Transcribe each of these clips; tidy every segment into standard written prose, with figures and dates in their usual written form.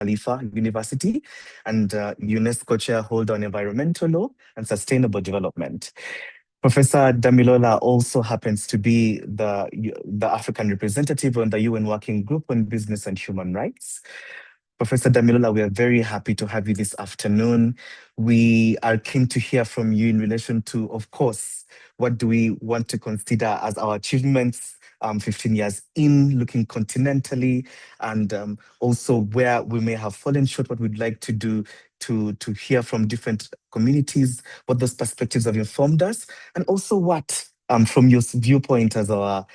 Khalifa University and UNESCO Chairholder on Environmental Law and Sustainable Development. Professor Damilola also happens to be the African representative on the UN Working Group on Business and Human Rights. Professor Damilola, we are very happy to have you this afternoon. We are keen to hear from you in relation to, of course, what do we want to consider as our achievements 15 years in, looking continentally, and also where we may have fallen short, what we'd like to do to hear from different communities, what those perspectives have informed us, and also what, from your viewpoint as our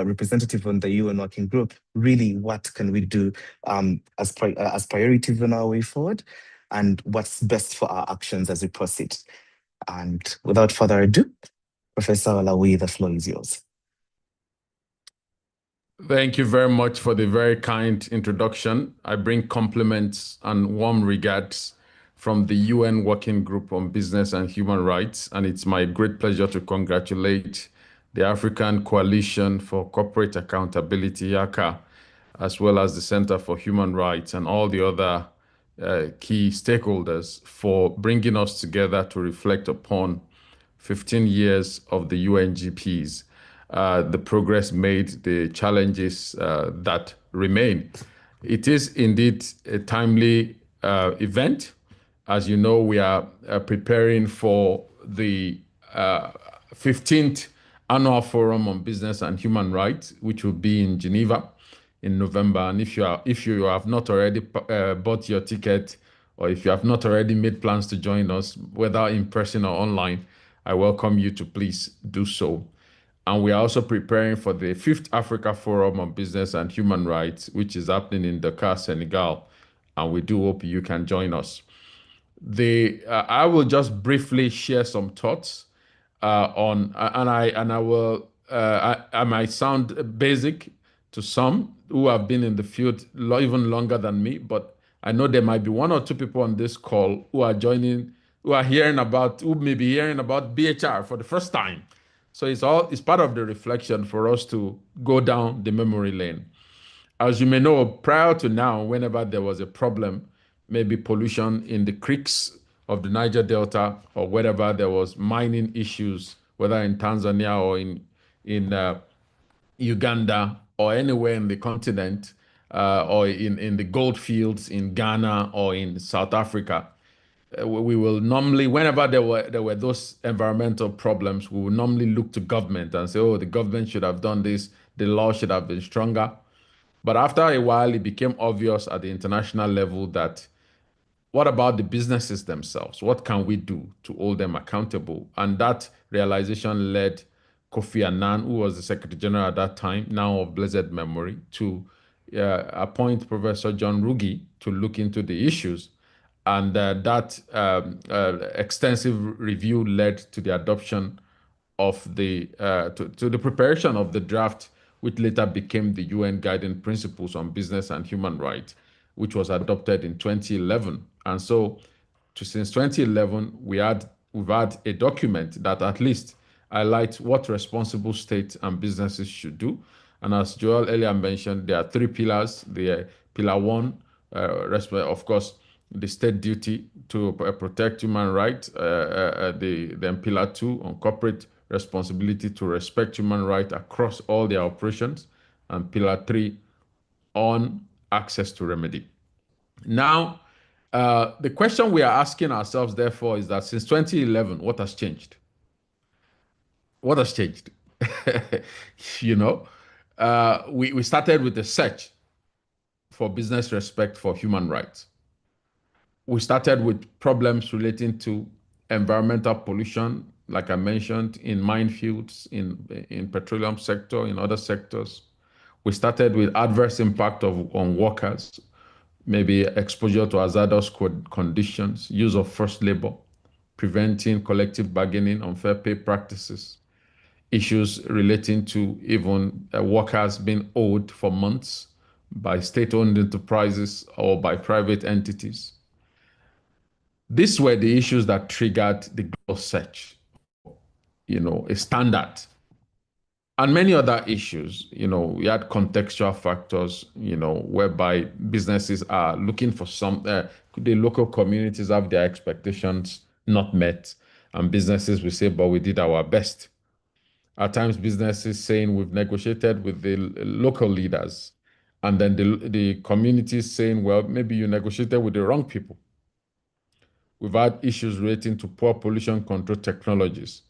representative on the UN Working Group, really what can we do as priorities on our way forward, and what's best for our actions as we proceed. And without further ado, Professor Olawi, the floor is yours. Thank you very much for the very kind introduction. I bring compliments and warm regards from the UN Working Group on Business and Human Rights, and it's my great pleasure to congratulate the African Coalition for Corporate Accountability, YACA, as well as the Center for Human Rights and all the other key stakeholders for bringing us together to reflect upon 15 years of the UNGPs. The progress made, the challenges that remain. It is indeed a timely event. As you know, we are preparing for the 15th Annual Forum on Business and Human Rights, which will be in Geneva in November. And if you have not already bought your ticket, or if you have not already made plans to join us, whether in person or online, I welcome you to please do so. And we are also preparing for the 5th Africa Forum on Business and Human Rights, which is happening in Dakar, Senegal. And we do hope you can join us. I will just briefly share some thoughts I might sound basic to some who have been in the field even longer than me, but I know there might be one or two people on this call who may be hearing about BHR for the first time. So it's part of the reflection for us to go down the memory lane. As you may know, prior to now, whenever there was a problem, maybe pollution in the creeks of the Niger Delta, or wherever there was mining issues, whether in Tanzania or in Uganda or anywhere in the continent, or in the gold fields in Ghana or in South Africa, we will normally, whenever there were those environmental problems, we will normally look to government and say, oh, the government should have done this, the law should have been stronger. But after a while, it became obvious at the international level that what about the businesses themselves? What can we do to hold them accountable? And that realization led Kofi Annan, who was the Secretary General at that time, now of blessed memory, to appoint Professor John Ruggie to look into the issues. And that extensive review led to the adoption of to the preparation of the draft, which later became the UN Guiding Principles on Business and Human Rights, which was adopted in 2011. And so, since 2011, we've had a document that at least highlights what responsible states and businesses should do. And as Joel earlier mentioned, there are 3 pillars. The pillar 1, of course, the state duty to protect human rights. Then pillar 2 on corporate responsibility to respect human rights across all their operations, and pillar 3 on access to remedy. Now, the question we are asking ourselves, therefore, is that since 2011, what has changed? What has changed? We started with a search for business respect for human rights. We started with problems relating to environmental pollution, like I mentioned, in minefields, in petroleum sector, in other sectors. We started with adverse impact on workers, maybe exposure to hazardous conditions, use of forced labor, preventing collective bargaining, unfair pay practices, issues relating to even workers being owed for months by state-owned enterprises or by private entities. These were the issues that triggered the global search, a standard And many other issues. We had contextual factors, whereby businesses are looking for the local communities have their expectations not met, and businesses will say, but we did our best. At times, businesses saying we've negotiated with the local leaders, and then the communities saying, well, maybe you negotiated with the wrong people. We've had issues relating to poor pollution control technologies,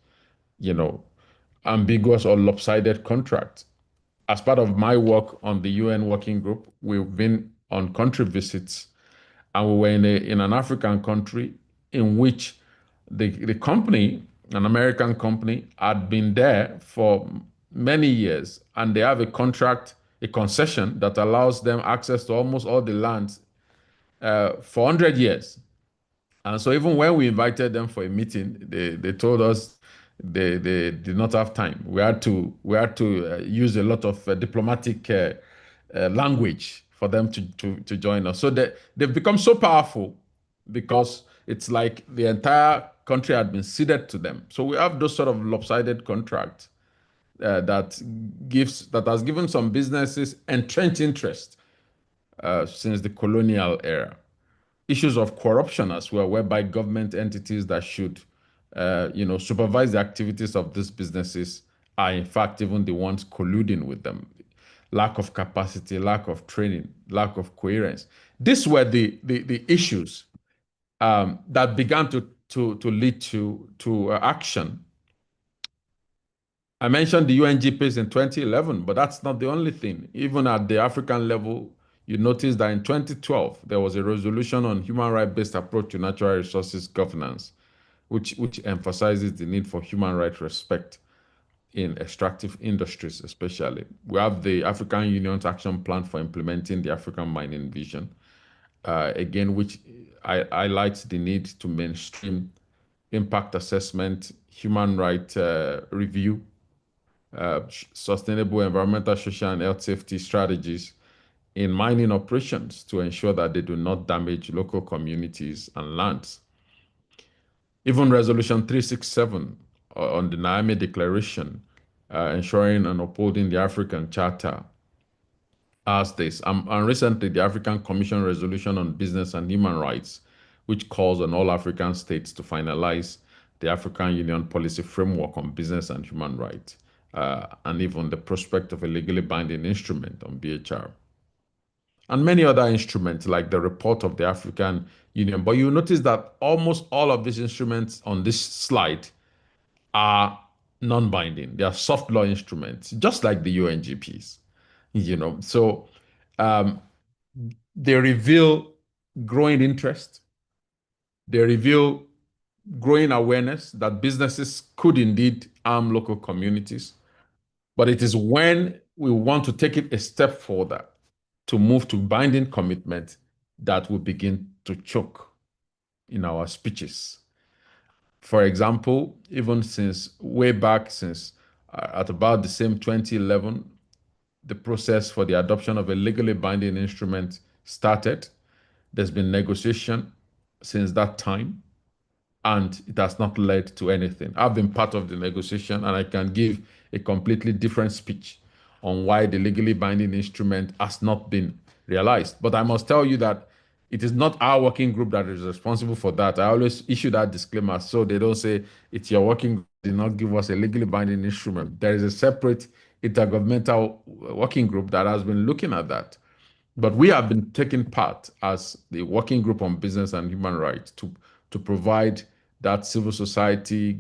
you know, ambiguous or lopsided contracts. As part of my work on the UN Working Group, we've been on country visits, and we were in an African country in which the company, an American company, had been there for many years, and they have a contract, a concession that allows them access to almost all the lands for 100 years. And so even when we invited them for a meeting, they told us they did not have time. We had to use a lot of diplomatic language for them to join us. So they've become so powerful because it's like the entire country had been ceded to them. So we have those sort of lopsided contracts that has given some businesses entrenched interest since the colonial era. Issues of corruption as well, whereby government entities that should, supervise the activities of these businesses are in fact even the ones colluding with them. Lack of capacity, lack of training, lack of coherence. These were the issues that began to lead to action. I mentioned the UNGPs in 2011, but that's not the only thing. Even at the African level, you notice that in 2012, there was a resolution on human rights-based approach to natural resources governance, which emphasizes the need for human rights respect in extractive industries, especially. We have the African Union's action plan for implementing the African mining vision, again, which highlights the need to mainstream impact assessment, human rights review, sustainable environmental, social, and health safety strategies in mining operations to ensure that they do not damage local communities and lands. Even Resolution 367 on the Niamey Declaration, ensuring and upholding the African Charter, as this. And recently, the African Commission Resolution on Business and Human Rights, which calls on all African states to finalize the African Union policy framework on business and human rights, and even the prospect of a legally binding instrument on BHR. And many other instruments like the report of the African Union. But you notice that almost all of these instruments on this slide are non-binding. They are soft law instruments, just like the UNGPs. So they reveal growing interest. They reveal growing awareness that businesses could indeed harm local communities. But it is when we want to take it a step further to move to binding commitment that we begin to choke in our speeches. For example, even since way back, since at about the same 2011, the process for the adoption of a legally binding instrument started. There's been negotiation since that time, and it has not led to anything. I've been part of the negotiation, and I can give a completely different speech on why the legally binding instrument has not been realized. But I must tell you that it is not our working group that is responsible for that. I always issue that disclaimer so they don't say it's your working group did not give us a legally binding instrument. There is a separate intergovernmental working group that has been looking at that. But we have been taking part as the working group on business and human rights to provide that civil society,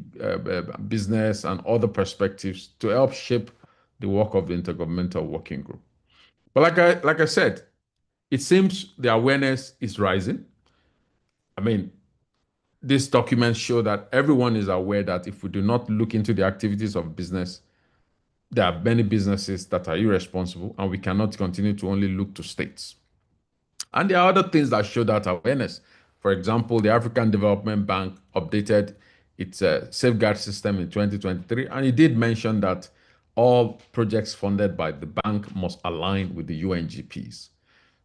business, and other perspectives to help shape the work of the intergovernmental working group. But like I said, it seems the awareness is rising. I mean, these documents show that everyone is aware that if we do not look into the activities of business, there are many businesses that are irresponsible, and we cannot continue to only look to states. And there are other things that show that awareness. For example, the African Development Bank updated its safeguard system in 2023, and it did mention that all projects funded by the bank must align with the UNGPs.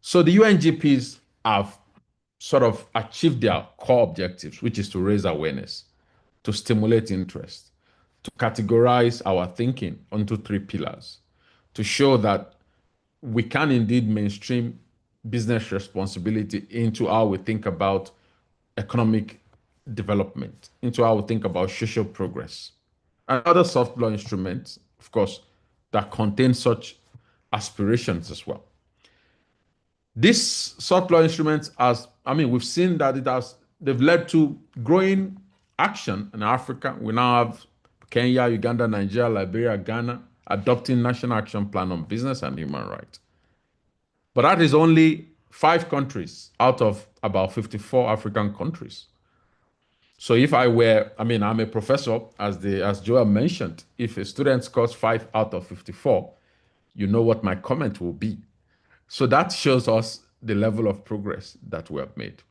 So the UNGPs have sort of achieved their core objectives, which is to raise awareness, to stimulate interest, to categorize our thinking onto three pillars to show that we can indeed mainstream business responsibility into how we think about economic development, into how we think about social progress, and other soft law instruments, of course, that contain such aspirations as well. These soft law instruments, we've seen that they've led to growing action in Africa. We now have Kenya, Uganda, Nigeria, Liberia, Ghana adopting National Action Plan on Business and Human Rights. But that is only 5 countries out of about 54 African countries. So if I'm a professor, as Joel mentioned, if a student scores 5 out of 54, you know what my comment will be. So that shows us the level of progress that we have made.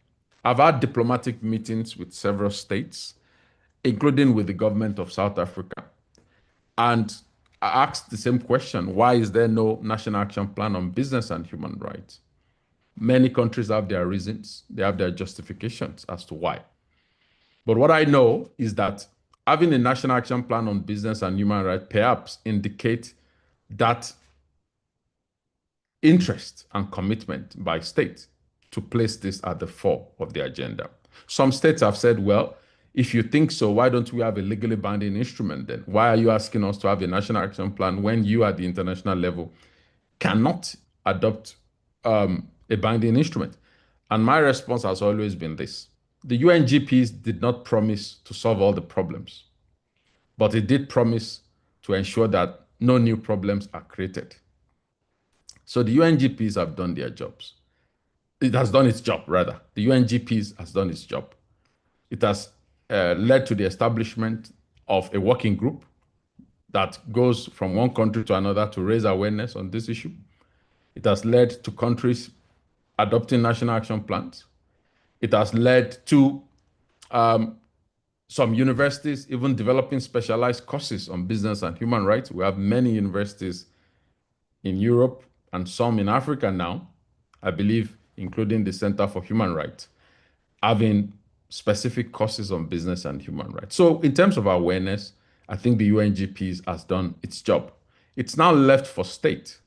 I've had diplomatic meetings with several states, including with the government of South Africa. And I asked the same question: why is there no national action plan on business and human rights? Many countries have their reasons, they have their justifications as to why. But what I know is that having a national action plan on business and human rights perhaps indicate that interest and commitment by states to place this at the fore of the agenda. Some states have said, well, if you think so, why don't we have a legally binding instrument then? Why are you asking us to have a national action plan when you at the international level cannot adopt a binding instrument? And my response has always been this: the UNGPs did not promise to solve all the problems, but it did promise to ensure that no new problems are created. So the UNGPs have done their jobs. It has done its job, rather. The UNGPs has done its job. It has led to the establishment of a working group that goes from one country to another to raise awareness on this issue. It has led to countries adopting national action plans. It has led to some universities even developing specialized courses on business and human rights. We have many universities in Europe and some in Africa now, I believe, including the Center for Human Rights, having specific courses on business and human rights. So in terms of awareness, I think the UNGPs has done its job. It's now left for state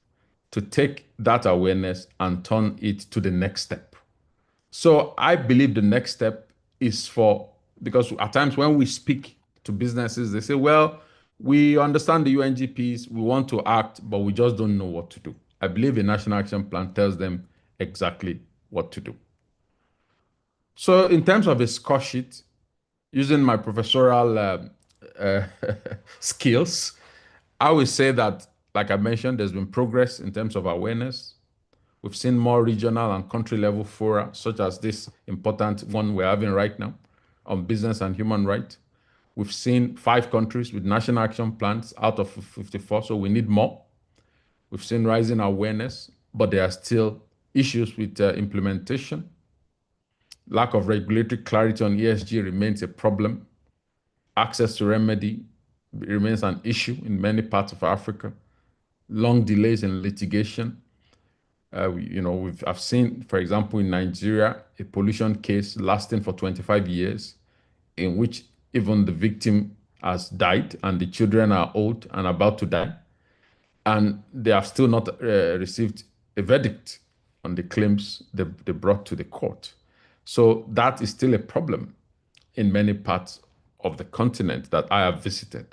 to take that awareness and turn it to the next step. So I believe the next step is because at times when we speak to businesses, they say, well, we understand the UNGPs, we want to act, but we just don't know what to do. I believe a national action plan tells them exactly what to do. So in terms of a score sheet, using my professorial skills, I would say that, like I mentioned, there's been progress in terms of awareness. We've seen more regional and country level fora, such as this important one we're having right now on business and human rights. We've seen 5 countries with national action plans out of 54, so we need more. We've seen rising awareness, but there are still issues with implementation. Lack of regulatory clarity on ESG remains a problem. Access to remedy remains an issue in many parts of Africa. Long delays in litigation. I've seen, for example, in Nigeria, a pollution case lasting for 25 years, in which even the victim has died and the children are old and about to die, and they have still not received a verdict on the claims they brought to the court. So that is still a problem in many parts of the continent that I have visited.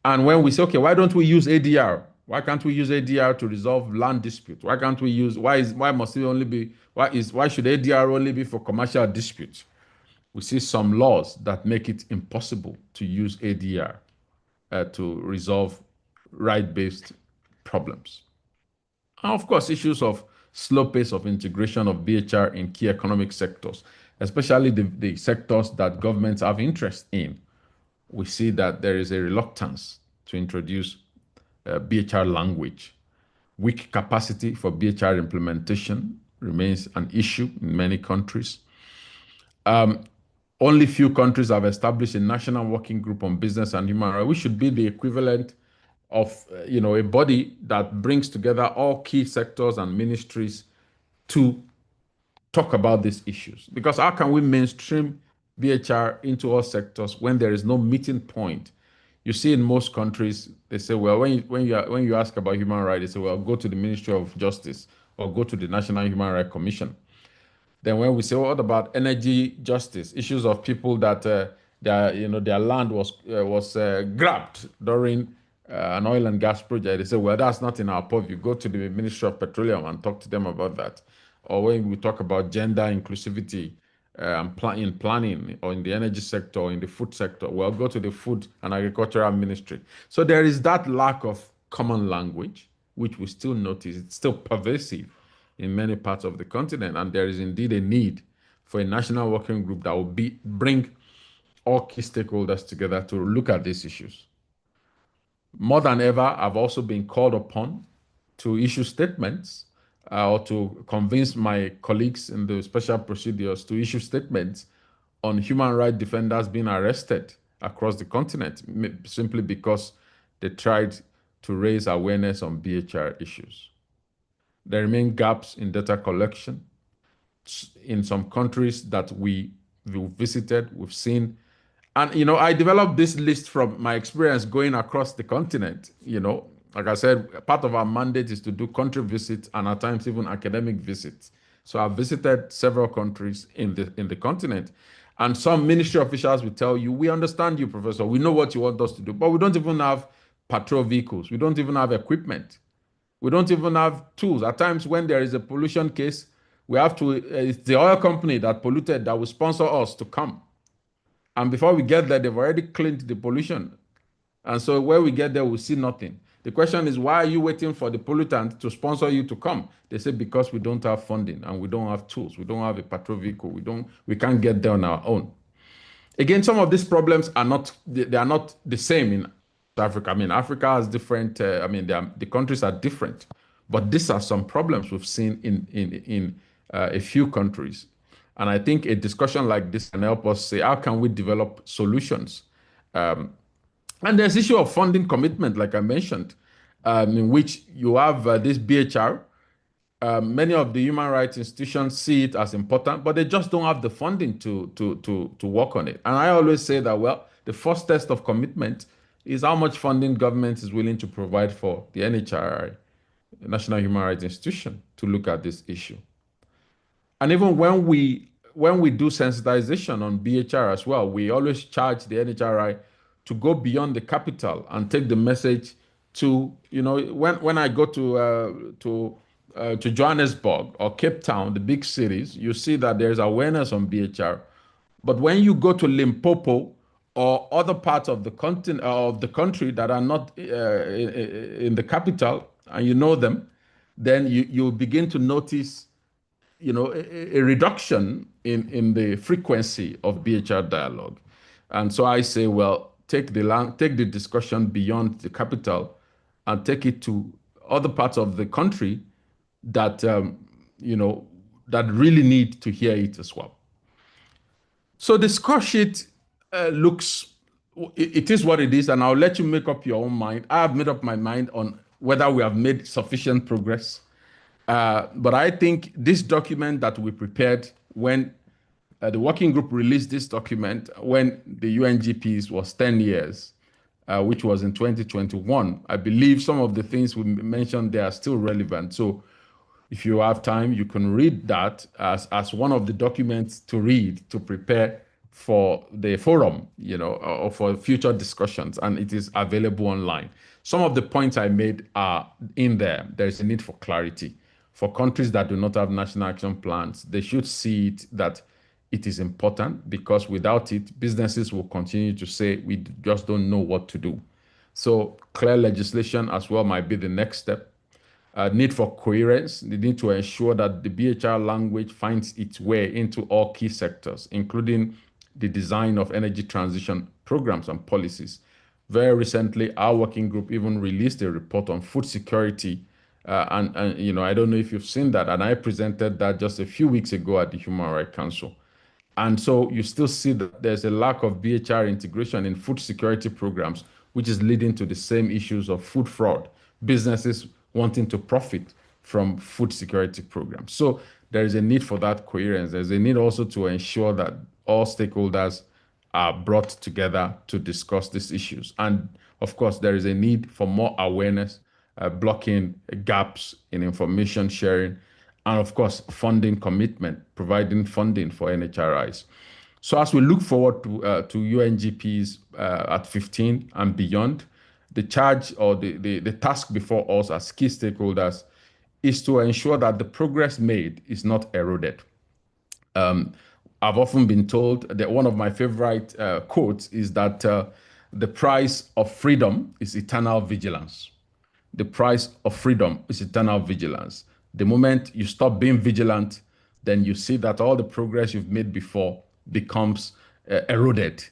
And when we say, okay, why don't we use ADR? Why can't we use ADR to resolve land disputes? Why should ADR only be for commercial disputes? We see some laws that make it impossible to use ADR to resolve right-based problems. And of course, issues of slow pace of integration of BHR in key economic sectors, especially the sectors that governments have interest in. We see that there is a reluctance to introduce BHR language. Weak capacity for BHR implementation remains an issue in many countries. Only few countries have established a national working group on business and human rights, which should be the equivalent of a body that brings together all key sectors and ministries to talk about these issues. Because how can we mainstream BHR into all sectors when there is no meeting point You see in most countries, they say, well, when you ask about human rights, they say, well, go to the Ministry of Justice or go to the National Human Rights Commission. Then when we say, well, what about energy justice, issues of people that their land was grabbed during an oil and gas project, they say, well, that's not in our purview. Go to the Ministry of Petroleum and talk to them about that. Or when we talk about gender inclusivity in planning or in the energy sector or in the food sector, well, go to the Food and Agricultural Ministry. So there is that lack of common language, which we still notice. It's still pervasive in many parts of the continent, and there is indeed a need for a national working group that will bring all key stakeholders together to look at these issues. More than ever, I've also been called upon to issue statements or to convince my colleagues in the special procedures to issue statements on human rights defenders being arrested across the continent simply because they tried to raise awareness on BHR issues. There remain gaps in data collection. In some countries that we visited, we've seen. And, I developed this list from my experience going across the continent. Like I said, part of our mandate is to do country visits and at times even academic visits. So I've visited several countries in the continent. And some ministry officials will tell you, we understand you, Professor. We know what you want us to do, but we don't even have patrol vehicles. We don't even have equipment. We don't even have tools. At times when there is a pollution case, we have to, it's the oil company that polluted that will sponsor us to come. And before we get there, they've already cleaned the pollution. And so when we get there, we'll see nothing. The question is, why are you waiting for the pollutant to sponsor you to come? They say, because we don't have funding and we don't have tools. We don't have a patrol vehicle. We can't get there on our own. Again, some of these problems are not the same in Africa. I mean, Africa has different, the countries are different, but these are some problems we've seen in a few countries. And I think a discussion like this can help us say, how can we develop solutions? And there's issue of funding commitment, like I mentioned, in which you have this BHR. Many of the human rights institutions see it as important, but they just don't have the funding to work on it. And I always say that, well, the first test of commitment is how much funding government is willing to provide for the NHRI, the National Human Rights Institution, to look at this issue. And even when we do sensitization on BHR as well, we always charge the NHRI to go beyond the capital and take the message to, when I go to Johannesburg or Cape Town, the big cities, you see that there's awareness on BHR. But when you go to Limpopo or other parts of the continent of the country that are not in the capital, and you know them, then you begin to notice, a reduction in the frequency of BHR dialogue. And so I say, well, take the discussion beyond the capital and take it to other parts of the country that that really need to hear it as well. So the score sheet it is what it is, and I'll let you make up your own mind. I have made up my mind on whether we have made sufficient progress. But I think this document that we prepared when the working group released this document when the UNGPs was 10 years, which was in 2021, I believe some of the things we mentioned there are still relevant. So if you have time, you can read that as one of the documents to read to prepare for the forum, or for future discussions, and it is available online. Some of the points I made are in there. There is a need for clarity. For countries that do not have national action plans, they should see it that it is important, because without it, businesses will continue to say, we just don't know what to do. So clear legislation as well might be the next step. Need for coherence, the need to ensure that the BHR language finds its way into all key sectors, including the design of energy transition programs and policies. Very recently, our working group even released a report on food security. And I don't know if you've seen that, and I presented that just a few weeks ago at the Human Rights Council. And so you still see that there's a lack of BHR integration in food security programs, which is leading to the same issues of food fraud, businesses wanting to profit from food security programs. So there is a need for that coherence. There's a need also to ensure that all stakeholders are brought together to discuss these issues. And of course, there is a need for more awareness, blocking gaps in information sharing, and of course, funding commitment, providing funding for NHRIs. So as we look forward to UNGPs at 15 and beyond, the charge or the task before us as key stakeholders is to ensure that the progress made is not eroded. I've often been told that one of my favorite quotes is that the price of freedom is eternal vigilance. The price of freedom is eternal vigilance. The moment you stop being vigilant, then you see that all the progress you've made before becomes eroded.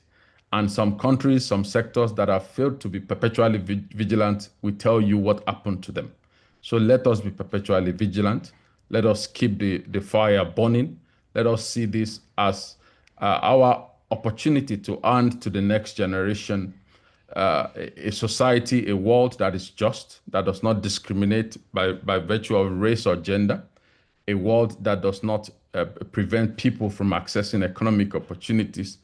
And some countries, some sectors that have failed to be perpetually vigilant will tell you what happened to them. So let us be perpetually vigilant. Let us keep the fire burning. Let us see this as our opportunity to hand to the next generation a society, a world that is just, that does not discriminate by virtue of race or gender, a world that does not prevent people from accessing economic opportunities,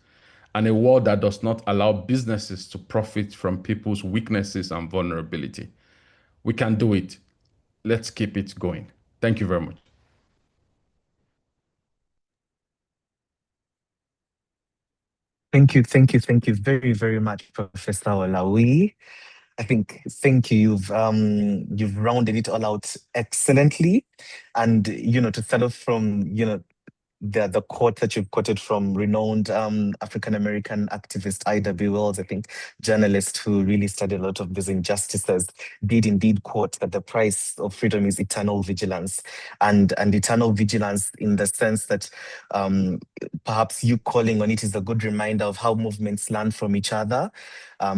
and a world that does not allow businesses to profit from people's weaknesses and vulnerability. We can do it. Let's keep it going. Thank you very much. Thank you very, very much, Professor Olawi. I think thank you. You've rounded it all out excellently, and to start off from the quote that you've quoted from renowned African American activist I.W. Wells, I think journalist who really studied a lot of these injustices, did indeed quote that the price of freedom is eternal vigilance, and eternal vigilance in the sense that perhaps you calling on it is a good reminder of how movements learn from each other.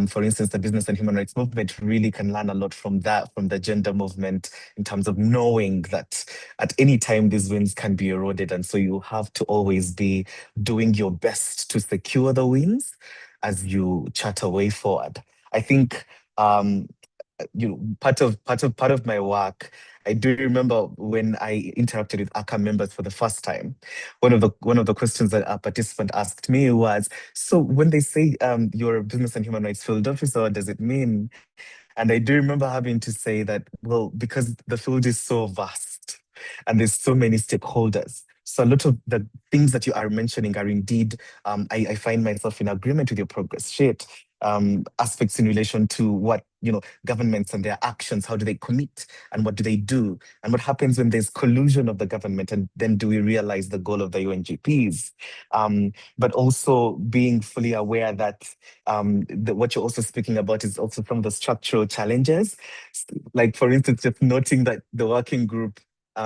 For instance, the business and human rights movement really can learn a lot from that, from the gender movement, in terms of knowing that at any time these wins can be eroded. And so you have to always be doing your best to secure the wins as you chart a way forward. I think part of my work, I do remember when I interacted with ACA members for the first time. One of the questions that a participant asked me was, "So when they say you're a business and human rights field officer, what does it mean?" And I do remember having to say that, well, because the field is so vast and there's so many stakeholders. So a lot of the things that you are mentioning are indeed, I find myself in agreement with your progress sheet. Aspects in relation to what governments and their actions, how do they commit and what do they do, and what happens when there's collusion of the government, and then do we realize the goal of the UNGPs? But also being fully aware that what you're also speaking about is also from the structural challenges. Like, for instance, just noting that the working group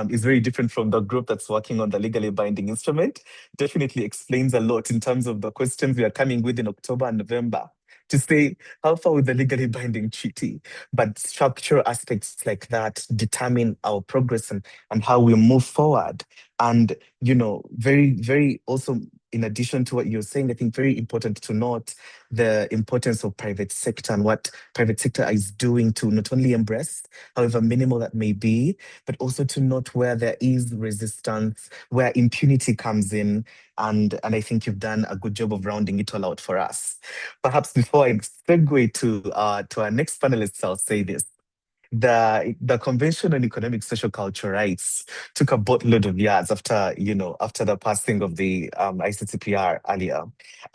is very different from the group that's working on the legally binding instrument definitely explains a lot in terms of the questions we are coming with in October and November to say how far with the legally binding treaty, but structural aspects like that determine our progress and how we move forward. And, very, very also, in addition to what you're saying, I think very important to note the importance of private sector and what private sector is doing to not only embrace, however minimal that may be, but also to note where there is resistance, where impunity comes in. And I think you've done a good job of rounding it all out for us. Perhaps before I segue to our next panelists, I'll say this. The Convention on Economic Social Cultural Rights took a boatload of years after the passing of the ICCPR earlier.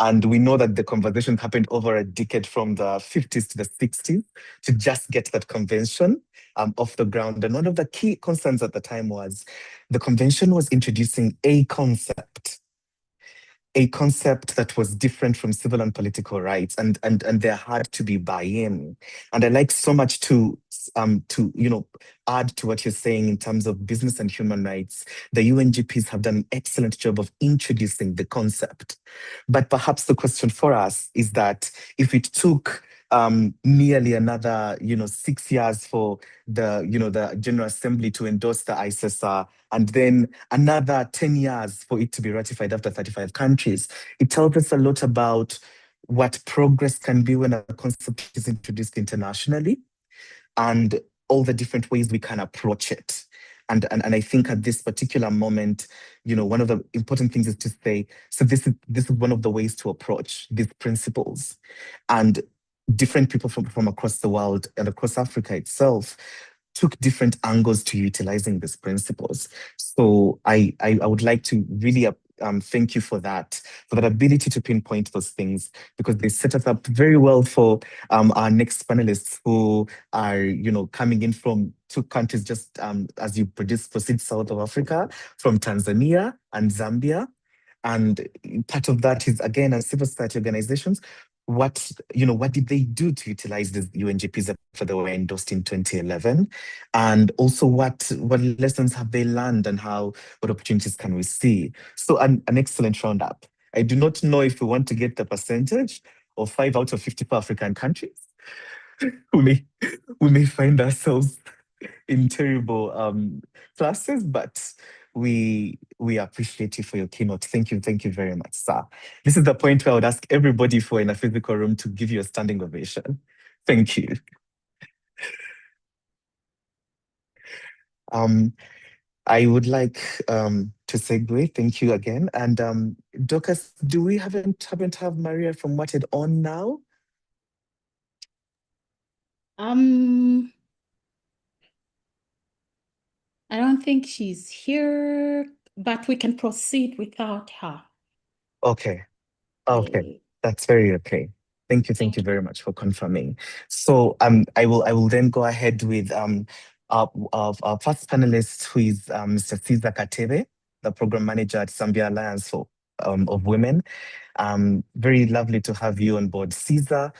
And we know that the conversation happened over a decade from the 50s to the 60s to just get that convention off the ground. And one of the key concerns at the time was the convention was introducing a concept that was different from civil and political rights, and there had to be buy-in. And I like so much to add to what you're saying in terms of business and human rights. The UNGPs have done an excellent job of introducing the concept. But perhaps the question for us is that if it took nearly another 6 years for the General Assembly to endorse the ICESA, and then another 10 years for it to be ratified after 35 countries, it tells us a lot about what progress can be when a concept is introduced internationally, and all the different ways we can approach it. And I think at this particular moment, one of the important things is to say, so this is one of the ways to approach these principles. And different people from across the world and across Africa itself took different angles to utilizing these principles. So I would like to really thank you for that ability to pinpoint those things, because they set us up very well for our next panelists who are, coming in from two countries just as you proceed south of Africa, from Tanzania and Zambia. And part of that is, again, as civil society organizations, what did they do to utilize the UNGPs after they were endorsed in 2011? And also what lessons have they learned, and what opportunities can we see? So an excellent roundup. I do not know if we want to get the percentage of 5 out of 54 African countries. We may we may find ourselves in terrible classes, but we appreciate you for your keynote. Thank you very much, sir. This is the point where I would ask everybody for in a physical room to give you a standing ovation. Thank you. I would like to segue. Thank you again. And Dorcas, do we haven't have Maria from Wanted on now? I don't think she's here, but we can proceed without her. Okay. Okay. That's very okay. Thank you very much for confirming. So I will then go ahead with our first panelist, who is Mr. Caesar Katebe, the program manager at Zambia Alliance of Women. Very lovely to have you on board, Caesar.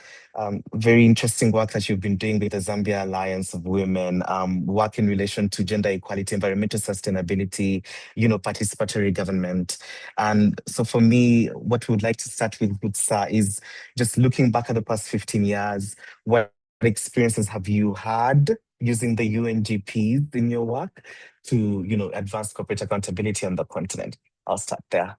Very interesting work that you've been doing with the Zambia Alliance of Women, work in relation to gender equality, environmental sustainability, participatory government. And so for me, what we would like to start with, good sir, is just looking back at the past 15 years, what experiences have you had using the UNGPs in your work to, advance corporate accountability on the continent? I'll start there.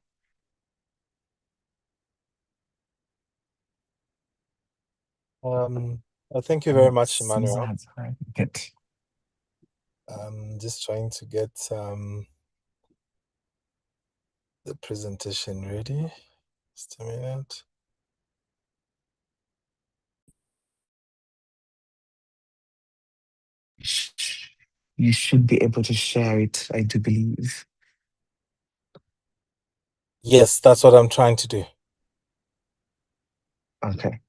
Thank you very much, Emmanuel. Good. Just trying to get the presentation ready. Just a minute. You should be able to share it, I do believe. Yes, that's what I'm trying to do. Okay.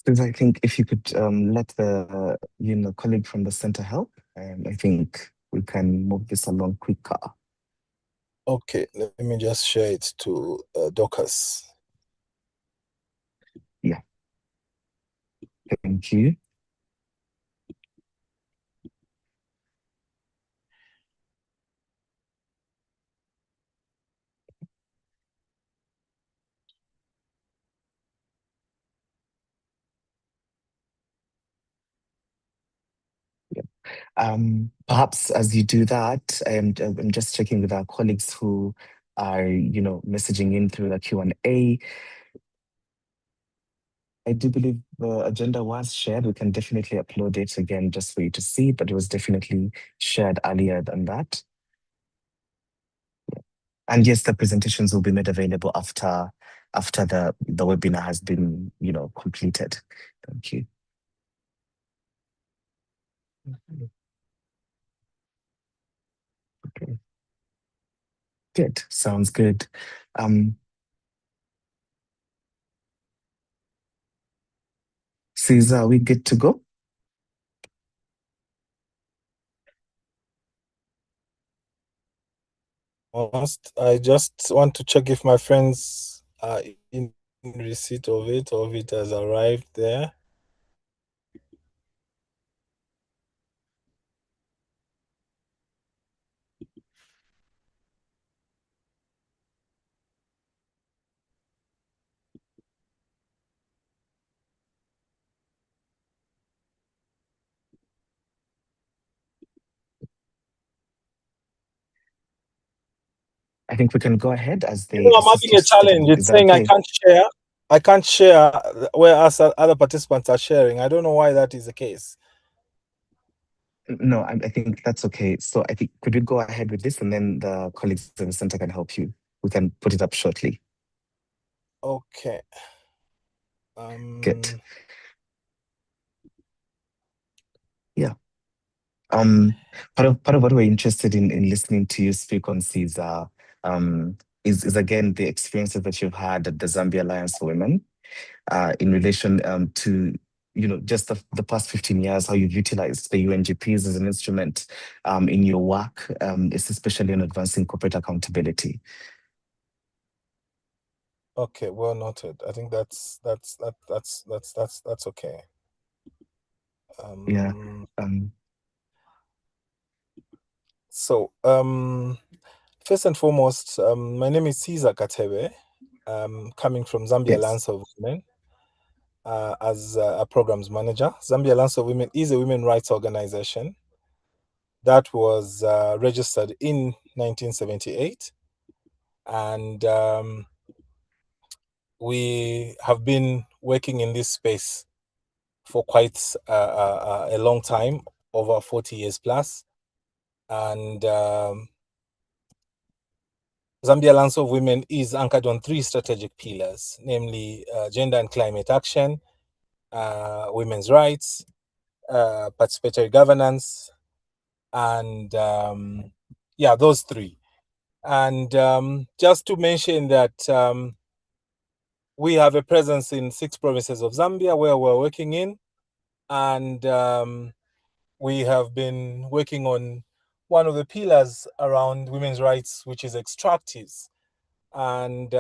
Because I think if you could let the colleague from the center help, I think we can move this along quicker. Okay, let me just share it to Dorcas. Yeah. Thank you. Perhaps as you do that, I'm just checking with our colleagues who are, messaging in through the Q&A. I do believe the agenda was shared. We can definitely upload it again just for you to see, but it was definitely shared earlier than that. And yes, the presentations will be made available after the webinar has been, completed. Thank you. Okay. Good. Sounds good. Caesar, are we good to go? Foremost, I just want to check if my friends are in receipt of it or if it has arrived there. I think we can go ahead as they I'm assist having you a challenge. Is It's that saying okay? I can't share whereas other participants are sharing. I don't know why that is the case. No, I think that's okay. So I think, could we go ahead with this and then the colleagues in the center can help you? We can put it up shortly. Okay. Good. Yeah. Part of what we're interested in listening to you speak on, Caesar, is again the experiences that you've had at the Zambia Alliance for Women, in relation to just the past 15 years, how you've utilized the UNGPs as an instrument in your work, especially in advancing corporate accountability. Okay, well noted. I think that's okay. Yeah. So first and foremost, my name is Caesar Katebe. Coming from Zambia Yes. Alliance of Women as a programs manager. Zambia Alliance of Women is a women rights organization that was registered in 1978, and we have been working in this space for quite a long time, over 40 years plus. And Zambia Alliance of Women is anchored on 3 strategic pillars, namely gender and climate action, women's rights, participatory governance, and yeah, those 3. And just to mention that we have a presence in 6 provinces of Zambia where we're working in, and we have been working on one of the pillars around women's rights, which is extractives. And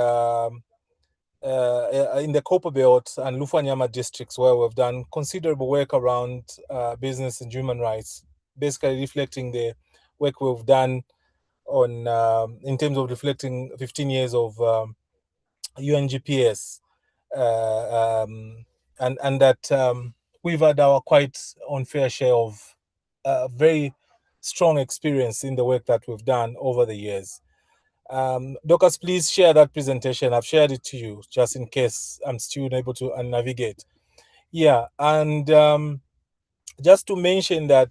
in the Copper Belt and Lufanyama districts, where we've done considerable work around business and human rights, basically reflecting the work we've done on in terms of reflecting 15 years of UNGPS, and that we've had our quite unfair share of very strong experience in the work that we've done over the years. Dorcas, please share that presentation. I've shared it to you just in case I'm still unable to navigate. Yeah, and just to mention that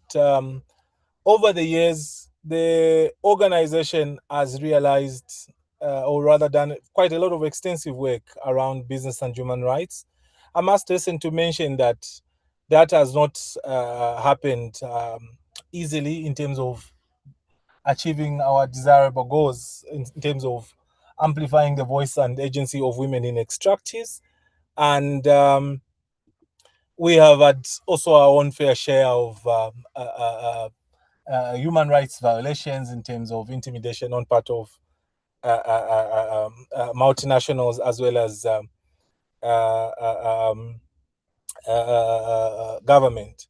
over the years, the organization has realized, or rather done quite a lot of extensive work around business and human rights. I must hasten to mention that that has not happened easily in terms of achieving our desirable goals in terms of amplifying the voice and agency of women in extractives. And we have had also our own fair share of human rights violations in terms of intimidation on part of multinationals as well as government.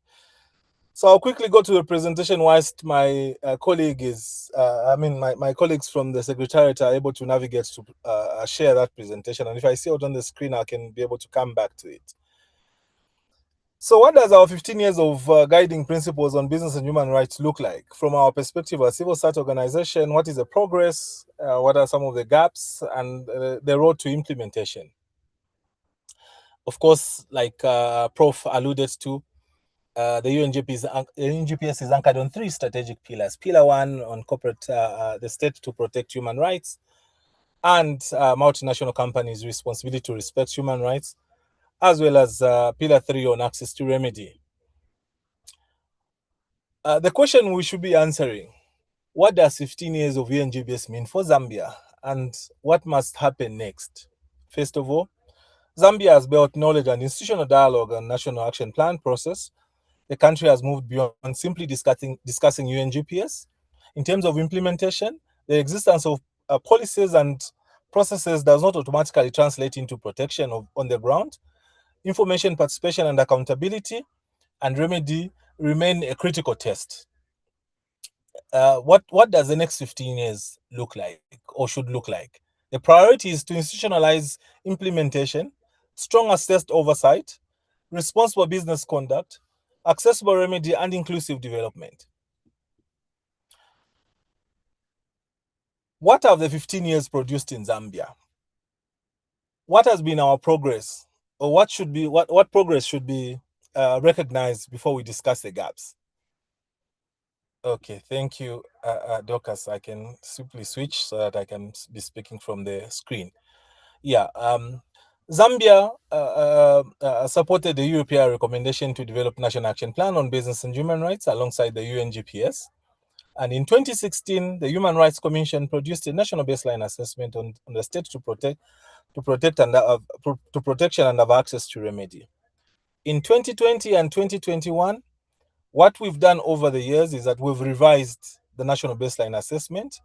So I'll quickly go to the presentation whilst my colleague is, my colleagues from the Secretariat are able to navigate to share that presentation. And if I see it on the screen, I can be able to come back to it. So what does our 15 years of guiding principles on business and human rights look like? From our perspective as civil society organization, what is the progress? What are some of the gaps and the road to implementation? Of course, like Prof alluded to, the UNGPS is anchored on 3 strategic pillars. Pillar 1 on corporate, the state to protect human rights, and multinational companies' responsibility to respect human rights, as well as Pillar 3 on access to remedy. The question we should be answering: what does 15 years of UNGPS mean for Zambia, and what must happen next? First of all, Zambia has built knowledge and institutional dialogue and national action plan process. The country has moved beyond simply discussing UNGPS. In terms of implementation, the existence of policies and processes does not automatically translate into protection on the ground. Information participation and accountability and remedy remain a critical test. What does the next 15 years look like or should look like? The priority is to institutionalize implementation, strong assessed oversight, responsible business conduct, accessible remedy, and inclusive development. What have the 15 years produced in Zambia? What has been our progress, or what progress should be recognized before we discuss the gaps? Okay, thank you, Dorcas. I can simply switch so that I can be speaking from the screen. Yeah, Zambia supported the UPR recommendation to develop National Action Plan on Business and Human Rights alongside the UNGPS. And in 2016, the Human Rights Commission produced a national baseline assessment on the state to protection and have access to remedy. In 2020 and 2021, what we've done over the years is that we've revised the national baseline assessment,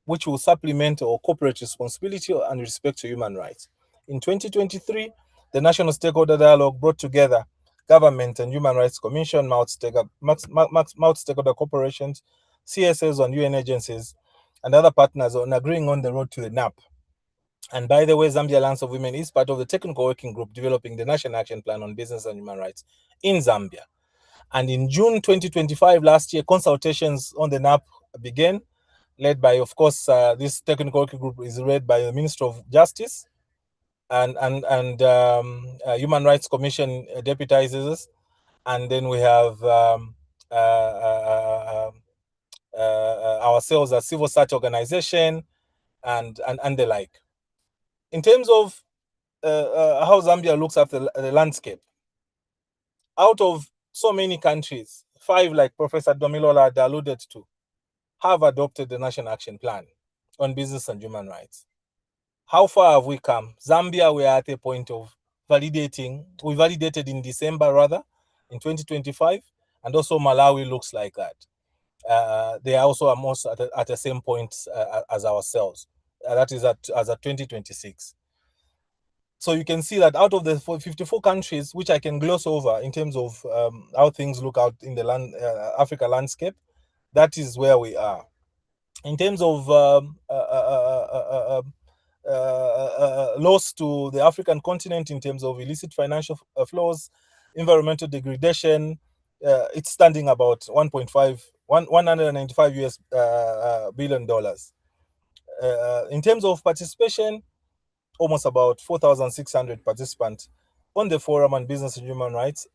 which will supplement our corporate responsibility and respect to human rights. In 2023, the National Stakeholder Dialogue brought together government and human rights commission, multi-stakeholder corporations, CSS on UN agencies, and other partners on agreeing on the road to the NAP. And by the way, Zambia Alliance of Women is part of the technical working group developing the National Action Plan on Business and Human Rights in Zambia. And in June 2025, last year, consultations on the NAP began, led by, of course, this technical working group is led by the Minister of Justice and Human Rights Commission deputizes us. And then we have ourselves as civil society organization and the like. In terms of how Zambia looks at the landscape, out of so many countries, 5, like Professor Damilola had alluded to, have adopted the National Action Plan on Business and Human Rights. How far have we come? Zambia, we are at a point of validating. We validated in December, rather, in 2025, and also Malawi looks like that. They are also almost at the same point as ourselves. That is as at 2026. So you can see that out of the 54 countries, which I can gloss over in terms of how things look out in the Africa landscape, that is where we are. In terms of loss to the African continent, in terms of illicit financial flows, environmental degradation, it's standing about 195 US billion dollars. In terms of participation, almost about 4,600 participants on the Forum on Business and Human Rights,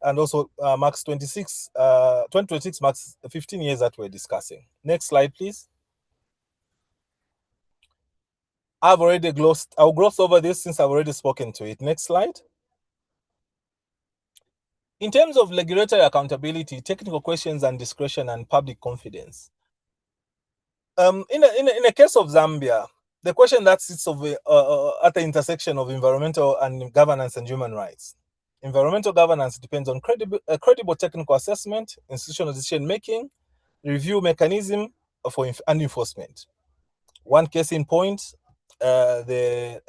and also marks 2026 marks 15 years that we're discussing. Next slide, please. I'll gloss over this since I've already spoken to it. Next slide. In terms of regulatory accountability, technical questions and discretion and public confidence. In the case of Zambia, the question that sits at the intersection of environmental and governance and human rights. Environmental governance depends on credible technical assessment, institutional decision-making, review mechanism and enforcement. One case in point, the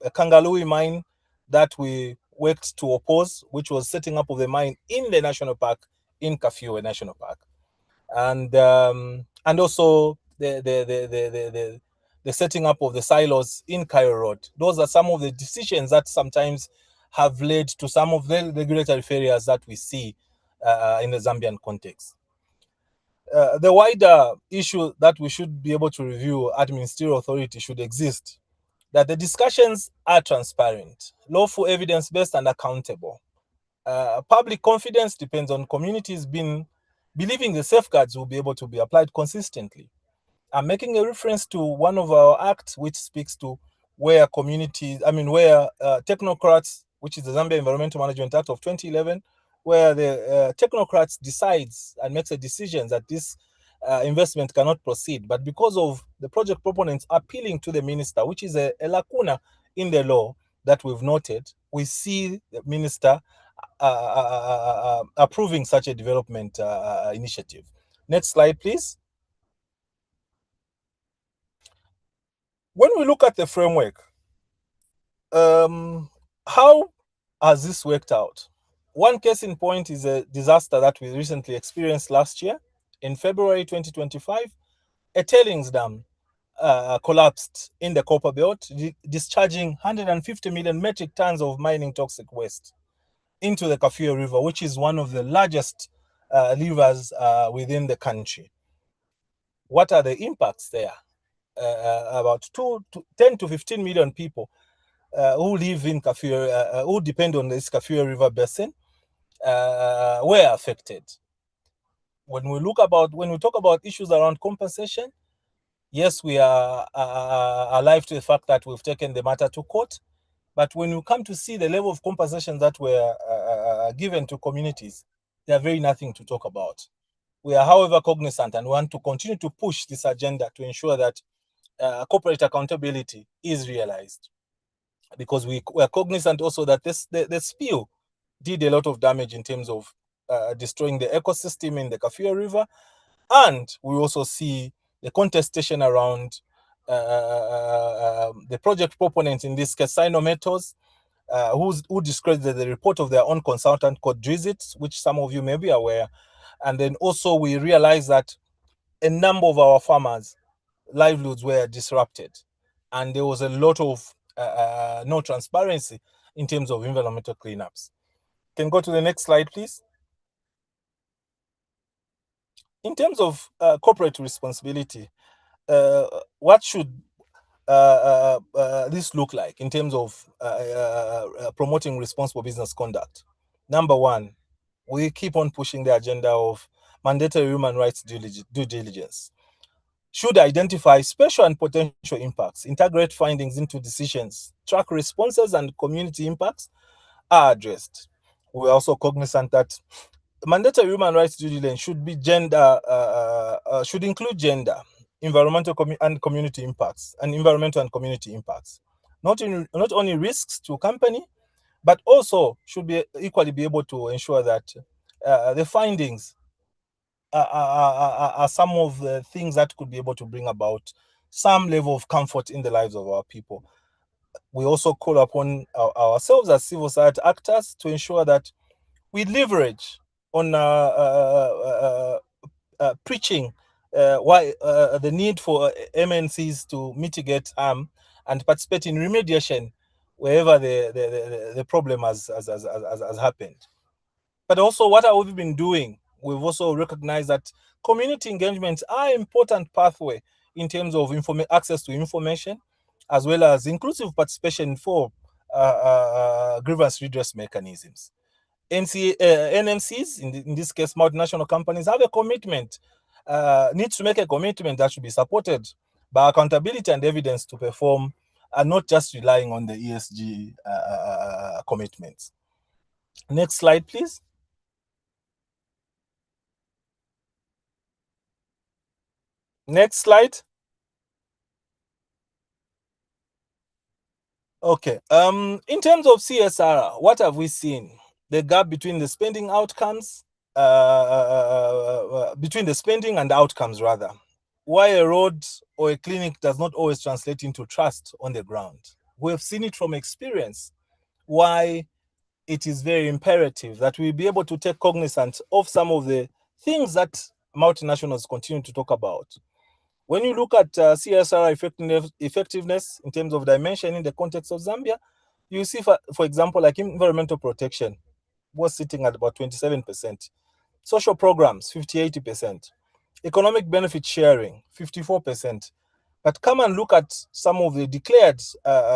Kangalui mine that we worked to oppose, which was setting up of the mine in the national park, in Kafue National Park. And also the setting up of the silos in Cairo Road. Those are some of the decisions that sometimes have led to some of the regulatory failures that we see in the Zambian context. The wider issue that we should be able to review at ministerial authority should exist, that the discussions are transparent, lawful, evidence-based, and accountable. Public confidence depends on communities believing the safeguards will be able to be applied consistently. I'm making a reference to one of our acts which speaks to where technocrats, which is the Zambia Environmental Management Act of 2011, where the technocrats decides and makes a decision that this investment cannot proceed. But because of the project proponents appealing to the minister, which is a lacuna in the law that we've noted, we see the minister approving such a development initiative. Next slide, please. When we look at the framework, how has this worked out? One case in point is a disaster that we recently experienced last year. In February 2025, a tailings dam collapsed in the Copper Belt, discharging 150 million metric tons of mining toxic waste into the Kafue River, which is one of the largest rivers within the country. What are the impacts there? About 10 to 15 million people who live in Kafue, who depend on this Kafue River basin, were affected. When we talk about issues around compensation, yes, we are alive to the fact that we've taken the matter to court. But when you come to see the level of compensation that were given to communities, they are very nothing to talk about. We are, however, cognizant and want to continue to push this agenda to ensure that corporate accountability is realized. Because we are cognizant also that the spill did a lot of damage in terms of destroying the ecosystem in the Kafue River. And we also see the contestation around the project proponents, in this case, Sinometals, who discredited the report of their own consultant called Drizzt, which some of you may be aware. And then also we realized that a number of our farmers' livelihoods were disrupted. And there was a lot of no transparency in terms of environmental cleanups. Can go to the next slide, please. In terms of corporate responsibility, what should this look like in terms of promoting responsible business conduct? Number one, we keep on pushing the agenda of mandatory human rights due diligence. Should identify special and potential impacts, integrate findings into decisions, track responses, and community impacts are addressed. We're also cognizant that mandatory human rights due diligence should be should include gender, environmental and community impacts, and environmental and community impacts. Not only risks to company, but also should be equally be able to ensure that the findings are some of the things that could be able to bring about some level of comfort in the lives of our people. We also call upon ourselves as civil society actors to ensure that we leverage on preaching why the need for MNCs to mitigate harm and participate in remediation wherever the problem has happened. But also, what have we been doing? We've also recognized that community engagements are an important pathway in terms of access to information, as well as inclusive participation for grievance redress mechanisms. NMCs, in this case, multinational companies, have a commitment, needs to make a commitment that should be supported by accountability and evidence to perform, and not just relying on the ESG commitments. Next slide, please. Next slide. Okay. In terms of CSR, what have we seen? The gap between the spending outcomes, between the spending and the outcomes, rather. Why a road or a clinic does not always translate into trust on the ground. We have seen it from experience. Why it is very imperative that we be able to take cognizance of some of the things that multinationals continue to talk about. When you look at CSR effectiveness in terms of dimension in the context of Zambia, you see, for example, like environmental protection was sitting at about 27%, social programs, 58%, economic benefit sharing, 54%. But come and look at some of the declared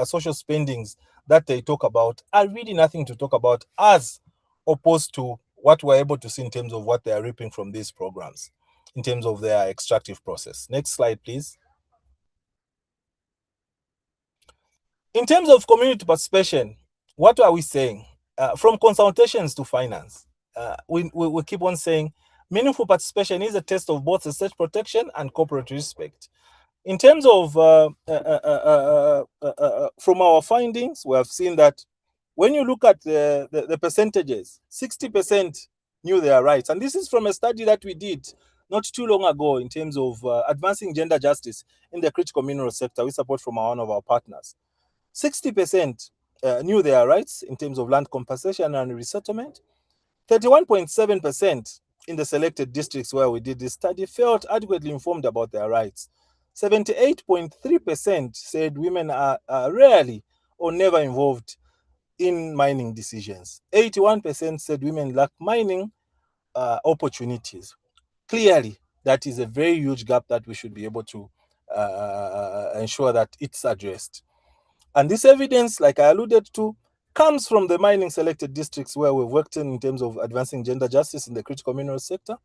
social spendings that they talk about are really nothing to talk about, as opposed to what we're able to see in terms of what they are reaping from these programs, in terms of their extractive process. Next slide, please. In terms of community participation, what are we saying? From consultations to finance, we keep on saying meaningful participation is a test of both research protection and corporate respect. In terms of, from our findings, we have seen that when you look at the percentages, 60% knew their rights. And this is from a study that we did not too long ago in terms of advancing gender justice in the critical mineral sector with support from one of our partners. 60% knew their rights in terms of land compensation and resettlement. 31.7% in the selected districts where we did this study felt adequately informed about their rights. 78.3% said women are rarely or never involved in mining decisions. 81% said women lack mining opportunities. Clearly, that is a very huge gap that we should be able to ensure that it's addressed. And this evidence, like I alluded to, comes from the mining selected districts where we've worked in terms of advancing gender justice in the critical mineral sector.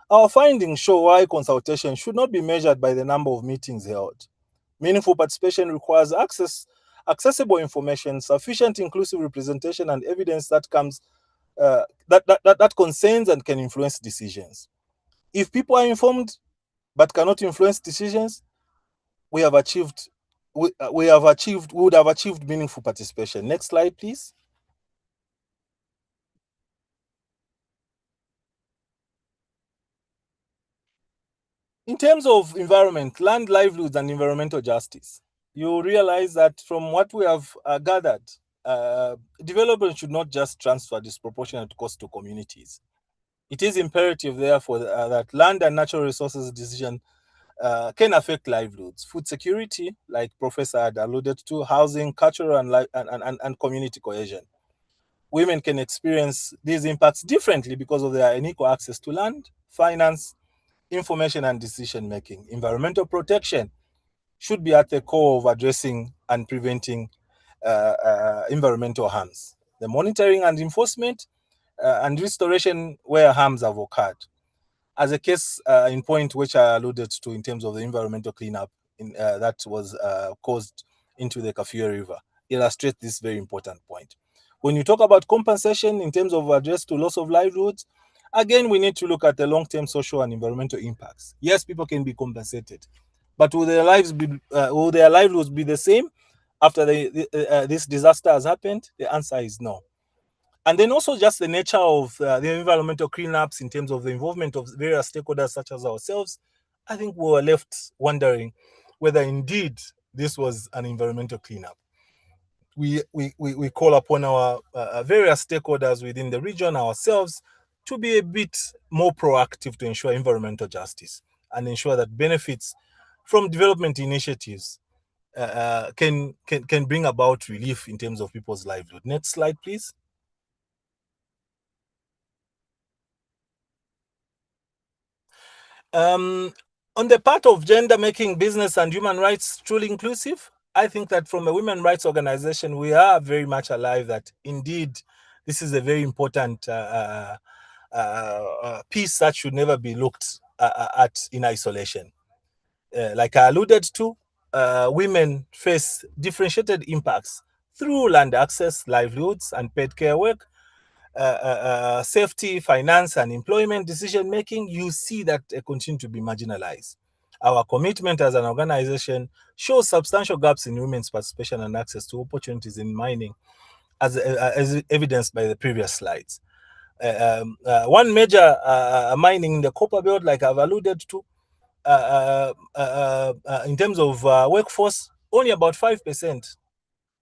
Our findings show why consultation should not be measured by the number of meetings held. Meaningful participation requires accessible information, sufficient inclusive representation, and evidence that comes that concerns and can influence decisions. If people are informed but cannot influence decisions, we would have achieved meaningful participation. Next slide, please. In terms of environment, land, livelihoods, and environmental justice, you realize that from what we have gathered, development should not just transfer disproportionate cost to communities. It is imperative, therefore, that land and natural resources decision can affect livelihoods, food security, like Professor had alluded to, housing, cultural and community cohesion. Women can experience these impacts differently because of their unequal access to land, finance, information, and decision making. Environmental protection should be at the core of addressing and preventing environmental harms. The monitoring and enforcement and restoration where harms have occurred. As a case in point which I alluded to in terms of the environmental cleanup that was caused into the Kafue River, illustrates this very important point. When you talk about compensation in terms of address to loss of livelihoods, again, we need to look at the long-term social and environmental impacts. Yes, people can be compensated, but will their livelihoods be the same after this disaster has happened? The answer is no. And then also just the nature of the environmental cleanups in terms of the involvement of various stakeholders such as ourselves, I think we were left wondering whether indeed this was an environmental cleanup. We call upon our various stakeholders within the region, ourselves, to be a bit more proactive to ensure environmental justice and ensure that benefits from development initiatives can bring about relief in terms of people's livelihood. Next slide, please. On the part of gender making business and human rights truly inclusive, I think that from a women's rights organization, we are very much alive that indeed this is a very important piece that should never be looked at in isolation. Like I alluded to, women face differentiated impacts through land access, livelihoods, and paid care work, safety, finance, and employment decision making. You see that they continue to be marginalized. Our commitment as an organization shows substantial gaps in women's participation and access to opportunities in mining, as evidenced by the previous slides. One major mining in the copper belt, like I've alluded to, in terms of workforce, only about 5%,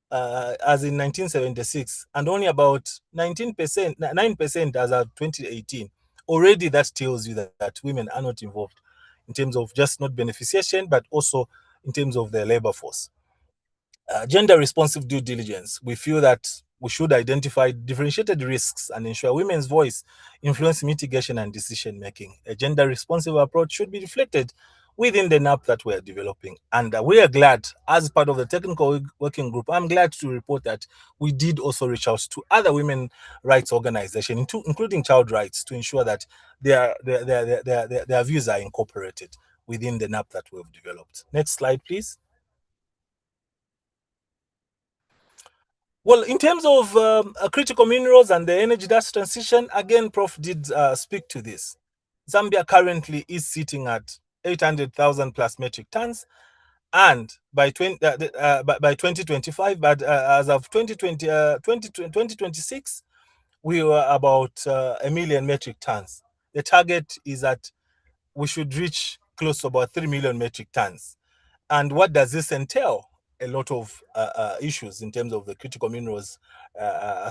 as in 1976, and only about 9% as of 2018. Already that tells you that women are not involved in terms of just not beneficiation, but also in terms of their labor force. Gender responsive due diligence. We feel that we should identify differentiated risks and ensure women's voice influence mitigation and decision making. A gender responsive approach should be reflected within the NAP that we're developing. And we are glad, as part of the technical working group, I'm glad to report that we did also reach out to other women rights organizations, including child rights, to ensure that their views are incorporated within the NAP that we've developed. Next slide, please. Well, in terms of critical minerals and the energy dust transition, again, Prof did speak to this. Zambia currently is sitting at 800,000 plus metric tons, and by 2025, but as of 2026, we were about 1 million metric tons. The target is at we should reach close to about 3 million metric tons. And what does this entail? A lot of issues in terms of the critical minerals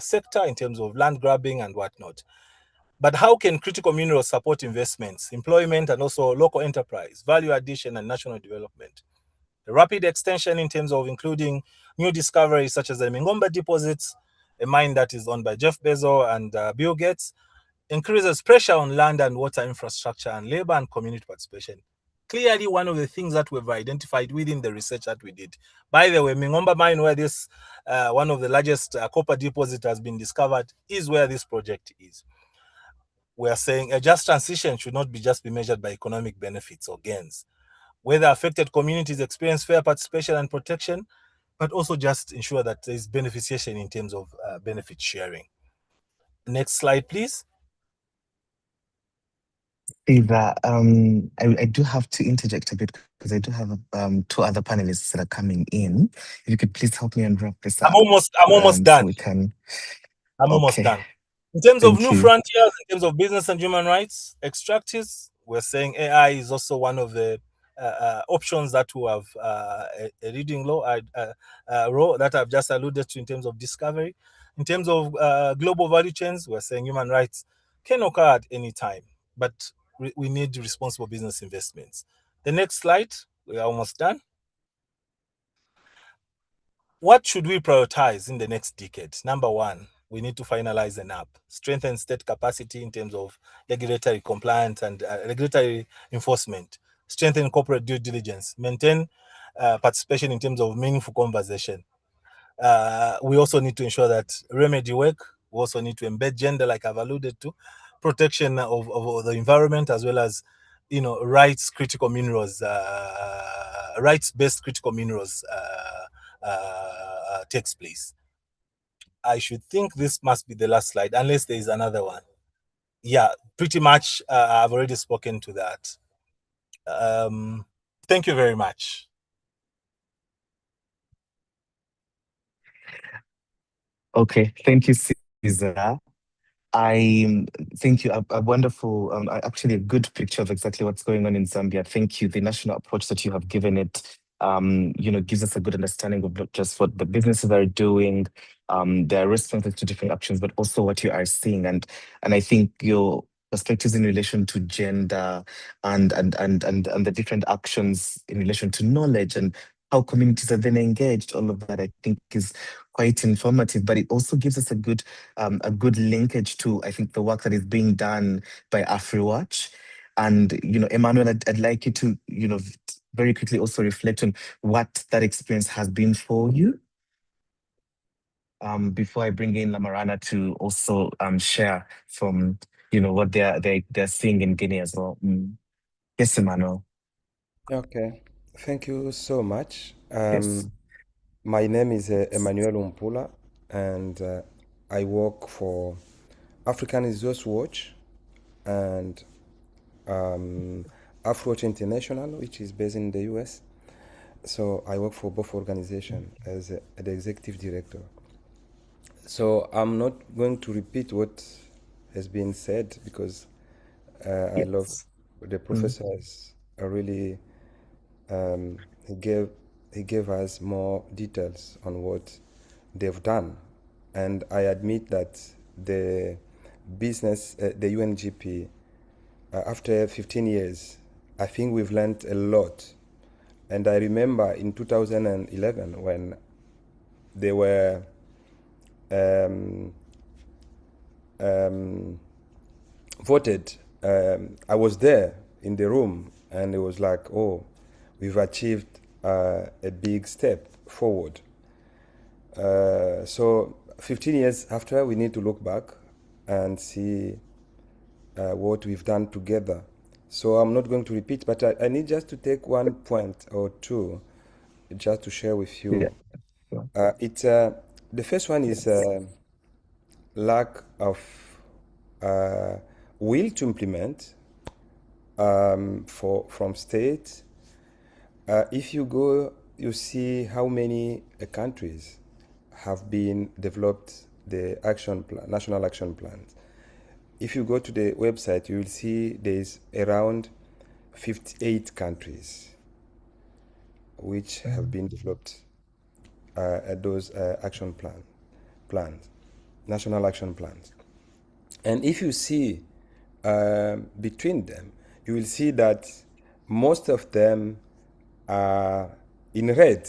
sector, in terms of land grabbing and whatnot. But how can critical minerals support investments, employment, and also local enterprise, value addition, and national development? The rapid extension in terms of including new discoveries such as the Mingomba deposits, a mine that is owned by Jeff Bezos and Bill Gates, increases pressure on land and water infrastructure and labor and community participation. Clearly, one of the things that we've identified within the research that we did. By the way, Mingomba mine, where this one of the largest copper deposit has been discovered, is where this project is. We are saying a just transition should not just be measured by economic benefits or gains. Whether affected communities experience fair participation and protection, but also just ensure that there is beneficiation in terms of benefit sharing. Next slide, please. Eva, I do have to interject a bit because I do have 2 other panelists that are coming in. If you could please help me and wrap this up. I'm almost done. So we can. I'm almost Okay. done. In terms of Thank new you. frontiers, in terms of business and human rights, extractives, we're saying AI is also one of the options that will have a leading role that I've just alluded to in terms of discovery. In terms of global value chains, we're saying human rights can occur at any time, but we need responsible business investments. The next slide, we're almost done. What should we prioritize in the next decade? Number one, we need to finalize an app, strengthen state capacity in terms of regulatory compliance and regulatory enforcement, strengthen corporate due diligence, maintain participation in terms of meaningful conversation. We also need to ensure that remedy work, we also need to embed gender, like I've alluded to, protection of the environment, as well as, rights critical minerals, rights-based critical minerals takes place. I should think this must be the last slide, unless there is another one. Yeah, pretty much I've already spoken to that. Thank you very much. Okay, thank you, Caesar. I thank you. A wonderful, actually a good picture of exactly what's going on in Zambia. Thank you. The national approach that you have given it, gives us a good understanding of not just what the businesses are doing, their responses to different actions, but also what you are seeing. And I think your perspectives in relation to gender and the different actions in relation to knowledge and how communities are then engaged, all of that I think is quite informative, but it also gives us a good linkage to, I think, the work that is being done by AfriWatch. And, Emmanuel, I'd like you to, very quickly also reflect on what that experience has been for you. Before I bring in Lamarana to also share from, what they're seeing in Guinea as well. Yes, Emmanuel. Okay, thank you so much. Yes. My name is Emmanuel Umpula, and I work for African Resource Watch and AfriWatch International, which is based in the US. So I work for both organizations as the executive director. So I'm not going to repeat what has been said because I love the professors are really he gave us more details on what they've done, and I admit that the business, the UNGP, after 15 years, I think we've learned a lot. And I remember in 2011 when they were voted, I was there in the room, and it was like, oh, we've achieved a big step forward. So 15 years after, we need to look back and see what we've done together. So I'm not going to repeat, but I need just to take one point or two just to share with you. Yeah. The first one is lack of will to implement from states. If you go, you see how many countries have been developed the action plan, national action plans. If you go to the website, you will see there is around 58 countries which have been developed those action plans, national action plans. And if you see between them, you will see that most of them are in red.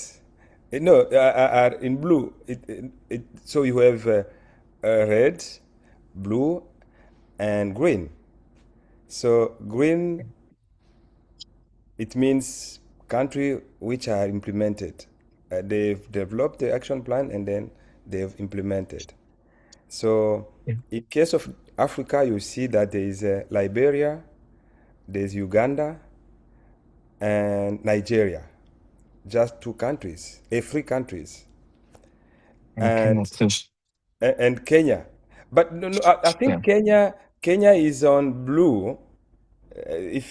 No, are in blue. So you have red, blue, and green. So green, it means country which are implemented. They've developed the action plan and then they've implemented. So in case of Africa, you see that there is Liberia, there's Uganda, and Nigeria. Just 2 countries, 3 countries. And Kenya. But no, I think Kenya is on blue. I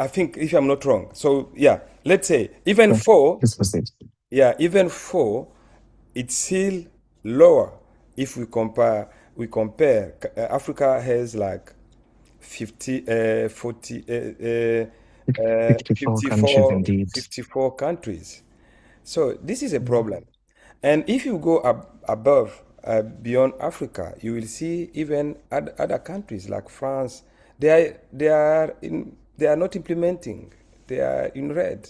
think if I'm not wrong. So yeah, let's say even 4. Yeah, even 4, it's still lower if we compare. Africa has like 54 countries. So this is a problem. And if you go above, beyond Africa, you will see even other countries like France. They are not implementing. They are in red.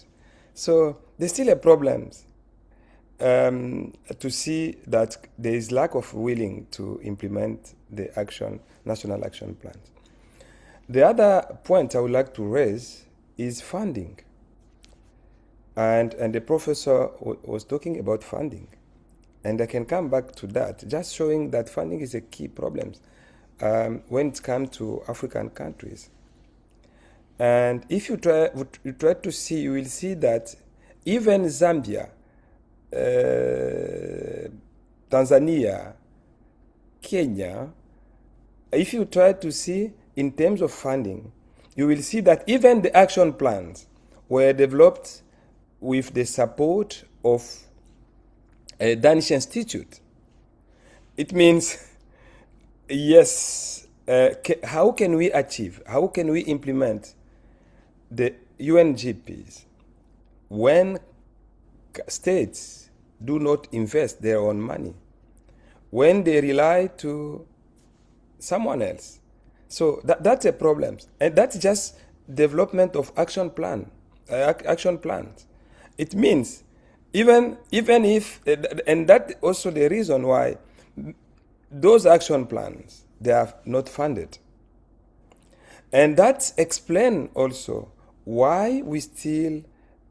So there's still a problem to see that there is lack of willing to implement the national action plans. The other point I would like to raise is funding. And the professor was talking about funding. And I can come back to that, just showing that funding is a key problem when it comes to African countries. And if you try to see, you will see that even Zambia, Tanzania, Kenya, if you try to see in terms of funding, you will see that even the action plans were developed with the support of a Danish institute. It means, yes, how can we implement the UNGPs when states do not invest their own money, when they rely to someone else? So that's a problem, and that's just development of action plans. It means even if, and that also the reason why those action plans, they are not funded. And that explains also why we still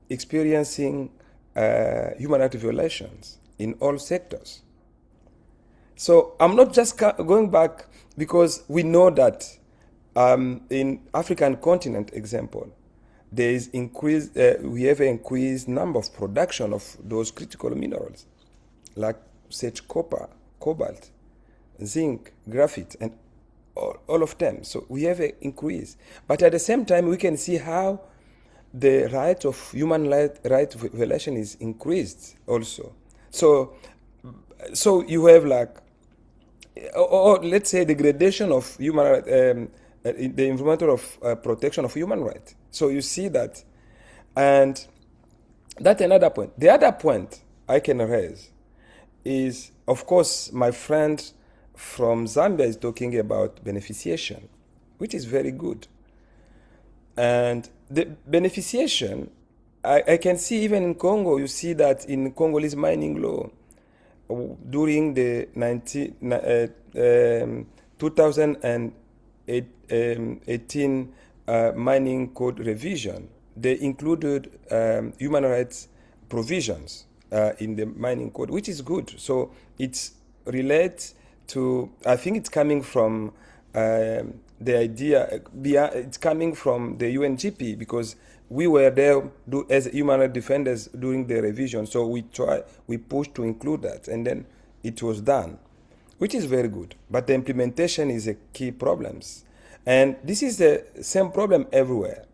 experiencing human rights violations in all sectors. So I'm not just going back, because we know that in African continent example, there is we have an increased number of production of those critical minerals, like such copper, cobalt, zinc, graphite, and all of them. So we have an increase. But at the same time, we can see how the right of human right violation is increased also. So you have like, or let's say degradation of human rights, the environmental protection of human rights. So you see that, and that's another point. The other point I can raise is, of course, my friend from Zambia is talking about beneficiation, which is very good. And the beneficiation, I can see even in Congo, you see that in Congolese mining law, during the 2018 mining code revision, they included human rights provisions in the mining code, which is good. So it's relates to, I think it's coming from the idea, it's coming from the UNGP, because we were there as human rights defenders during the revision. So we pushed to include that, and then it was done, which is very good. But the implementation is a key problem. And this is the same problem everywhere.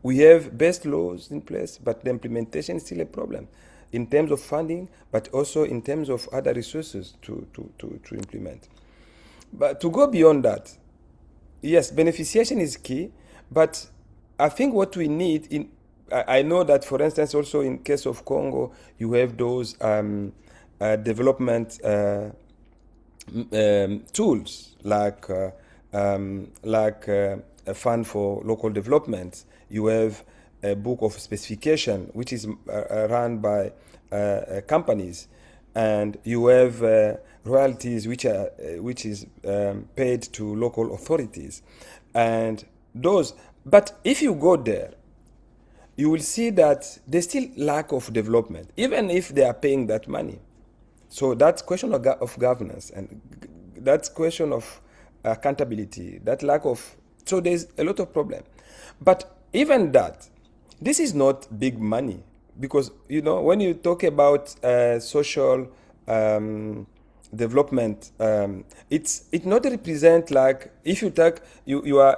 We have best laws in place, but the implementation is still a problem in terms of funding, but also in terms of other resources to implement. But to go beyond that, yes, beneficiation is key, but I think what we need in I know that, for instance, also in case of Congo, you have those development tools like a fund for local development. You have a book of specification which is run by companies, and you have royalties which is paid to local authorities, and those. But if you go there, you will see that there's still lack of development, even if they are paying that money. So that's question of governance, and that's question of accountability, that lack of, so there's a lot of problem. But even that, this is not big money, because when you talk about social development, it not represent, like, if you take you are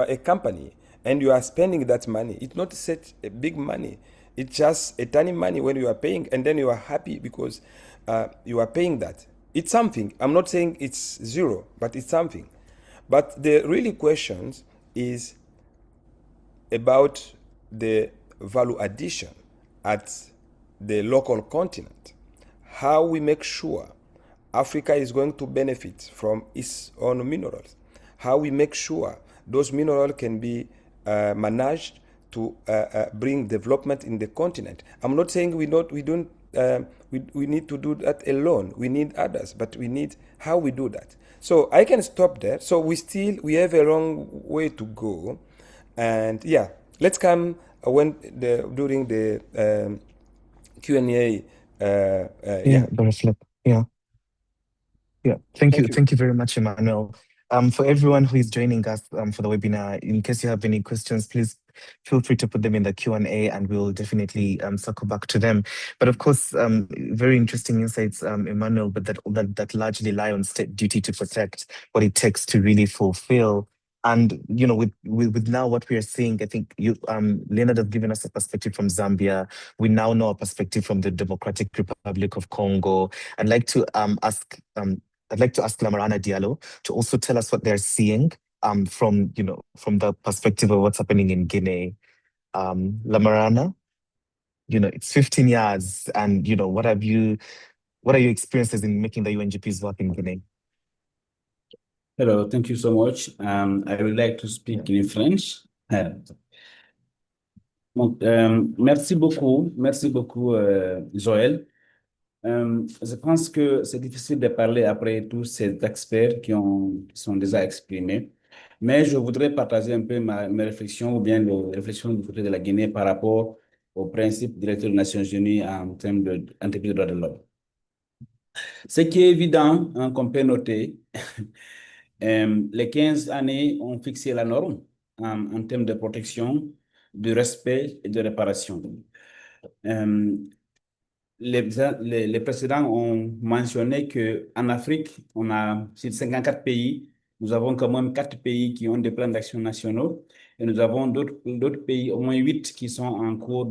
a company and you are spending that money, it's not such a big money. It's just a tiny money when you are paying, and then you are happy because you are paying that. It's something. I'm not saying it's zero, but it's something. But the really questions is about the value addition at the local continent. How we make sure Africa is going to benefit from its own minerals. How we make sure those minerals can be managed to bring development in the continent. I'm not saying we need to do that alone. We need others, but we need how we do that. So I can stop there. So we have a long way to go, and yeah, let's come during the Q&A. Flip. Yeah. Thank you. Thank you very much, Emmanuel. For everyone who is joining us for the webinar, in case you have any questions, please feel free to put them in the Q&A, and we'll definitely circle back to them. But of course, very interesting insights, Emmanuel, but that largely lie on state duty to protect what it takes to really fulfill. And with now what we are seeing, I think Leonard has given us a perspective from Zambia. We now know a perspective from the Democratic Republic of Congo. I'd like to ask Lamarana Diallo to also tell us what they're seeing from the perspective of what's happening in Guinea. Lamarana, it's 15 years, and what are your experiences in making the UNGP's work in Guinea? Hello, thank you so much. I would like to speak in French. Donc, merci beaucoup, Joël. Je pense que c'est difficile de parler après tous ces experts qui sont déjà exprimés, mais je voudrais partager un peu mes réflexions ou bien les réflexions du côté de la Guinée par rapport au principe directeur des Nations Unies en termes d'entreprise de droits de l'homme. Ce qui est évident, qu'on peut noter, les 15 années ont fixé la norme en termes de protection, de respect et de réparation. Les précédents ont mentionné qu'en Afrique, on a sur 54 pays, nous avons quand même 4 pays qui ont des plans d'action nationaux, et nous avons d'autres pays, au moins 8 qui sont en cours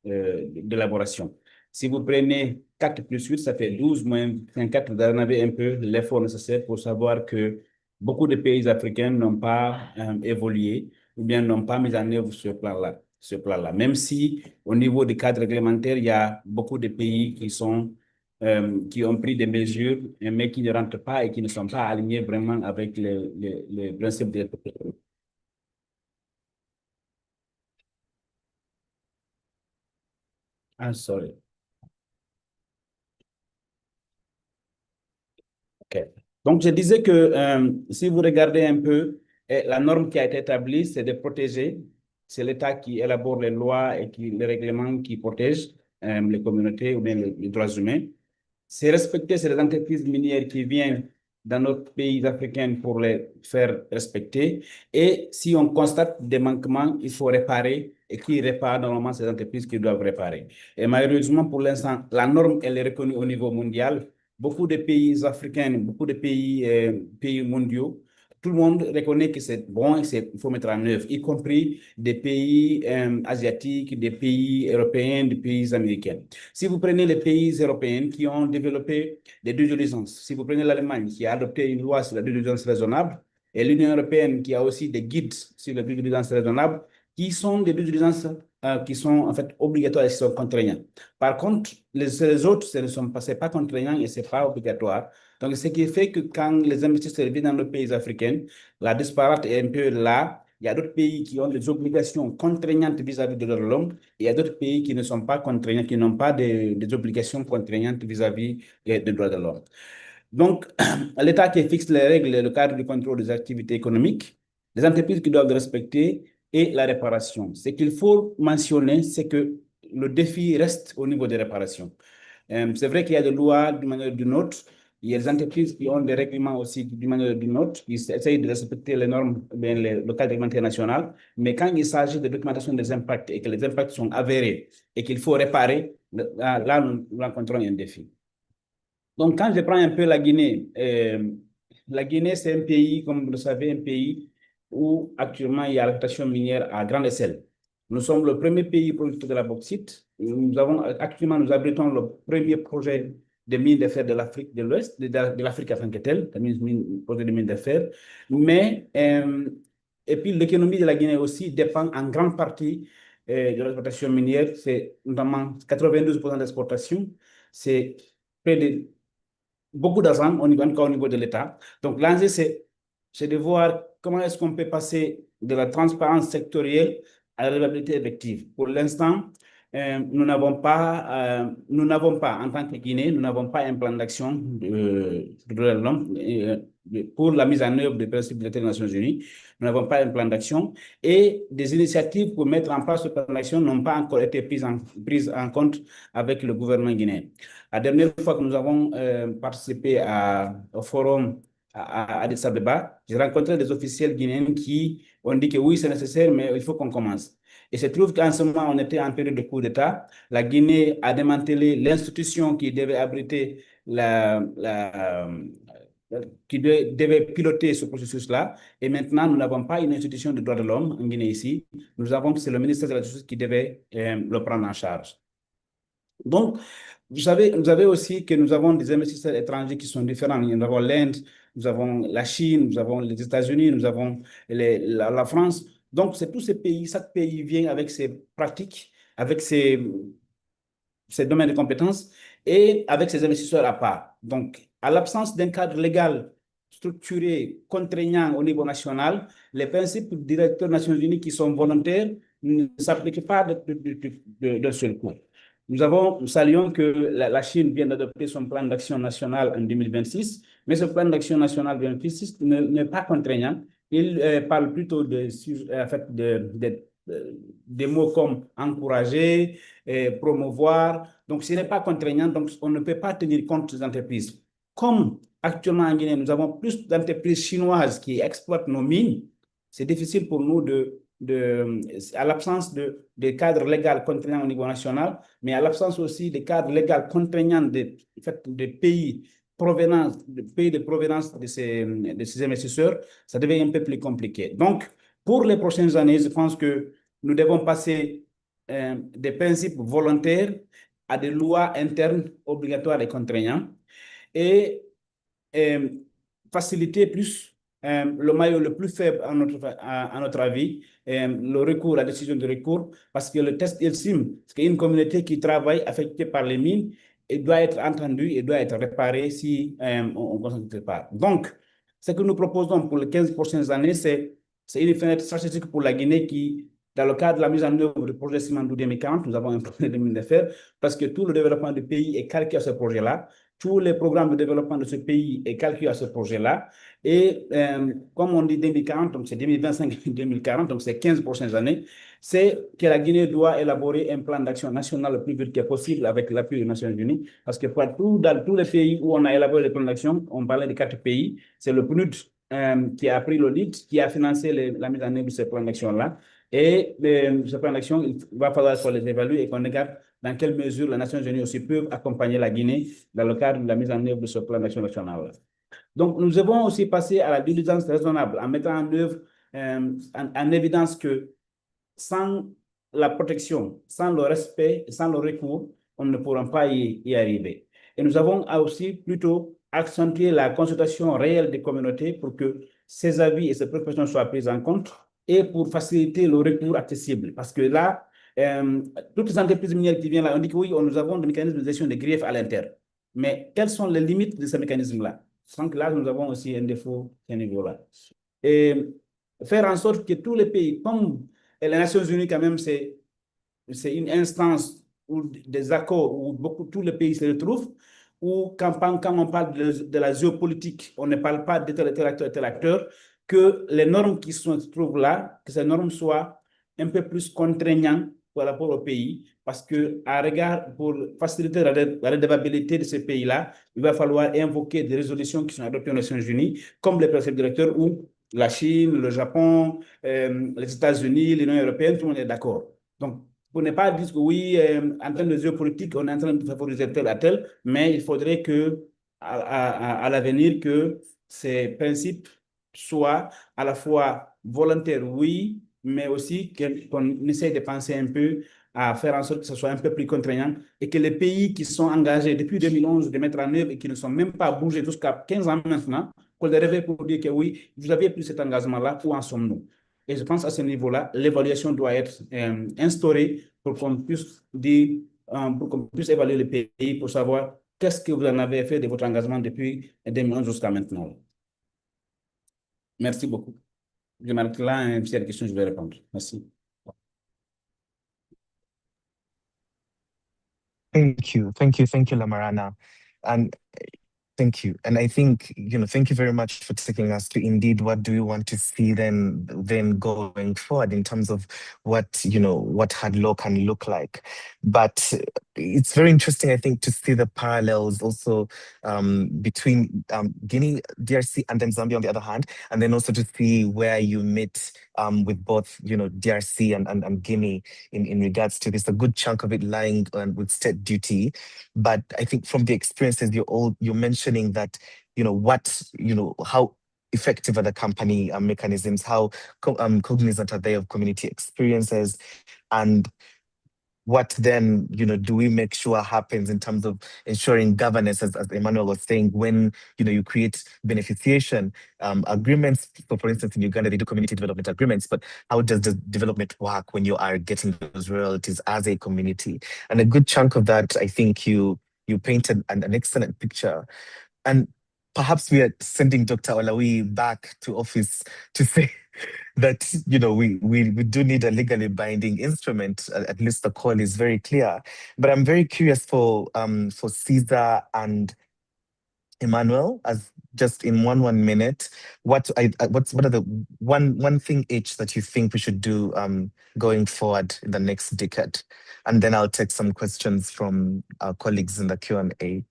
d'élaboration. Si vous prenez 4 plus 8, ça fait 12 moins 24, vous en avez un peu l'effort nécessaire pour savoir que beaucoup de pays africains n'ont pas évolué ou bien n'ont pas mis en œuvre ce plan-là. Même si au niveau du cadre réglementaire, il y a beaucoup de pays qui ont pris des mesures, mais qui ne rentrent pas et qui ne sont pas alignés vraiment avec les principes de sorry. OK. Donc, je disais que si vous regardez un peu, la norme qui a été établie, c'est de protéger. C'est l'État qui élabore les lois et les règlements qui protègent les communautés ou bien les droits humains. C'est respecter ces entreprises minières qui viennent dans notre pays africain pour les faire respecter. Et si on constate des manquements, il faut réparer. Et qui répare normalement ces entreprises qui doivent réparer. Et malheureusement, pour l'instant, la norme, elle est reconnue au niveau mondial. Beaucoup de pays africains, beaucoup de pays mondiaux tout le monde reconnaît que c'est bon et il faut mettre en œuvre, y compris des pays asiatiques, des pays européens, des pays américains. Si vous prenez les pays européens qui ont développé des dues diligence, si vous prenez l'Allemagne qui a adopté une loi sur la due diligence raisonnable, et l'Union européenne qui a aussi des guides sur la due diligence raisonnable, qui sont des dues diligence qui sont en fait obligatoires et qui sont contraignants. Par contre, les autres, ce n'est pas contraignant et ce n'est pas obligatoire. Donc, ce qui fait que quand les investisseurs viennent dans les pays africains, la disparate est un peu là. Il y a d'autres pays qui ont des obligations contraignantes vis-à-vis de leurs langues et il y a d'autres pays qui ne sont pas contraignants, qui n'ont pas des obligations contraignantes vis-à-vis des droits de l'homme. Donc, l'État qui fixe les règles et le cadre du contrôle des activités économiques, les entreprises qui doivent le respecter et la réparation. Ce qu'il faut mentionner, c'est que le défi reste au niveau des réparations. C'est vrai qu'il y a des lois d'une manière ou d'une autre. Il y a des entreprises qui ont des règlements aussi d'une manière ou d'une autre, qui essayent de respecter les normes, le cadre réglementaire national. Mais quand il s'agit de documentation des impacts et que les impacts sont avérés et qu'il faut réparer, là, nous rencontrons un défi. Donc, quand je prends un peu la Guinée, c'est un pays, comme vous le savez, un pays où actuellement il y a l'exploitation minière à grande échelle. Nous sommes le premier pays producteur de la bauxite. Actuellement, nous abritons le premier projet de mine de fer de l'Afrique de l'Ouest, de l'Afrique en tant que telle, le projet de mine de fer. Mais, et puis l'économie de la Guinée aussi dépend en grande partie de l'exploitation minière. C'est notamment 92% d'exportation. C'est près de beaucoup d'argent encore au niveau de l'État. Donc, l'enjeu, c'est de voir comment est-ce qu'on peut passer de la transparence sectorielle à la réalité effective. Pour l'instant, nous n'avons pas, en tant que Guinée, nous n'avons pas un plan d'action pour la mise en œuvre des principes des Nations Unies. Nous n'avons pas un plan d'action et des initiatives pour mettre en place ce plan d'action n'ont pas encore été prises en compte avec le gouvernement guinéen. La dernière fois que nous avons participé au forum à Addis Abeba, j'ai rencontré des officiels guinéens qui ont dit que oui, c'est nécessaire, mais il faut qu'on commence. Et il se trouve qu'en ce moment, on était en période de coup d'État. La Guinée a démantelé l'institution qui devait abriter qui devait piloter ce processus-là. Et maintenant, nous n'avons pas une institution de droits de l'homme en Guinée ici. C'est le ministère de la Justice qui devait le prendre en charge. Donc, vous savez aussi que nous avons des investisseurs étrangers qui sont différents. Nous avons l'Inde, nous avons la Chine, nous avons les États-Unis, nous avons la France. Donc, c'est tous ces pays, chaque pays vient avec ses pratiques, avec ses domaines de compétences et avec ses investisseurs à part. Donc, à l'absence d'un cadre légal structuré, contraignant au niveau national, les principes directeurs des Nations Unies qui sont volontaires ne s'appliquent pas d'un seul coup. Nous saluons que la Chine vient d'adopter son plan d'action national en 2026, mais ce plan d'action national 2026 n'est pas contraignant. Il parle plutôt des mots comme encourager, promouvoir. Donc, ce n'est pas contraignant, donc on ne peut pas tenir compte des entreprises. Comme actuellement en Guinée, nous avons plus d'entreprises chinoises qui exploitent nos mines, c'est difficile pour nous à l'absence de cadre légal contraignant au niveau national, mais à l'absence aussi de cadre légal contraignant des pays de provenance de ces investisseurs, ça devient un peu plus compliqué. Donc, pour les prochaines années, je pense que nous devons passer des principes volontaires à des lois internes obligatoires et contraignantes et faciliter plus le maillot le plus faible à notre avis, le recours, la décision de recours, parce que le test ultime, c'est une communauté qui travaille affectée par les mines et doit être entendue et doit être réparée si on ne concentre pas. Donc, ce que nous proposons pour les 15 prochaines années, c'est une fenêtre stratégique pour la Guinée qui, dans le cadre de la mise en œuvre du projet Simandou 2040, nous avons un projet de mine de fer, parce que tout le développement du pays est calqué à ce projet-là. Tous les programmes de développement de ce pays est calculé à ce projet-là. Et comme on dit 2040, donc c'est 2025-2040, donc c'est 15 prochaines années, c'est que la Guinée doit élaborer un plan d'action national le plus vite que possible avec l'appui des Nations Unies. Parce que dans tous les pays où on a élaboré les plans d'action, on parlait de 4 pays, c'est le PNUD qui a pris le lead, qui a financé la mise en œuvre de ce plan d'action-là. Et ce plan d'action, il va falloir qu'on les évalue et qu'on regarde dans quelle mesure les Nations Unies aussi peuvent accompagner la Guinée dans le cadre de la mise en œuvre de ce plan d'action national. Donc, nous devons aussi passer à la diligence raisonnable en mettant en œuvre, en évidence que sans la protection, sans le respect, sans le recours, on ne pourra pas y arriver. Et nous avons aussi plutôt accentué la consultation réelle des communautés pour que ces avis et ces préoccupations soient prises en compte et pour faciliter le recours accessible. Parce que là, toutes les entreprises minières qui viennent là, on dit que oui, nous avons des mécanismes de gestion des griefs à l'interne. Mais quelles sont les limites de ces mécanismes-là? Sans que là, nous avons aussi un défaut à ce niveau-là. Et faire en sorte que tous les pays, comme les Nations Unies, quand même, c'est une instance où des accords où tous les pays se retrouvent, où quand on parle de la géopolitique, on ne parle pas de tel acteur, que les normes qui se trouvent là, que ces normes soient un peu plus contraignantes par rapport au pays, parce que à regard, pour faciliter la redevabilité de ces pays-là, il va falloir invoquer des résolutions qui sont adoptées aux Nations Unies, comme les principes directeurs où la Chine, le Japon, les États-Unis, l'Union européenne, tout le monde est d'accord. Donc, pour ne pas dire que oui, en termes de géopolitique, on est en train de favoriser tel à tel, mais il faudrait que, à l'avenir, que ces principes soient à la fois volontaires, oui, mais aussi qu'on essaie de penser un peu à faire en sorte que ce soit un peu plus contraignant et que les pays qui sont engagés depuis 2011 de mettre en œuvre et qui ne sont même pas bougés jusqu'à 15 ans maintenant, qu'on les réveille pour dire que oui, vous aviez pris cet engagement-là, où en sommes-nous? Et je pense à ce niveau-là, l'évaluation doit être instaurée pour qu'on puisse dire, pour qu'on puisse évaluer le pays pour savoir qu'est-ce que vous en avez fait de votre engagement depuis 2011 jusqu'à maintenant. Merci beaucoup. Je m'arrête là, s'il y a des questions, je vais répondre. Merci. Thank you, Lamarana. And thank you. And I think, thank you very much for taking us to indeed what do we want to see then going forward in terms of what, what hard law can look like. But it's very interesting, I think, to see the parallels also between Guinea, DRC, and then Zambia on the other hand, and then also to see where you meet with both, DRC and Guinea in regards to this, a good chunk of it lying with state duty. But I think from the experiences you're mentioning that, how effective are the company mechanisms, how cognizant are they of community experiences, and what then, do we make sure happens in terms of ensuring governance, as Emmanuel was saying, when, you create beneficiation agreements. So for instance, in Uganda, they do community development agreements, but how does the development work when you are getting those royalties as a community? And a good chunk of that, I think you painted an excellent picture. And perhaps we are sending Dr. Olawi back to office to say that, we do need a legally binding instrument. At least the call is very clear. But I'm very curious for Caesar and Emmanuel, as just in one minute, what are the one thing each that you think we should do going forward in the next decade? And then I'll take some questions from our colleagues in the Q&A.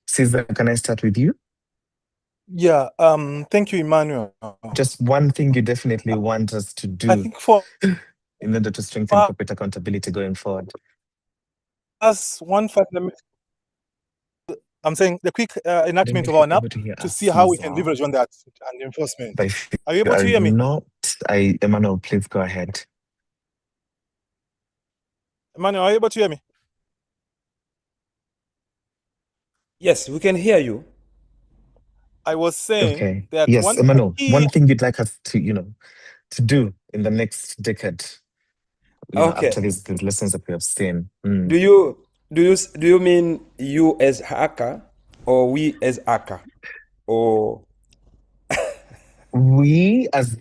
Caesar, can I start with you? Yeah, thank you, Emmanuel. Just one thing you definitely want us to do, I think for in order to strengthen corporate accountability going forward. as one fundamental, I'm saying the quick enactment of our NAP to see how we can leverage on that and enforcement. Are you able to hear me? Not. Emmanuel, please go ahead. Emmanuel, are you able to hear me? Yes, we can hear you. I was saying that yes, Emmanuel, one thing you'd like us to, to do in the next decade, after these lessons that we have seen. Do you mean you as hacker or we as hacker, or we as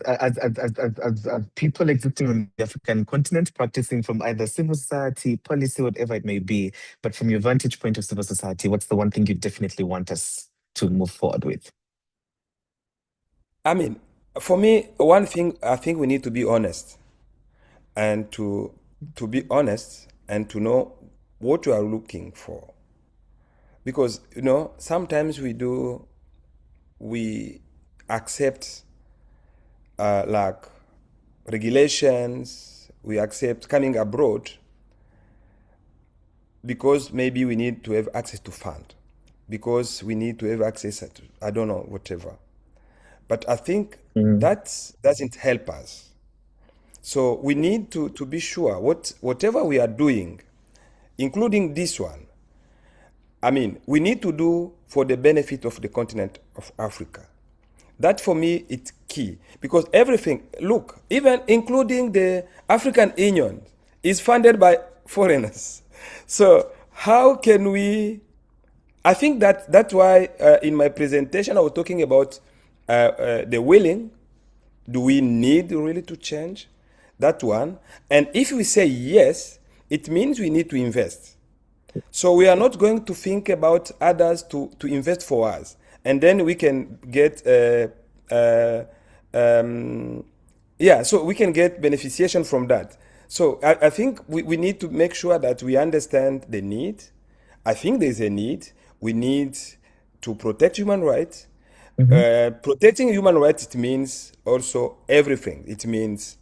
people existing on the African continent, practicing from either civil society, policy, whatever it may be, but from your vantage point of civil society, what's the one thing you definitely want us to move forward with? I mean, for me, one thing, I think we need to be honest, and to be honest and to know what you are looking for. Because, sometimes we accept like regulations, we accept coming abroad, because maybe we need to have access to fund, because we need to have access to, I don't know, whatever. But I think that doesn't help us. So we need to be sure whatever we are doing, including this one, I mean, we need to do for the benefit of the continent of Africa. That for me, it's key, because everything, look, even including the African Union, is funded by foreigners. So how can we, I think that's why in my presentation I was talking about the willing. Do we need really to change? That one. And if we say yes, it means we need to invest. So we are not going to think about others to invest for us, and then we can get so we can get beneficiation from that. So I think we need to make sure that we understand the need. I think there's a need. We need to protect human rights. Protecting human rights, it means also everything. It means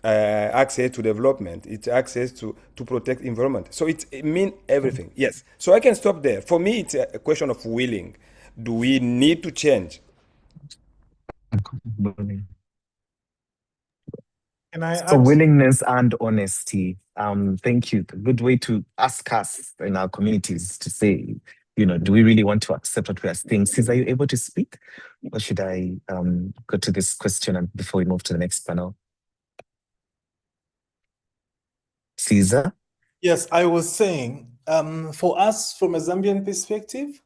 access to development. It's access to protect environment. So it means everything. Yes. So I can stop there. For me, it's a question of willing. Do we need to change? Can I So add? willingness and honesty. Thank you. A good way to ask us in our communities to say, do we really want to accept what we are saying? Cesar, are you able to speak? Or should I go to this question and before we move to the next panel? Cesar? Yes, I was saying, for us, from a Zambian perspective,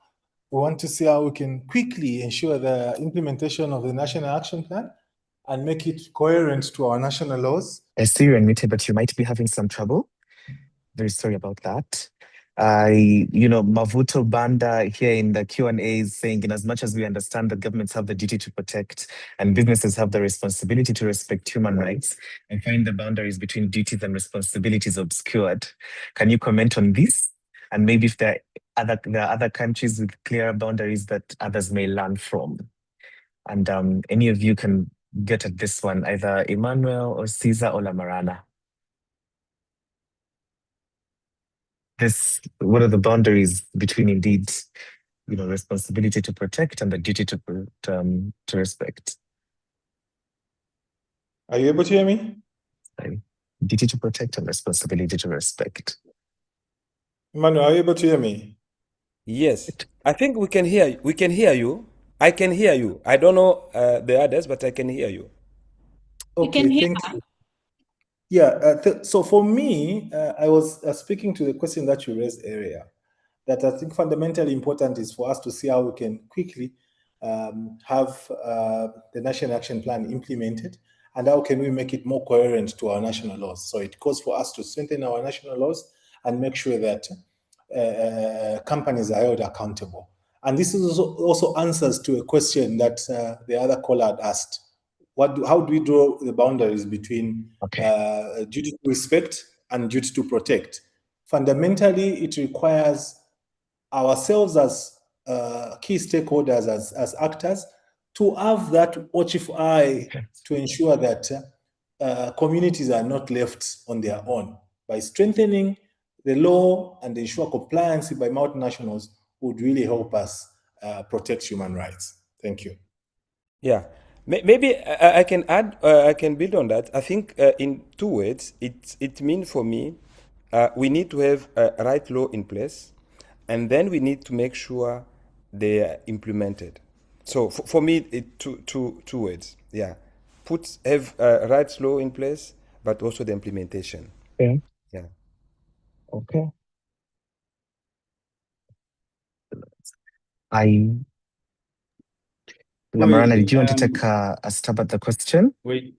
we want to see how we can quickly ensure the implementation of the National Action Plan and make it coherent to our national laws. I see you're unmuted, but you might be having some trouble. Very sorry about that. Mavuto Banda here in the Q&A is saying, in as much as we understand that governments have the duty to protect and businesses have the responsibility to respect human rights, I find the boundaries between duties and responsibilities obscured. Can you comment on this? And maybe if there are other countries with clear boundaries that others may learn from. And any of you can get at this one, either Emmanuel or Cesar or Lamarana. What are the boundaries between indeed, responsibility to protect and the duty to respect? Are you able to hear me? Duty to protect and responsibility to respect. Emmanuel, are you able to hear me? Yes, I think we can hear you. We can hear you. I can hear you. I don't know the others, but I can hear you. Okay, can hear thank you. Yeah, so for me, I was speaking to the question that you raised earlier, that I think fundamentally important is for us to see how we can quickly have the National Action Plan implemented, and how can we make it more coherent to our national laws. So it calls for us to strengthen our national laws and make sure that companies are held accountable. And this is also answers to a question that the other caller had asked. How do we draw the boundaries between duty to respect and duty to protect? Fundamentally, it requires ourselves as key stakeholders, as actors, to have that watchful eye to ensure that communities are not left on their own. By strengthening the law and ensure compliance by multinationals would really help us protect human rights. Thank you. Yeah. Maybe I can add, I can build on that. I think in two words, it means for me, we need to have a right law in place, and then we need to make sure they are implemented. So for me, two words. Yeah. Have a rights law in place, but also the implementation. Yeah. Yeah. Okay. Lamarana, did you want to take a stab at the question? Oui.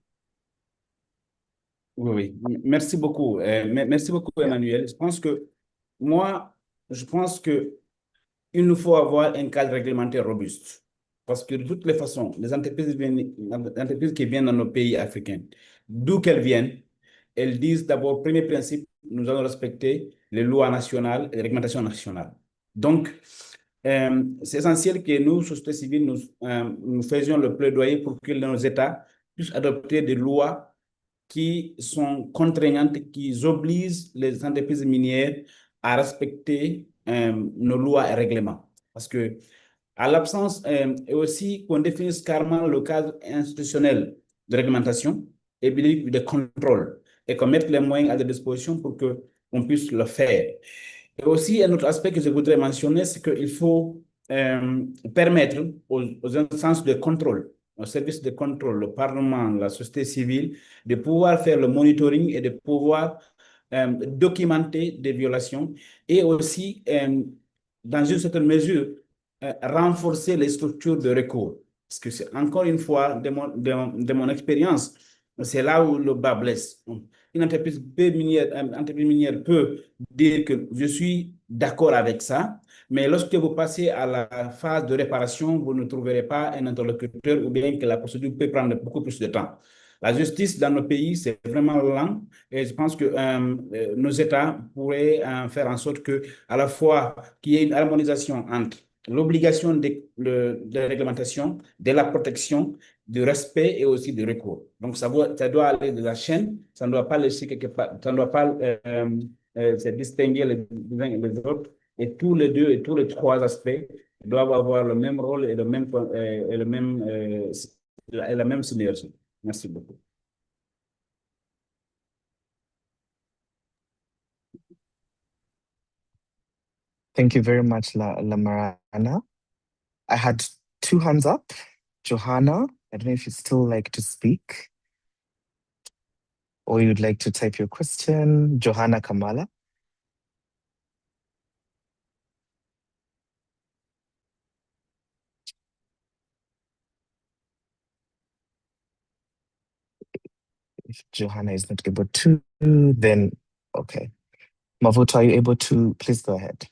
Oui. Merci beaucoup. Merci beaucoup, Emmanuel. Je pense que il nous faut avoir un cadre réglementaire robuste. Parce que de toutes les façons, les entreprises qui viennent dans nos pays africains, d'où qu'elles viennent, elles disent d'abord, premier principe, nous allons respecter les lois nationales et les réglementations nationales. Donc, c'est essentiel que nous, société civile, nous faisions le plaidoyer pour que nos États puissent adopter des lois qui sont contraignantes, qui obligent les entreprises minières à respecter nos lois et règlements. Parce que, à l'absence, et aussi qu'on définisse carrément le cadre institutionnel de réglementation et de contrôle et qu'on mette les moyens à la disposition pour qu'on puisse le faire. Et aussi, un autre aspect que je voudrais mentionner, c'est qu'il faut permettre aux instances de contrôle, aux services de contrôle, le Parlement, la société civile, de pouvoir faire le monitoring et de pouvoir documenter des violations et aussi, dans une certaine mesure, renforcer les structures de recours. Parce que c'est encore une fois, de mon expérience, c'est là où le bas blesse. Une entreprise minière peut dire que je suis d'accord avec ça, mais lorsque vous passez à la phase de réparation, vous ne trouverez pas un interlocuteur ou bien que la procédure peut prendre beaucoup plus de temps. La justice dans nos pays, c'est vraiment lent et je pense que nos États pourraient faire en sorte que, à la fois qu'il y ait une harmonisation entre l'obligation de réglementation, de la protection, du respect et aussi du recours. Donc, ça doit aller de la chaîne, ça ne doit pas laisser quelque part, ça ne doit pas se distinguer les uns et les autres. Et tous les deux et tous les trois aspects doivent avoir le même rôle et la même synergie. Merci beaucoup. Thank you very much, Lamarana. I had two hands up. Johanna, I don't know if you'd still like to speak or you'd like to type your question. Johanna Kamala. If Johanna is not able to, then okay. Mavuto, are you able to? Please go ahead.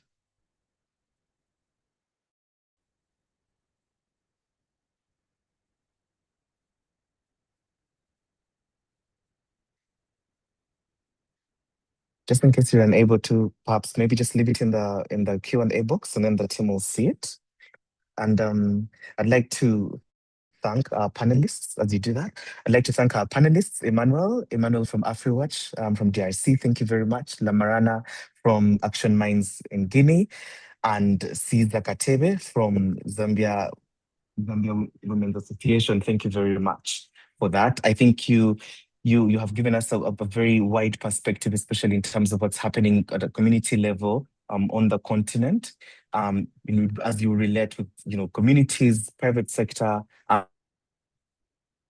Just in case you're unable to, perhaps maybe just leave it in the Q&A box and then the team will see it. And I'd like to thank our panelists as you do that. I'd like to thank our panelists, Emmanuel from AfriWatch, from DRC. Thank you very much. Lamarana from Action Minds in Guinea, and Caesar Katebe from Zambia Women's Association. Thank you very much for that. I think you have given us a very wide perspective, especially in terms of what's happening at a community level on the continent, as you relate with communities, private sector,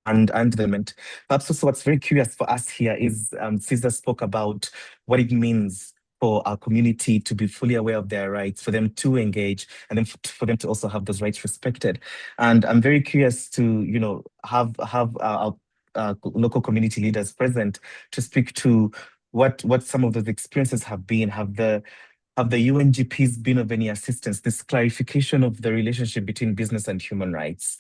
and development. Perhaps also what's very curious for us here is Caesar spoke about what it means for our community to be fully aware of their rights, for them to engage, and then for them to also have those rights respected. And I'm very curious to have our local community leaders present to speak to what some of those experiences have been. Have the UNGPs been of any assistance? This clarification of the relationship between business and human rights,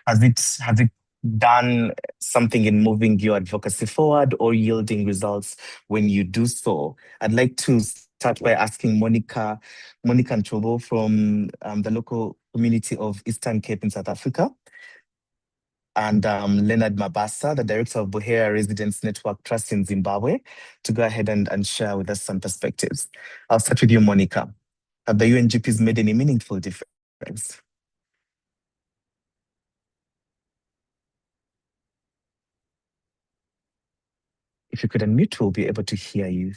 has it done something in moving your advocacy forward or yielding results when you do so? I'd like to start by asking Monica Nchobo from the local community of Eastern Cape in South Africa, and Leonard Mabasa, the director of Buhera Residents Network Trust in Zimbabwe, to go ahead and share with us some perspectives. I'll start with you, Monica. Have the UNGPs made any meaningful difference? If you could unmute, we'll be able to hear you.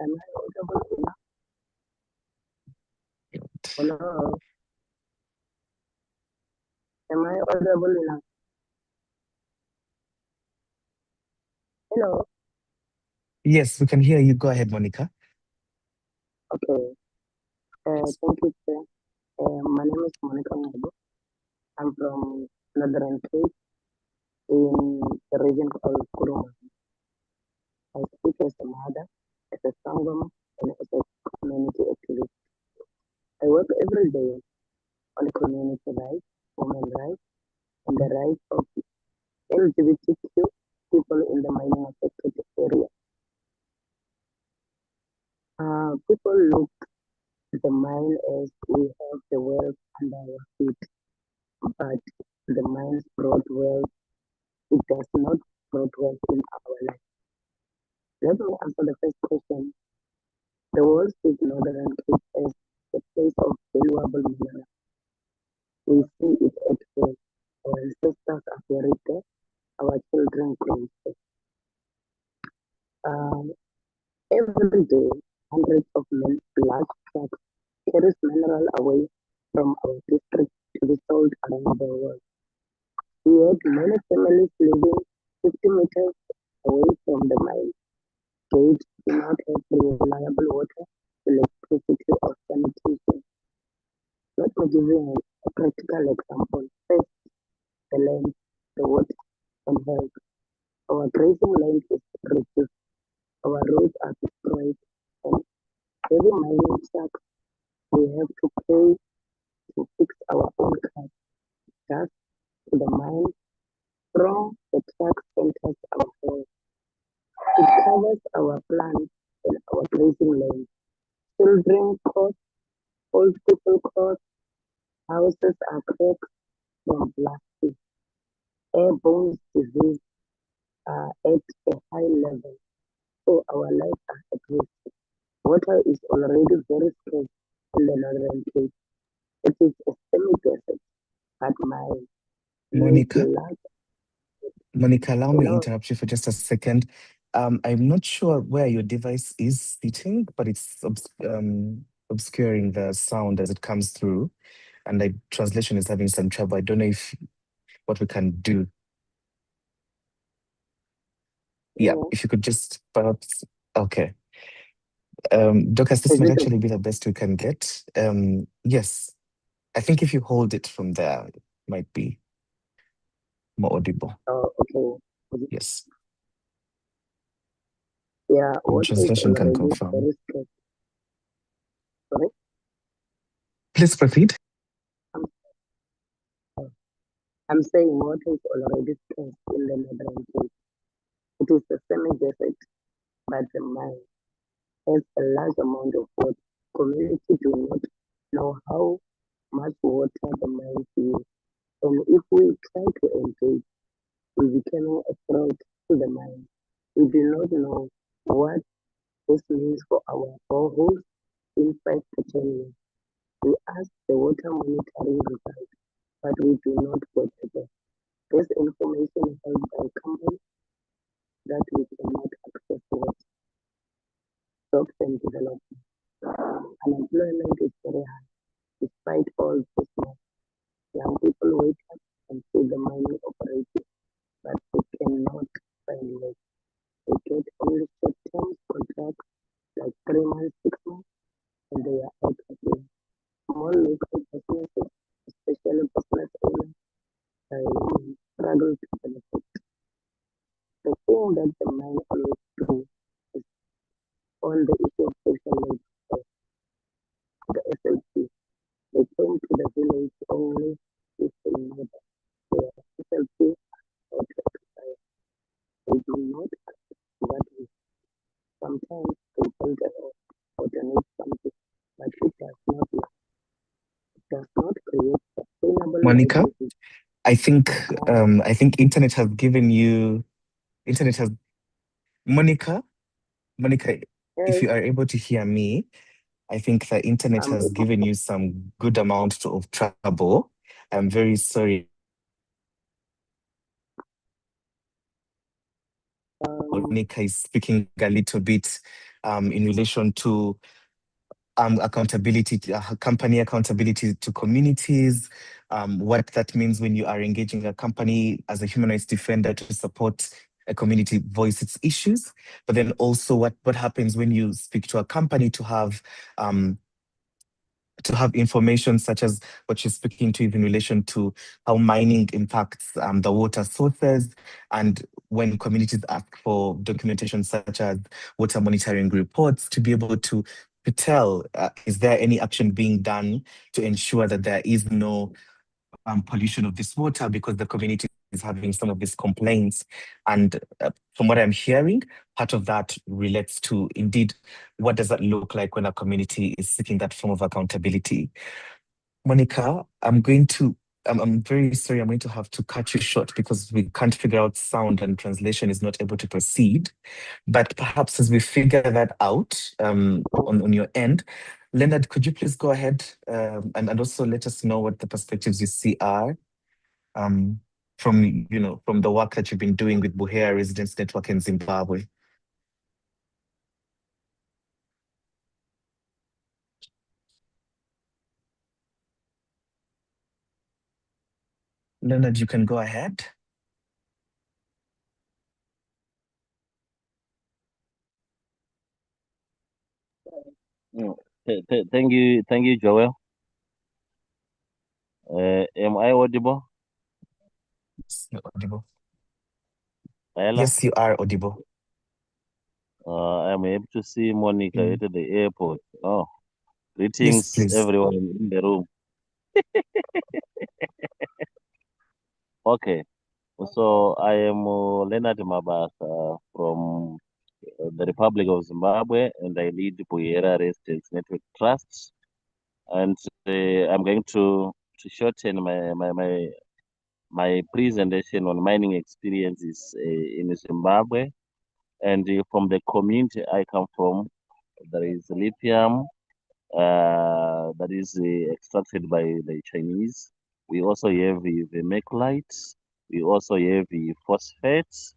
Am I audible enough? Hello. Am I audible enough? Hello. Yes, we can hear you. Go ahead, Monica. Okay. Thank you, sir. My name is Monica Nchobo. I'm from Northern Cape in the region called Kuruma. I speak as a mother, as a sangoma, and as a community activist. I work every day on community rights, women rights, and the rights of LGBTQ people in the mining affected area. People look at the mine as we have the wealth under our feet, but the mines brought wealth. It does not brought wealth in our life. Let me answer the first question. The world sees Northern Cape as a place of valuable minerals. We see it at work. Our ancestors are buried there. Our children grow there. Every day, hundreds of large trucks carries mineral away from our district to be sold around the world. Yet many families living 50 meters away from the mine gate do not have reliable water, electricity, or sanitation. Let me give you a practical example. First, the land, the water, and health. Our grazing land is reduced, our roads are destroyed, and heavy mining trucks we have to pay to fix our own cars. Just to the mine, from the truck enters our home. It covers our plants and our grazing land. Children cost, old people cost, houses are cracked from blasting. Airborne disease are at a high level, so our lives are at risk. Water is already very scarce in the Northern Cape. It is a semi-desert, but mine needs Monica, large. allow me to Hello, interrupt you for just a second. I'm not sure where your device is sitting, but it's obscuring the sound as it comes through, and the translation is having some trouble. I don't know if what we can do. Yeah, yeah. if you could just perhaps. Okay. Dorcas, this Is might it actually be the best we can get. Yes, I think if you hold it from there, it might be more audible. okay? Yes, Yeah, water is translation can already confirm. very scarce. Sorry, Please proceed. I'm, I'm saying water is already scarce in the Northern Cape. It is a semi-desert, but the mine has a large amount of water. Community do not know how much water the mines use, and if we try to engage, we become a fraud to the mine. We do not know what this means for our boreholes inside the channel. We ask the water monitoring result, but we do not get it. This information is held by companies that we cannot access water. Jobs and development. Unemployment is very high despite all this money. Young people wake up and see the mining operation, but they cannot find work. They get only short-term contracts like 3 months, 6 months, and they are out again. Small local businesses, especially business owners, struggle to benefit. The thing that the mine always do is on the issue of social labor. The SLP, they came to the village only if they know that the SLP are out of society. They do not access what we sometimes they build a road or donate something, but it does not create sustainable Monica, livelihood. I think internet has given you internet has Monica, if Yes, you are able to hear me, I think the internet I'm has given you some good amount of trouble. I'm very sorry. Monica is speaking a little bit in relation to accountability, company accountability to communities, what that means when you are engaging a company as a human rights defender to support a community voice its issues, but then also what happens when you speak to a company to have information such as what you're speaking to in relation to how mining impacts the water sources, and when communities ask for documentation such as water monitoring reports to be able to tell, is there any action being done to ensure that there is no pollution of this water because the community is having some of these complaints. And from what I'm hearing, part of that relates to indeed, what does that look like when a community is seeking that form of accountability? Monica, I'm going to I'm very sorry, I'm going to have to cut you short because we can't figure out sound and translation is not able to proceed. But perhaps as we figure that out on your end, Leonard, could you please go ahead and also let us know what the perspectives you see are from from the work that you've been doing with Buhea Residents Network in Zimbabwe. Leonard, you can go ahead. Thank you, Joel. Am I audible? Yes, you're audible. Hello? Yes, you are audible. I'm able to see Monica Mm. at the airport. Oh, Yes, greetings, please. everyone in the room. Okay, so I am Leonard Mabasa from the Republic of Zimbabwe, and I lead Buhera Residents Network Trust. And I'm going to shorten my presentation on mining experiences in Zimbabwe. And from the community I come from, there is lithium that is extracted by the Chinese. We also have the vermiculite. We also have the phosphates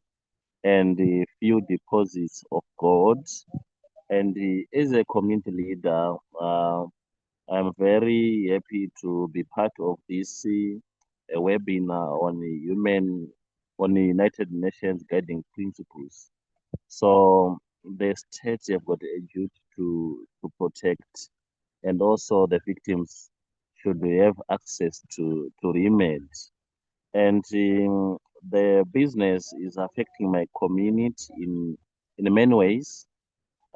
and a few deposits of gold. And as a community leader, I'm very happy to be part of this webinar on the United Nations Guiding Principles. So the states have got a duty to protect, and also the victims should have access to remedies. And the business is affecting my community in many ways.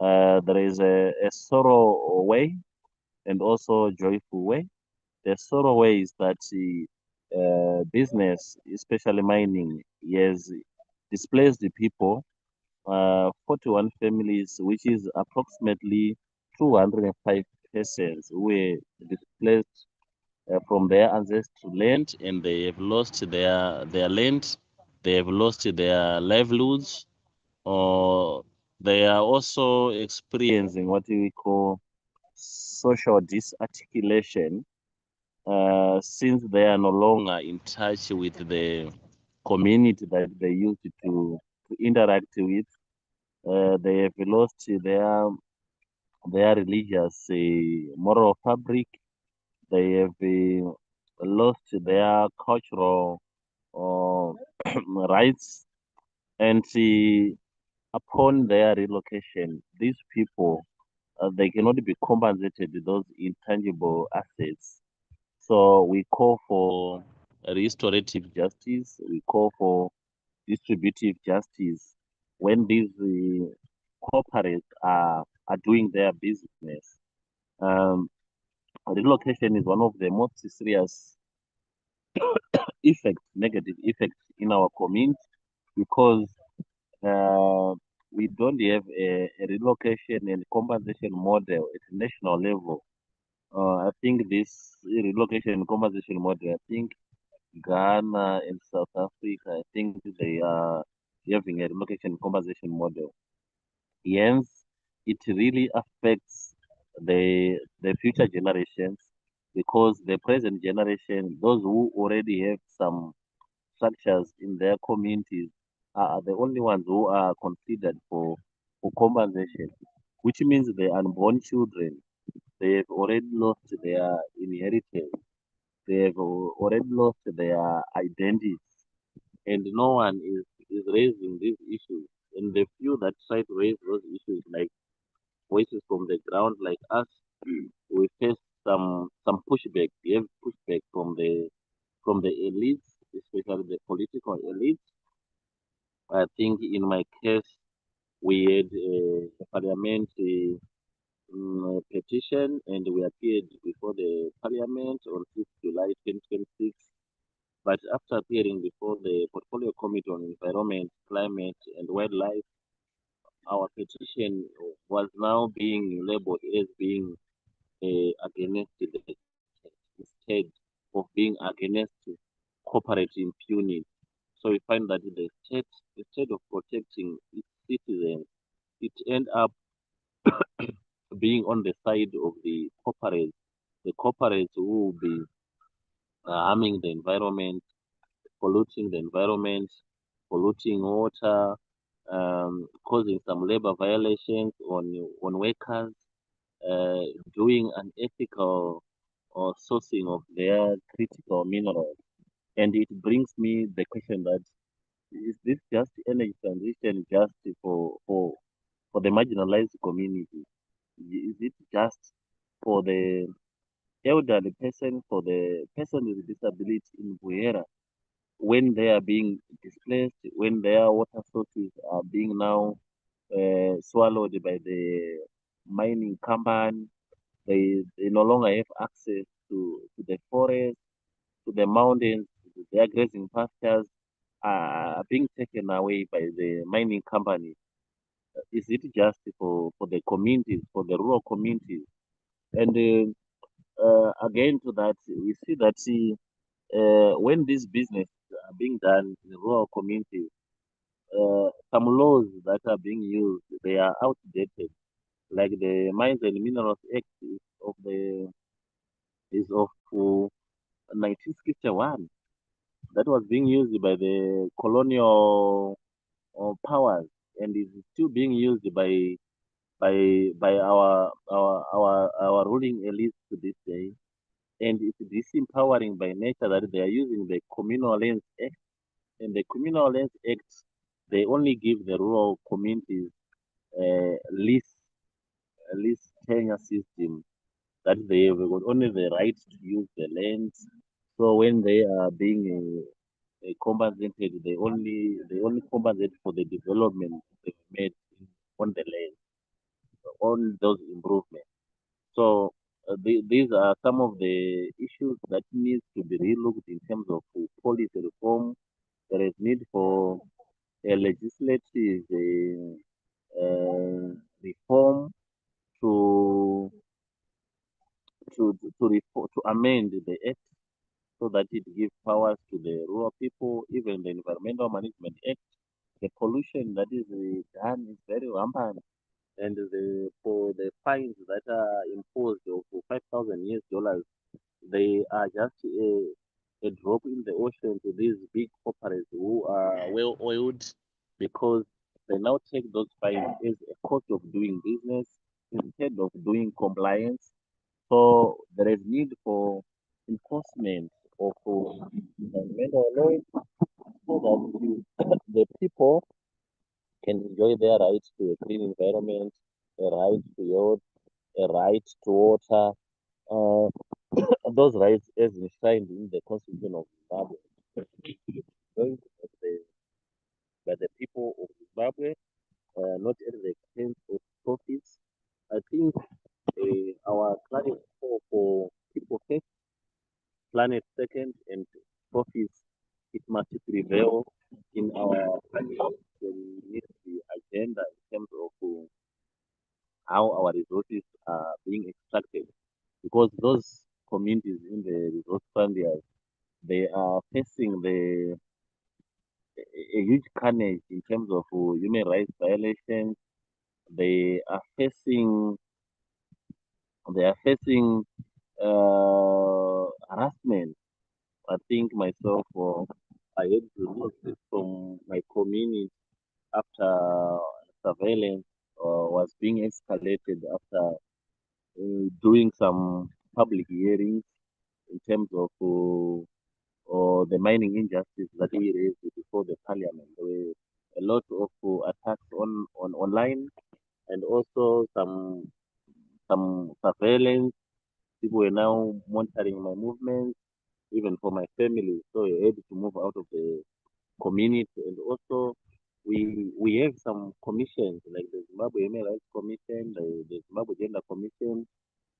There is a sorrow way and also joyful way. The sorrow way is that business, especially mining, has displaced the people 41 families, which is approximately 205 persons who were displaced from their ancestral land, and they have lost their land, they have lost their livelihoods, or they are also experiencing what we call social disarticulation since they are no longer in touch with the community that they used to interact with. They have lost their religious moral fabric. They have lost their cultural rights, and upon their relocation, these people they cannot be compensated with those intangible assets. So we call for restorative justice. We call for distributive justice when these corporates are doing their business. Relocation is one of the most serious effects, negative effects in our community because we don't have a relocation and compensation model at national level. I think this relocation and compensation model, I think Ghana and South Africa, I think they are having a relocation compensation model. Hence, it really affects the future generations because the present generation, those who already have some structures in their communities, are the only ones who are considered for compensation, which means the unborn children, they have already lost their inheritance, they have already lost their identity, and no one is raising these issues. And the few that try to raise those issues, like voices from the ground like us, we face some pushback. We have pushback from the elites, especially the political elites. I think in my case, we had a parliamentary petition, and we appeared before the parliament on 5th July 2026. But after appearing before the Portfolio Committee on Environment, Climate, and Wildlife, our petition was now being labeled as being against the instead of being against corporate impunity. So we find that the state, instead of protecting its citizens, it end up being on the side of the corporates who will be harming the environment, polluting the environment, polluting water, causing some labor violations on workers, doing unethical or sourcing of their critical minerals. And it brings me the question that is this just energy transition just for the marginalized community? Is it just for the elderly person, for the person with disability in Buera, when they are being displaced, when their water sources are being now swallowed by the mining company, they no longer have access to the forest, to the mountains, their grazing pastures are being taken away by the mining company. Is it just for the communities, for the rural communities? And again, to that, we see that when these businesses are being done in rural communities, some laws that are being used, they are outdated. Like the Mines and Minerals Act is of 1961. That was being used by the colonial powers and is still being used by our ruling elites to this day. And it's disempowering by nature that they are using the Communal Lands Act. And the Communal Lands Act, they only give the rural communities lease tenure system that they have got only the right to use the land. So when they are being compensated, they only compensate for the development they made on the land, on those improvements. So these are some of the issues that needs to be relooked in terms of policy reform. There is need for a legislative reform to to amend the act so that it gives powers to the rural people, even the Environmental Management Act. The pollution that is done is very rampant, and for the fines that are imposed of $5,000, they are just a drop in the ocean to these big corporates who are well oiled because they now take those fines as a cost of doing business instead of doing compliance. So there is need for enforcement of environmental laws so that the people can enjoy their rights to a clean environment, a right to yield, a right to water, uh, those rights as enshrined in the Constitution of Zimbabwe, enjoyed by the people of Zimbabwe, not at the expense of profits. I think our clarion call for people first, planet second, and profits, it must prevail in our community agenda in terms of how our resources are being extracted. Because those communities in the resource frontiers, they are facing a huge carnage in terms of human rights violations. They are facing harassment. I think myself, I had to lose it from my community after surveillance was being escalated after doing some public hearings in terms of or the mining injustice that we raised before the parliament. There were a lot of attacks on online and also some surveillance. People were now monitoring my movements, even for my family. So I had to move out of the community. And also we have some commissions like the Zimbabwe Human Rights Commission, the Zimbabwe Gender Commission.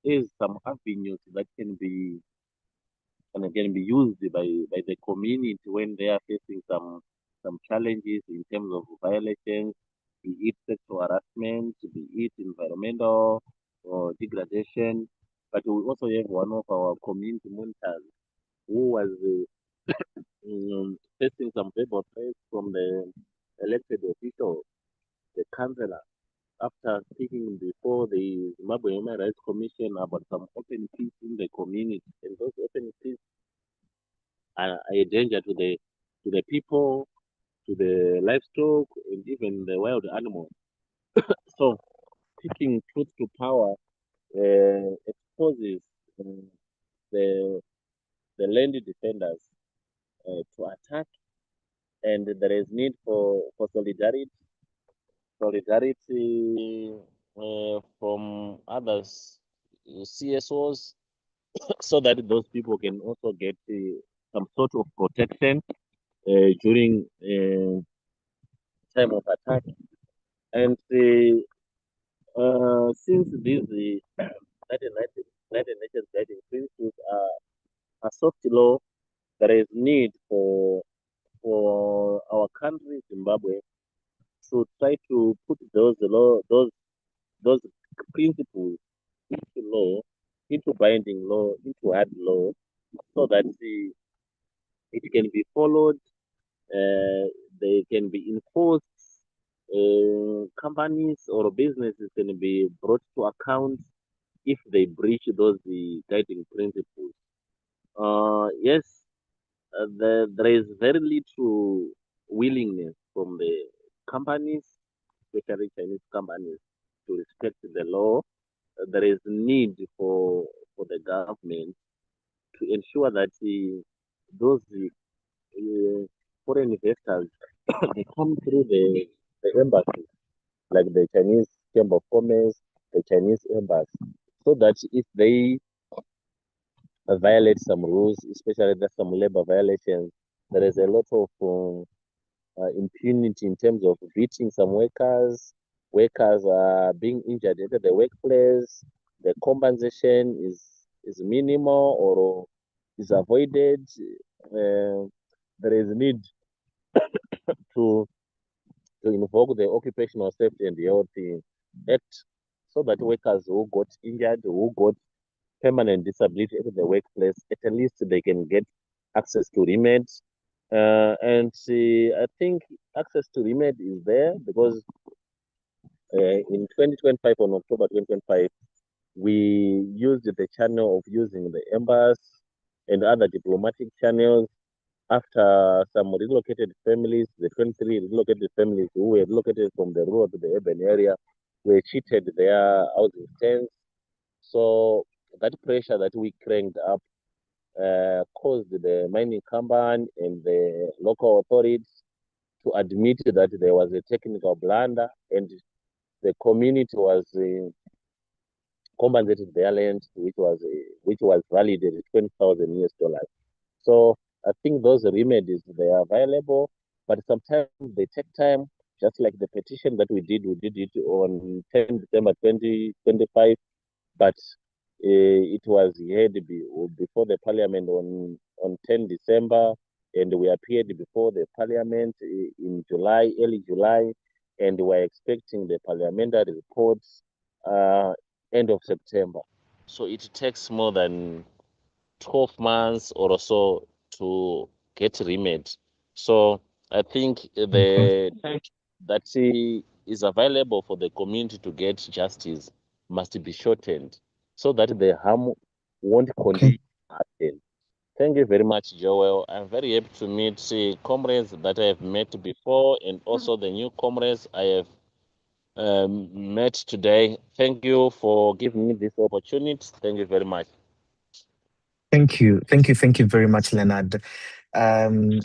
Is some avenues that can be used by the community when they are facing some challenges in terms of violations, be it sexual harassment, be it environmental or degradation. But we also have one of our community monitors who was facing some verbal threats from the elected official, the councillor, after speaking before the Zimbabwe Human Rights Commission about some open pits in the community, and those open pits are a danger to the people, to the livestock, and even the wild animals. So, speaking truth to power exposes the land defenders to attack, and there is need for solidarity from others, CSOs, so that those people can also get some sort of protection during time of attack. And since these United Nations guiding principles are soft law, there is need for our country, Zimbabwe, to try to put those principles into law, into binding law, into hard law, so that it can be followed, they can be enforced. Companies or businesses can be brought to account if they breach those guiding principles. Yes, there is very little willingness from the companies, especially Chinese companies, to respect the law. There is need for the government to ensure that those foreign investors they come through the embassy, like the Chinese Chamber of Commerce, the Chinese embassy, so that if they violate some rules, especially there's some labor violations, there is a lot of impunity in terms of beating some workers. Workers are being injured at the workplace. The compensation is minimal or is avoided. There is need to invoke the Occupational Safety and Health Act, so that workers who got injured, who got permanent disability at the workplace, at least they can get access to remedy. And I think access to remedy is there because in 2025, on October 2025, we used the channel of using the embassy and other diplomatic channels after some relocated families, the 23 relocated families who were relocated from the rural to the urban area, were cheated their housing tents. So that pressure that we cranked up caused the mining company and the local authorities to admit that there was a technical blunder, and the community was compensated their land, which was valued at $20,000. So I think those remedies, they are available, but sometimes they take time. Just like the petition that we did it on 10 December 2025, but it was heard before the parliament on 10 December, and we appeared before the parliament in July, early July, and we're expecting the parliamentary reports end of September. So it takes more than 12 months or so to get remedy. So I think the time that is available for the community to get justice must be shortened so that the harm won't continue to happen. Thank you very much, Joel. I'm very happy to meet comrades that I have met before and also the new comrades I have met today. Thank you for giving me this opportunity. Thank you very much. Thank you very much, Leonard. I'm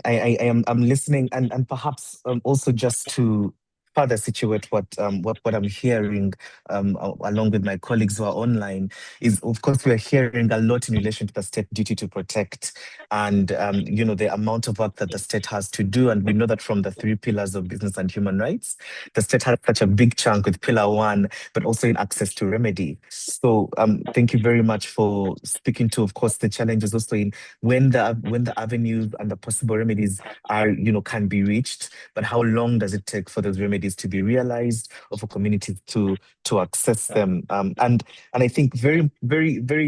listening, and perhaps also just to further situate what I'm hearing along with my colleagues who are online is, of course, we are hearing a lot in relation to the state duty to protect, and the amount of work that the state has to do. And we know that from the 3 pillars of business and human rights, the state has such a big chunk with pillar 1, but also in access to remedy. So thank you very much for speaking to, of course, the challenges also in when the avenues and the possible remedies are, can be reached, but how long does it take for those remedies opportunities to be realized or for communities to access them. And I think very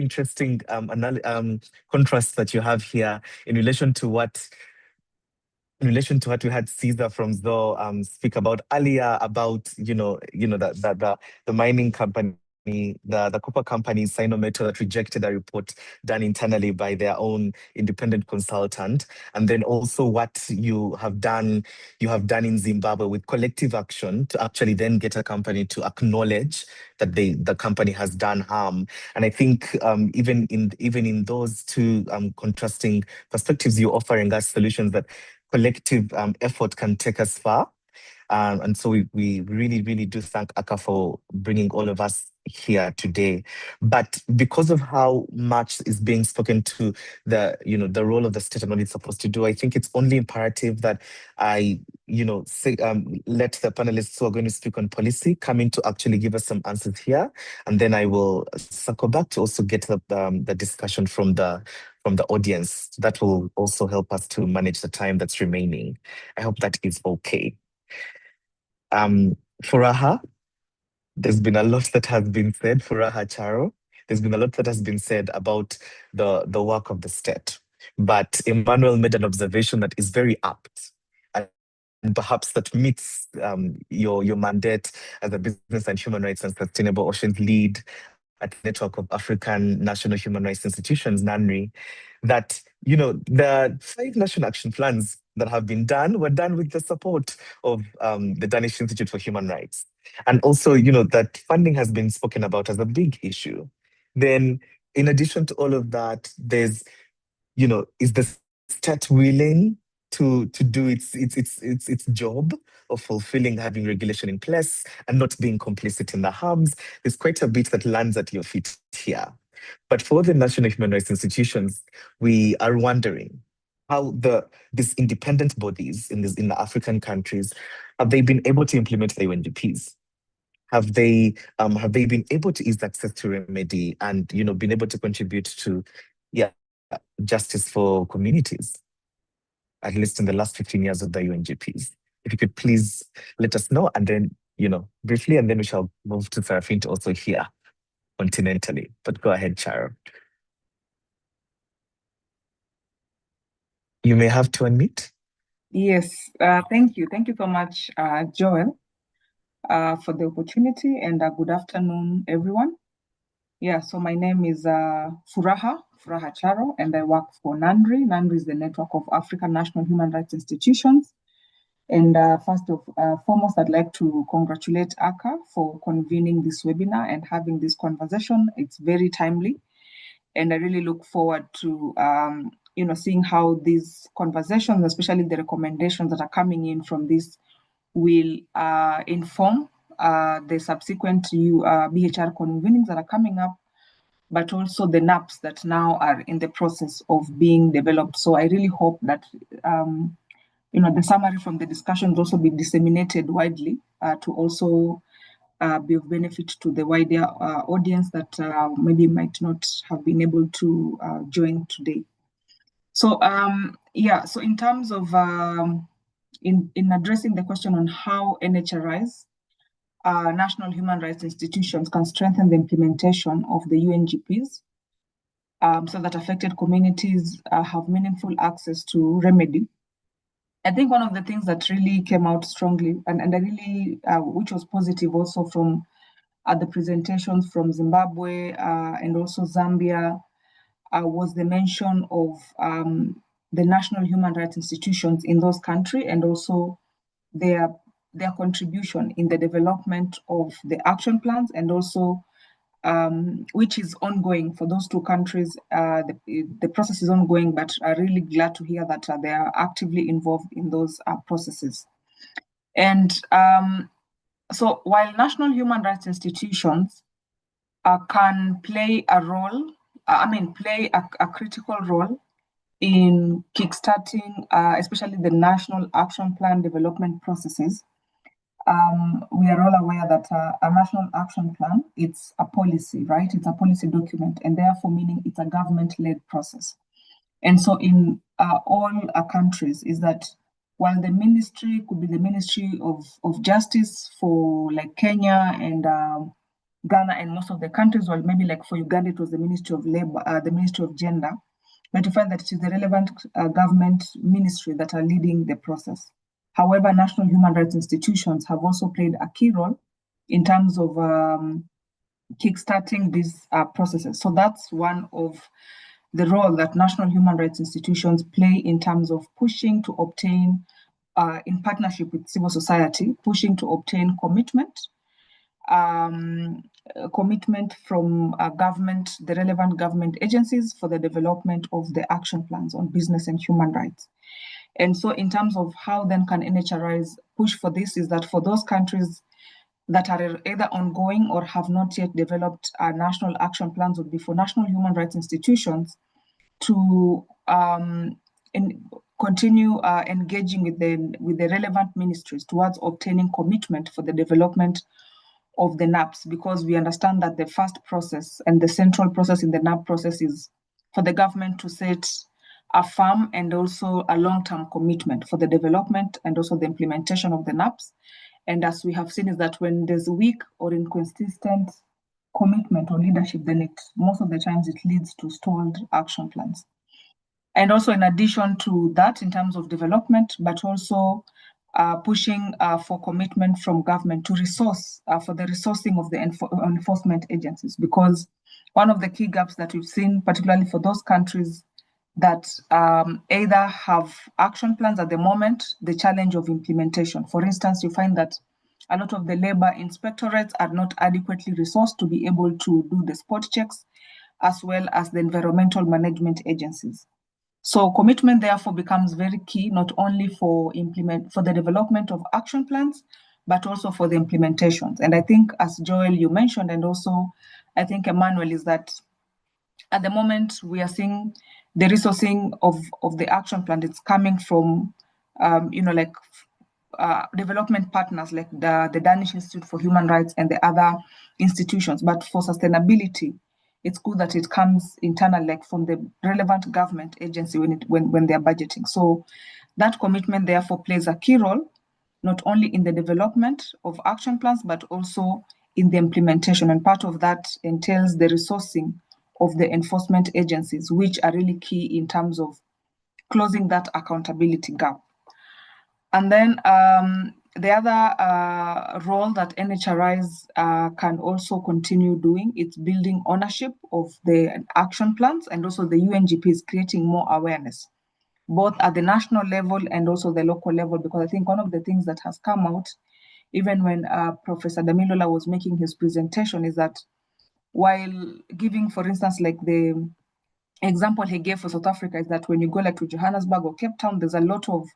interesting contrast that you have here in relation to what we had Caesar from ZO speak about earlier about the mining company, the copper company Sinometal that rejected a report done internally by their own independent consultant, and then also what you have done in Zimbabwe with collective action to actually then get a company to acknowledge that the company has done harm. And I think even in those two contrasting perspectives, you're offering us solutions that collective effort can take us far. And so we really do thank Aka for bringing all of us here today. But because of how much is being spoken to the role of the state and what it's supposed to do, I think it's only imperative that I say, let the panelists who are going to speak on policy come in to actually give us some answers here, and then I will circle back to also get the discussion from the audience. That will also help us to manage the time that's remaining. I hope that is okay. Furaha, there's been a lot that has been said. Furaha Charo, there's been a lot that has been said about the work of the state. But Emmanuel made an observation that is very apt, and perhaps that meets your mandate as a Business and Human Rights and Sustainable Oceans lead at the Network of African National Human Rights Institutions, NANRI, that the 5 national action plans that have been done were done with the support of the Danish Institute for Human Rights. And also, that funding has been spoken about as a big issue. Then, in addition to all of that, there's, is the state willing to do its job of fulfilling, having regulation in place and not being complicit in the harms? There's quite a bit that lands at your feet here. But for the national human rights institutions, we are wondering how these independent bodies in the African countries, have they been able to implement the UNGPs? Have they been able to ease access to remedy and been able to contribute to justice for communities, at least in the last 15 years of the UNGPs? If you could please let us know, and then briefly, and then we shall move to Seraphine to also hear continentally. But go ahead, Charo. You may have to unmute. Yes, thank you. Thank you so much, Joel, for the opportunity, and good afternoon, everyone. Yeah, so my name is Furaha Charo, and I work for NANRI. NANRI is the Network of African National Human Rights Institutions. And first of foremost, I'd like to congratulate ACA for convening this webinar and having this conversation. It's very timely, and I really look forward to seeing how these conversations, especially the recommendations that are coming in from this, will inform the subsequent BHR convenings that are coming up, but also the NAPs that now are in the process of being developed. So I really hope that the summary from the discussions also be disseminated widely to also be of benefit to the wider audience that maybe might not have been able to join today. So so in terms of in addressing the question on how NHRIs, national human rights institutions, can strengthen the implementation of the UNGPs so that affected communities have meaningful access to remedy. I think one of the things that really came out strongly, and I really, which was positive also from the presentations from Zimbabwe and also Zambia, was the mention of the national human rights institutions in those countries, and also their contribution in the development of the action plans, and also which is ongoing for those 2 countries. The process is ongoing, but I'm really glad to hear that they are actively involved in those processes. And so while national human rights institutions can play a role, play a critical role in kickstarting, especially the national action plan development processes, we are all aware that a national action plan, it's a policy, right? It's a policy document, and therefore meaning it's a government-led process. And so in all countries is that while the ministry could be the Ministry of Justice for like Kenya and Ghana and most of the countries, or maybe like for Uganda, it was the Ministry of Labor, the Ministry of Gender, but you find that it is the relevant government ministry that are leading the process. However, national human rights institutions have also played a key role in terms of kickstarting these processes. So that's one of the role that national human rights institutions play in terms of pushing to obtain, in partnership with civil society, pushing to obtain commitment from government, the relevant government agencies for the development of the action plans on business and human rights. And so in terms of how then can NHRIs push for this is that for those countries that are either ongoing or have not yet developed national action plans, would be for national human rights institutions to continue engaging with the relevant ministries towards obtaining commitment for the development of the NAPs, because we understand that the first process and the central process in the NAP process is for the government to set a firm and also a long-term commitment for the development and also the implementation of the NAPs. And as we have seen is that when there's weak or inconsistent commitment or leadership, then most of the times it leads to stalled action plans. And also in addition to that, in terms of development, but also pushing for commitment from government to resource, for the resourcing of the enforcement agencies, because one of the key gaps that we've seen, particularly for those countries that either have action plans at the moment, the challenge of implementation. For instance, you find that a lot of the labor inspectorates are not adequately resourced to be able to do the spot checks, as well as the environmental management agencies. So commitment therefore becomes very key, not only for the development of action plans, but also for the implementations. And I think, as Joel, you mentioned, and also I think Emmanuel, is that at the moment we are seeing the resourcing of the action plan. It's coming from, development partners like the Danish Institute for Human Rights and the other institutions. But for sustainability, it's good that it comes internal, like from the relevant government agency when they're budgeting. So that commitment therefore plays a key role, not only in the development of action plans, but also in the implementation. And part of that entails the resourcing of the enforcement agencies, which are really key in terms of closing that accountability gap. And then the other role that NHRIs can also continue doing is building ownership of the action plans, and also the UNGP is creating more awareness, both at the national level and also the local level, because I think one of the things that has come out, even when Professor Damilola was making his presentation, is that while giving, for instance, like the example he gave for South Africa, is that when you go like to Johannesburg or Cape Town, there's a lot of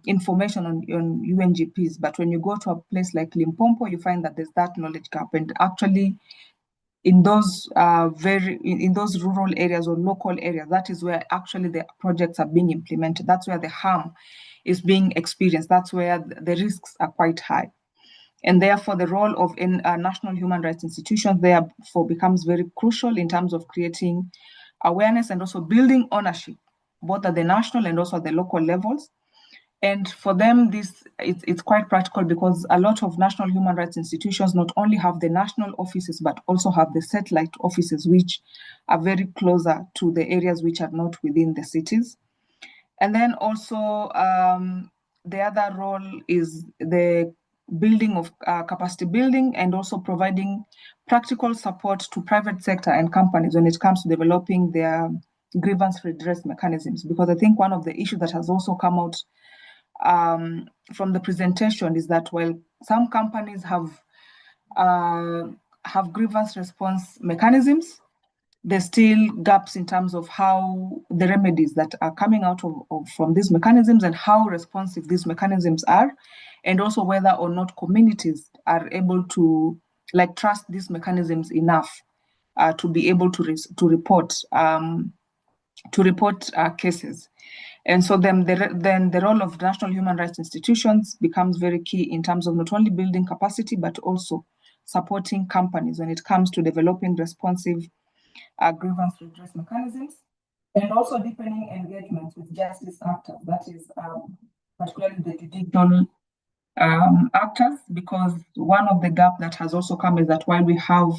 information on UNGPs, but when you go to a place like Limpopo, you find that there's that knowledge gap. And actually, in those in those rural areas or local areas, that is where actually the projects are being implemented. That's where the harm is being experienced. That's where the risks are quite high. And therefore, the role of national human rights institutions therefore becomes very crucial in terms of creating awareness and also building ownership, both at the national and also at the local levels. And for them, it's quite practical, because a lot of national human rights institutions not only have the national offices, but also have the satellite offices, which are very closer to the areas which are not within the cities. And then also the other role is the building of capacity building, and also providing practical support to private sector and companies when it comes to developing their grievance redress mechanisms. Because I think one of the issues that has also come out from the presentation is that while some companies have grievance response mechanisms, there's still gaps in terms of how the remedies that are coming out from these mechanisms and how responsive these mechanisms are, and also whether or not communities are able to trust these mechanisms enough to be able to report cases. And so then the role of national human rights institutions becomes very key in terms of not only building capacity, but also supporting companies when it comes to developing responsive grievance redress mechanisms. and also deepening engagement with justice actors, that is particularly the judicial actors, because one of the gaps that has also come is that while we have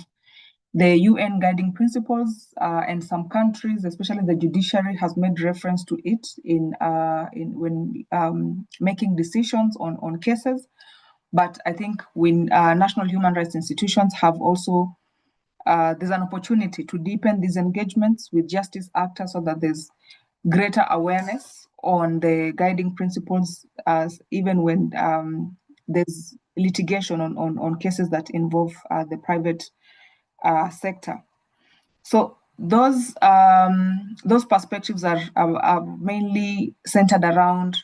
the UN guiding principles and some countries, especially the judiciary, has made reference to it in when making decisions on cases. But I think when national human rights institutions have also, there's an opportunity to deepen these engagements with justice actors so that there's greater awareness on the guiding principles, as even when there's litigation on cases that involve the private sector. So those perspectives are mainly centered around,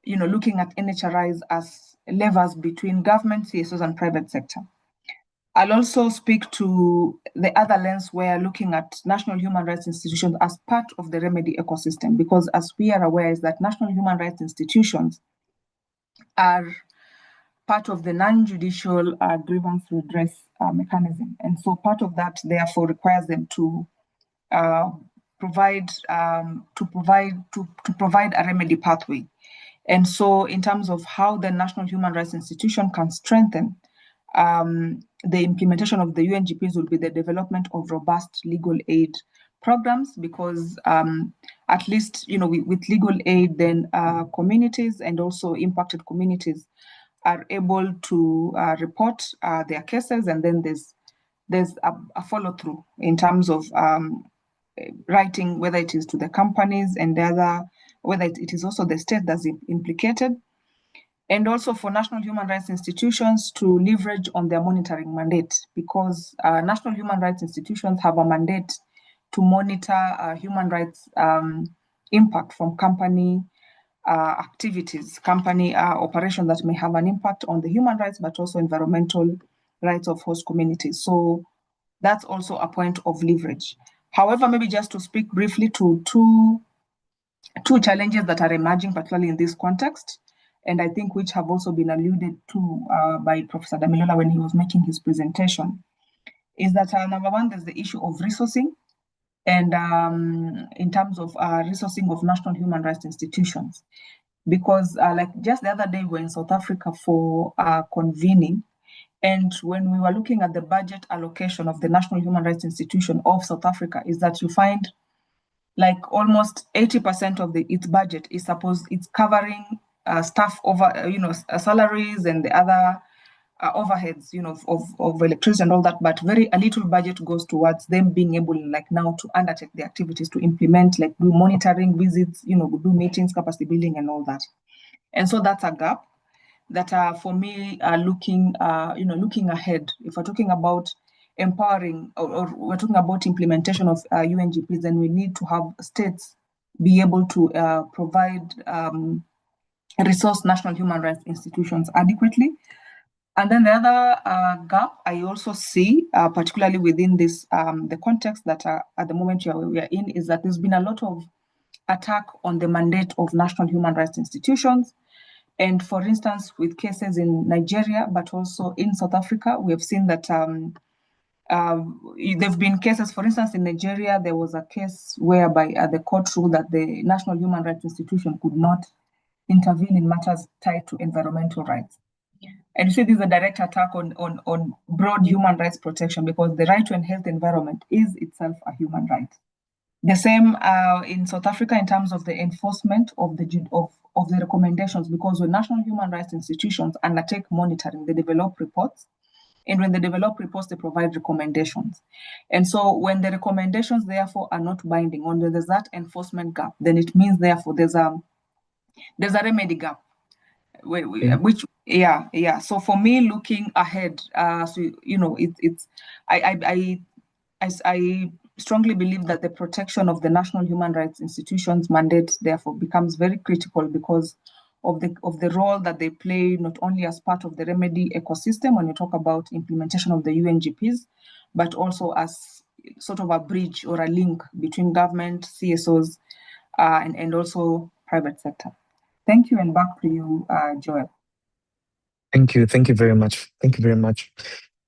looking at NHRIs as levers between government, CSOs, and private sector. I'll also speak to the other lens where looking at national human rights institutions as part of the remedy ecosystem, because as we are aware is that national human rights institutions are part of the non-judicial grievance redress mechanism. And so part of that therefore requires them to provide a remedy pathway. And so in terms of how the national human rights institution can strengthen the implementation of the UNGPs will be the development of robust legal aid programs, because at least, with legal aid, then communities and also impacted communities are able to report their cases, and then there's a follow-through in terms of writing, whether it is to the companies and the other, whether it is also the state that's implicated, and also for national human rights institutions to leverage on their monitoring mandate, because national human rights institutions have a mandate to monitor human rights impact from company activities, company operations that may have an impact on the human rights, but also environmental rights of host communities. So that's also a point of leverage. However, maybe just to speak briefly to two challenges that are emerging, particularly in this context, and I think which have also been alluded to by Professor Damilola when he was making his presentation, is that number one, there's the issue of resourcing, and in terms of resourcing of national human rights institutions. Because like just the other day, we were in South Africa for convening, and when we were looking at the budget allocation of the National Human Rights Institution of South Africa, is that you find like almost 80% of its budget is it's covering staff over, salaries and the other overheads, of electricity and all that, but a little budget goes towards them being able, like now, to undertake the activities, to implement, like do monitoring visits, do meetings, capacity building, and all that. And so that's a gap that, for me, looking ahead, if we're talking about empowering or we're talking about implementation of UNGPs, then we need to have states be able to provide resource national human rights institutions adequately. And then the other gap I also see, particularly within this the context that at the moment we are in, is that there's been a lot of attack on the mandate of national human rights institutions. And for instance, with cases in Nigeria, but also in South Africa, we have seen that there have been cases, for instance, in Nigeria, there was a case whereby the court ruled that the National Human Rights Institution could not intervene in matters tied to environmental rights. And you see, this is a direct attack on broad human rights protection, because the right to a healthy environment is itself a human right. The same in South Africa in terms of the enforcement of the recommendations, because when national human rights institutions undertake monitoring, they develop reports. And when they develop reports, they provide recommendations. And so when the recommendations, therefore, are not binding, when there's that enforcement gap, then it means, therefore, there's a remedy gap. So for me, looking ahead, I strongly believe that the protection of the national human rights institutions mandate therefore becomes very critical, because of the role that they play, not only as part of the remedy ecosystem when you talk about implementation of the UNGPs, but also as sort of a bridge or a link between government, CSOs, and also private sector. Thank you, and back to you, Joel. Thank you very much. Thank you very much,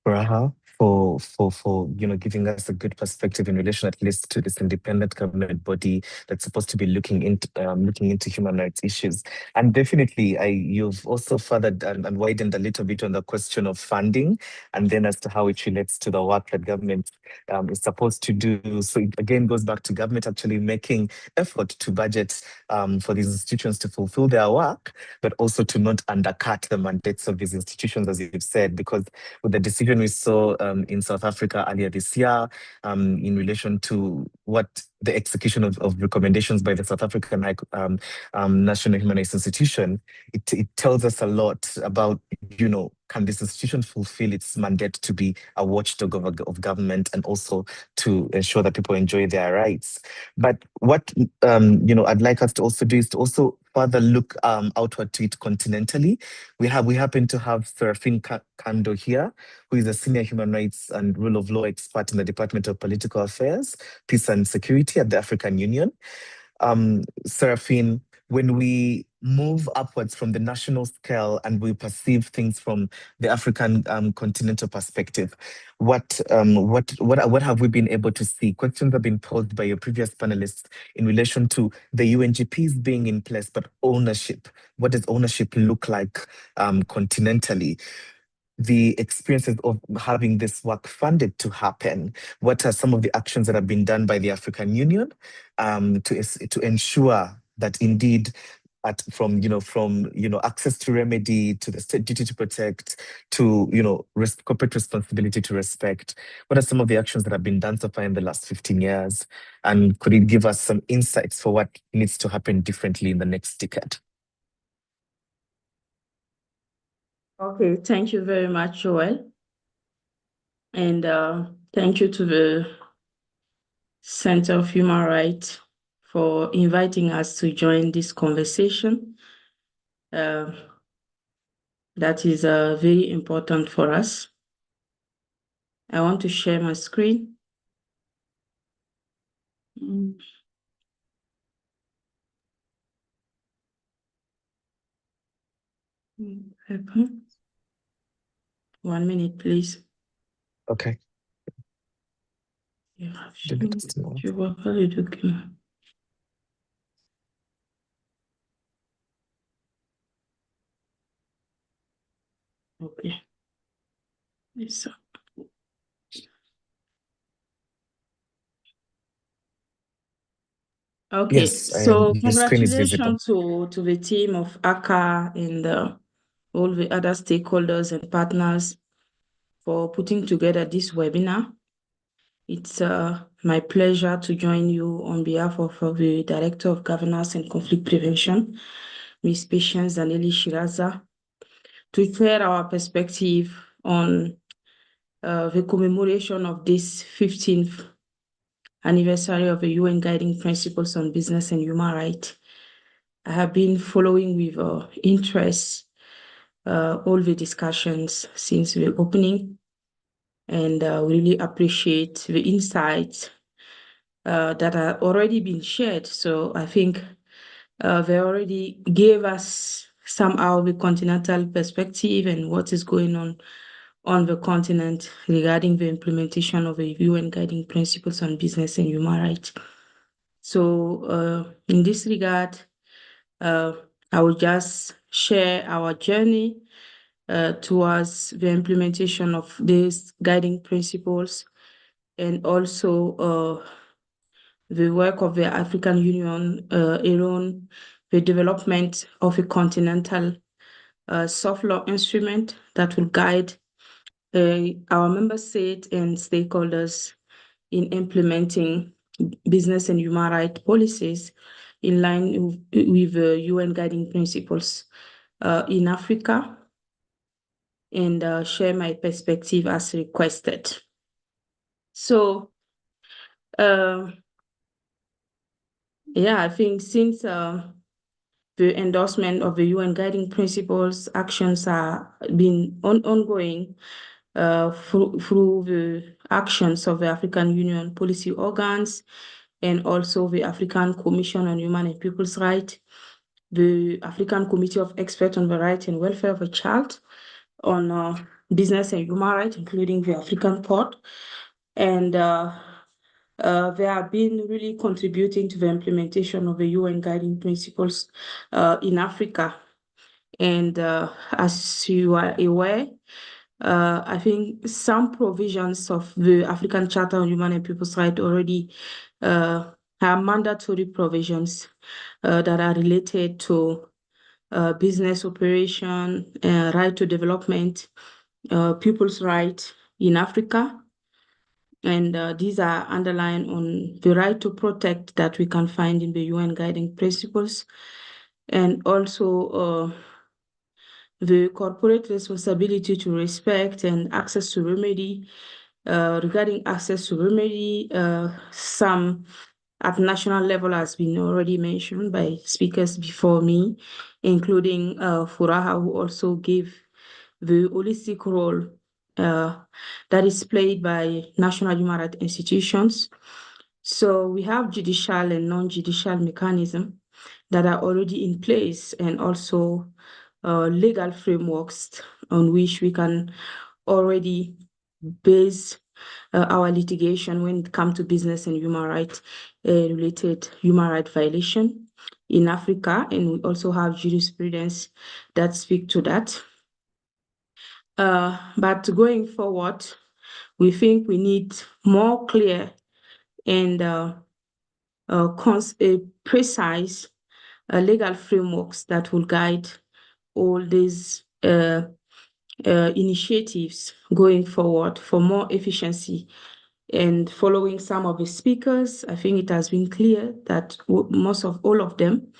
Furaha, for giving us a good perspective in relation at least to this independent government body that's supposed to be looking into human rights issues. And definitely, you've also furthered and widened a little bit on the question of funding, and then as to how it relates to the work that government is supposed to do. So it again goes back to government actually making effort to budget for these institutions to fulfill their work, but also to not undercut the mandates of these institutions, as you've said, because with the decision we saw in South Africa earlier this year in relation to what the execution of recommendations by the South African National Human Rights Institution, it tells us a lot about, can this institution fulfill its mandate to be a watchdog of government and also to ensure that people enjoy their rights. But what I'd like us to also do is to also further look outward to it continentally. We happen to have Seraphine Kando here, who is a senior human rights and rule of law expert in the Department of Political Affairs, Peace and Security at the African Union. Seraphine, when we move upwards from the national scale and we perceive things from the African continental perspective, what have we been able to see? Questions have been posed by your previous panelists in relation to the UNGPs being in place, but ownership. What does ownership look like continentally? The experiences of having this work funded to happen. What are some of the actions that have been done by the African Union to ensure that indeed, from access to remedy, to the state duty to protect, to corporate responsibility to respect? What are some of the actions that have been done so far in the last 15 years? And could it give us some insights for what needs to happen differently in the next decade? Okay, thank you very much, Joel. And thank you to the Center of Human Rights for inviting us to join this conversation. That is very important for us. I want to share my screen. Happen. 1 minute, please. Okay. You have you work on the document. Okay. Yes, sir. Okay, Yes, so your screen is visible. congratulations to the team of ACA and all the other stakeholders and partners for putting together this webinar. It's my pleasure to join you on behalf of the Director of Governance and Conflict Prevention, Ms. Patience Zanelli Shiraza, to share our perspective on the commemoration of this 15th anniversary of the UN Guiding Principles on Business and Human Rights. I have been following with interest all the discussions since the opening, and really appreciate the insights that have already been shared. So I think they already gave us somehow the continental perspective and what is going on the continent regarding the implementation of the UN Guiding Principles on Business and Human Rights. So in this regard, I will just share our journey towards the implementation of these guiding principles, and also the work of the African Union around the development of a continental soft law instrument that will guide our member states and stakeholders in implementing business and human rights policies in line with the UN guiding principles in Africa, and share my perspective as requested. So, I think since the endorsement of the UN guiding principles, actions are been ongoing through the actions of the African Union policy organs and also the African Commission on Human and People's Rights, the African Committee of Experts on the Rights and Welfare of a Child, on business and human rights, including the African Court. And they have been really contributing to the implementation of the UN guiding principles in Africa. And as you are aware, I think some provisions of the African Charter on Human and People's Rights already are mandatory provisions that are related to business operation, right to development, people's rights in Africa. And these are underlined on the right to protect that we can find in the UN guiding principles. And also the corporate responsibility to respect and access to remedy. Regarding access to remedy, some at national level has been already mentioned by speakers before me, including Furaha, who also gave the holistic role that is played by national human rights institutions. So we have judicial and non-judicial mechanisms that are already in place, and also legal frameworks on which we can already base our litigation when it comes to business and human rights related human rights violation in Africa. And we also have jurisprudence that speak to that. But going forward, we think we need more clear and precise legal frameworks that will guide all these initiatives going forward for more efficiency. And following some of the speakers, I think it has been clear that most of all of them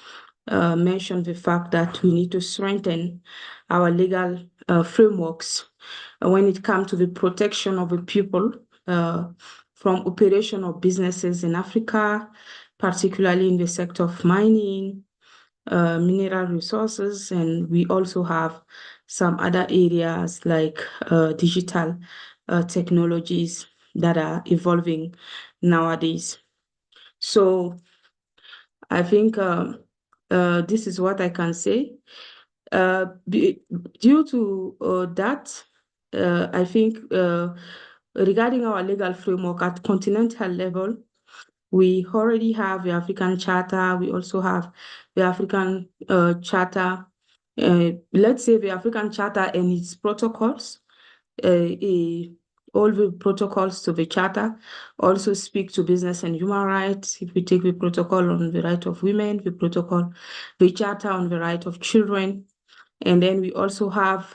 mentioned the fact that we need to strengthen our legal frameworks when it comes to the protection of the people from operation of businesses in Africa, particularly in the sector of mining, mineral resources, and we also have some other areas like digital technologies that are evolving nowadays. So I think this is what I can say. Due to that, I think regarding our legal framework at continental level, we already have the African Charter. We also have the African Charter. Let's say the African Charter and its protocols. All the protocols to the Charter also speak to business and human rights. If we take the protocol on the right of women, the Charter on the right of children, and then we also have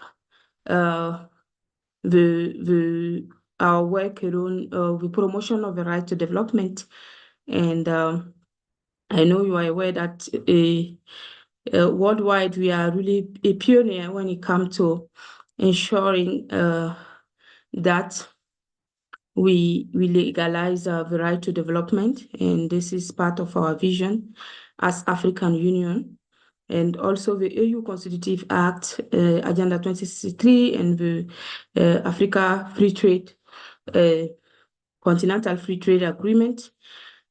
our work around the promotion of the right to development. And I know you are aware that worldwide we are really a pioneer when it comes to ensuring that we legalize the right to development, and this is part of our vision as African Union. And also the AU Constitutive Act, Agenda 2063, and the Africa Free Trade, Continental Free Trade Agreement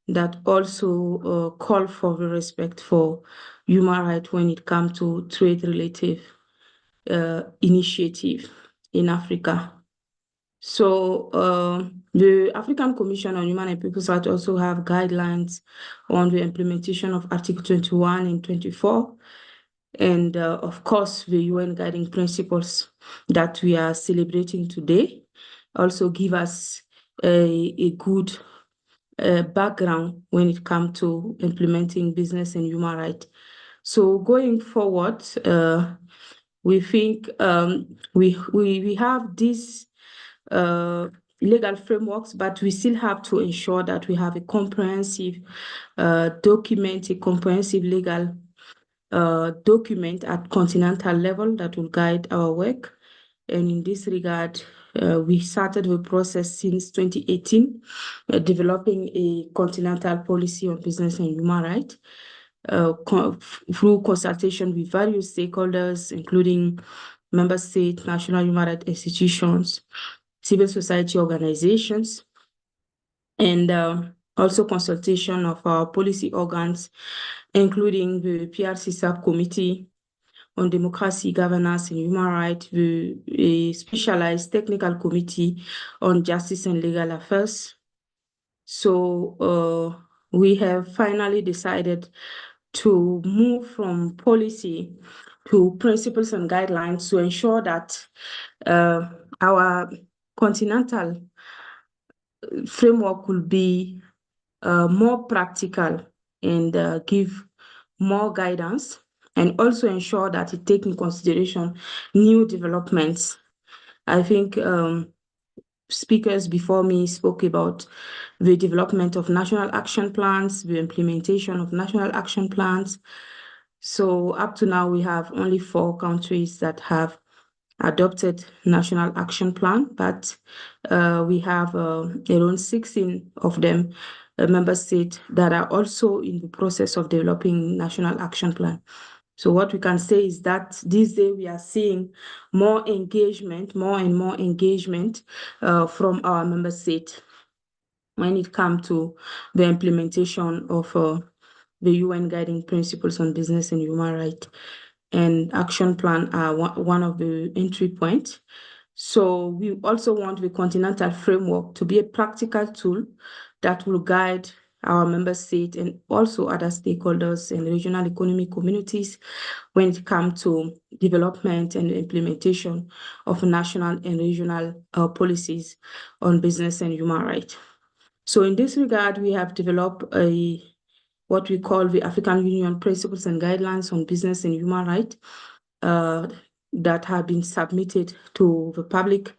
that also call for the respect for human rights when it comes to trade-related initiative in Africa. So the African Commission on Human and People's Rights also have guidelines on the implementation of Article 21 and 24. And of course, the UN guiding principles that we are celebrating today also give us a good background when it comes to implementing business and human rights. So going forward, we think we have these legal frameworks, but we still have to ensure that we have a comprehensive document, a comprehensive legal document at continental level that will guide our work. And in this regard, we started the process since 2018, developing a continental policy on business and human rights through consultation with various stakeholders, including member states, national human rights institutions, civil society organizations, and also consultation of our policy organs, including the PRC subcommittee on democracy, governance, and human rights, a specialized technical committee on justice and legal affairs. So we have finally decided to move from policy to principles and guidelines to ensure that our continental framework will be more practical and give more guidance, and also ensure that it takes in consideration new developments. I think speakers before me spoke about the development of national action plans, the implementation of national action plans. So up to now, we have only 4 countries that have adopted national action plan, but we have around 16 of them, member states, that are also in the process of developing national action plan. So what we can say is that these days we are seeing more engagement, more and more engagement from our member states when it comes to the implementation of the UN Guiding Principles on Business and Human Rights. And action plan are one of the entry points. So we also want the continental framework to be a practical tool that will guide our member states and also other stakeholders and regional economic communities when it comes to development and implementation of national and regional policies on business and human rights. So in this regard, we have developed what we call the African Union Principles and Guidelines on Business and Human Rights that have been submitted to the public,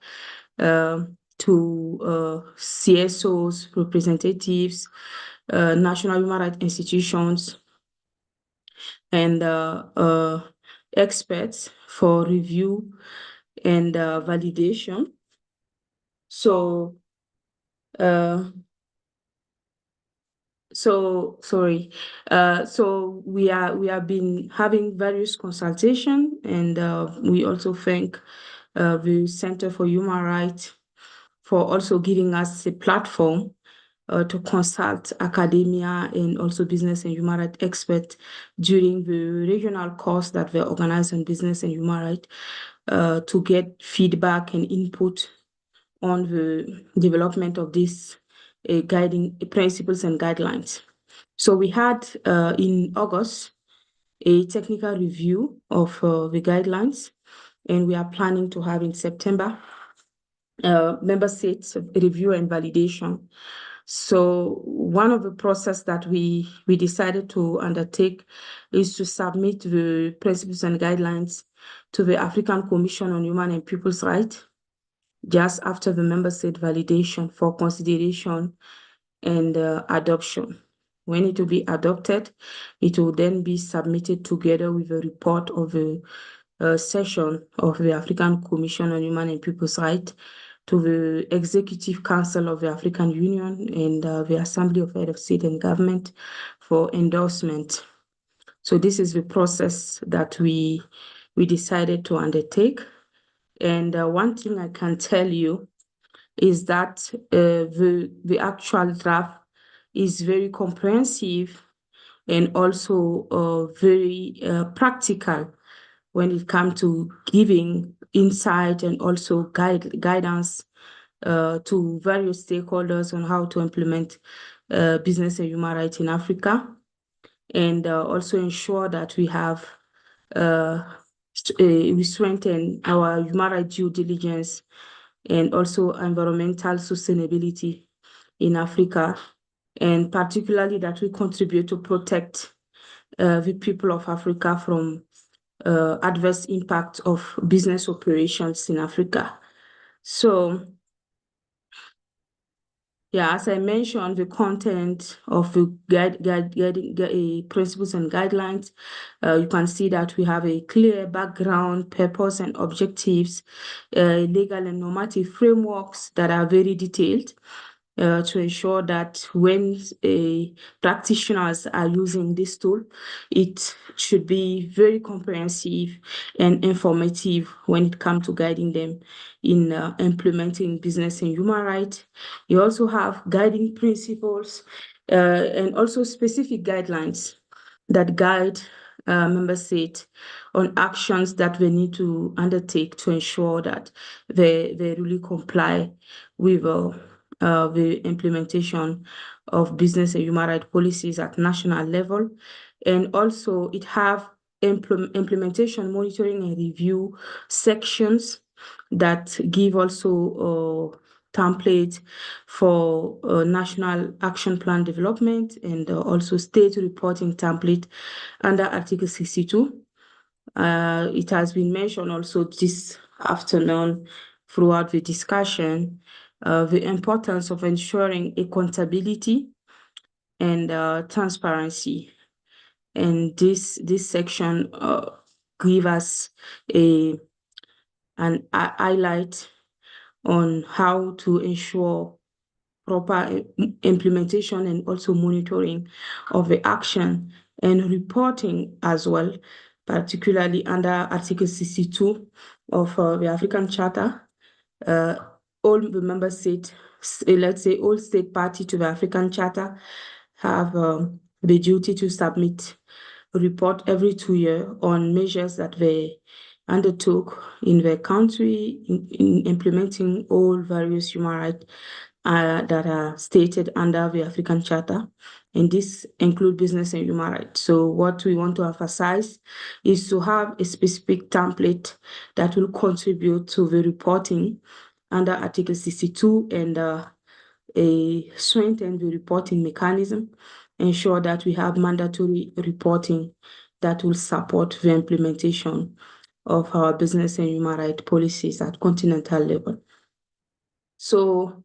to CSOs, representatives, national human rights institutions, and experts for review and validation. So we have been having various consultations, and we also thank the Center for Human Rights for also giving us a platform to consult academia and also business and human rights experts during the regional course that were organized on business and human rights to get feedback and input on the development of these guiding principles and guidelines. So we had in August a technical review of the guidelines, and we are planning to have in September member states review and validation. So one of the process that we decided to undertake is to submit the principles and guidelines to the African Commission on Human and People's Rights just after the member state validation for consideration and adoption. When it will be adopted, it will then be submitted together with a report of the session of the African Commission on Human and People's Rights to the Executive Council of the African Union and the Assembly of Heads of State and Government for endorsement. So this is the process that we decided to undertake. And one thing I can tell you is that the actual draft is very comprehensive and also very practical when it comes to giving insight and also guidance to various stakeholders on how to implement business and human rights in Africa, and also ensure that we have we strengthen our human rights due diligence and also environmental sustainability in Africa, and particularly that we contribute to protect the people of Africa from adverse impact of business operations in Africa. So, yeah, as I mentioned, the content of the guiding principles and guidelines, you can see that we have a clear background, purpose, and objectives, legal and normative frameworks that are very detailed to ensure that when practitioners are using this tool, it should be very comprehensive and informative when it comes to guiding them in implementing business and human rights. You also have guiding principles and also specific guidelines that guide member states on actions that they need to undertake to ensure that they really comply with the implementation of business and human rights policies at national level. And also it have implementation, monitoring, and review sections that give also template for national action plan development and also state reporting template under Article 62. It has been mentioned also this afternoon throughout the discussion, the importance of ensuring accountability and transparency. And this section give us an highlight on how to ensure proper implementation and also monitoring of the action and reporting as well, particularly under Article 62 of the African Charter. All the member states, let's say all state party to the African Charter, have the duty to submit a report every 2 years on measures that they undertook in their country in implementing all various human rights that are stated under the African Charter, and this include business and human rights. So what we want to emphasize is to have a specific template that will contribute to the reporting under Article 62 and a strengthen the reporting mechanism, ensure that we have mandatory reporting that will support the implementation of our business and human rights policies at continental level. So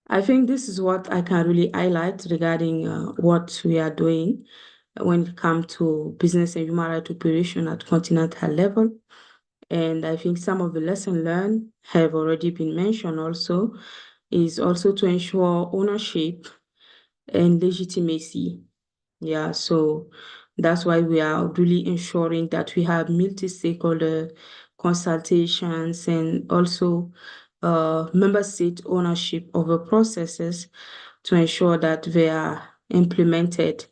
I think this is what I can really highlight regarding what we are doing when it comes to business and human rights operation at continental level. And I think some of the lessons learned have already been mentioned also, is also to ensure ownership and legitimacy. Yeah, so that's why we are really ensuring that we have multi-stakeholder consultations and also member state ownership of the processes to ensure that they are implemented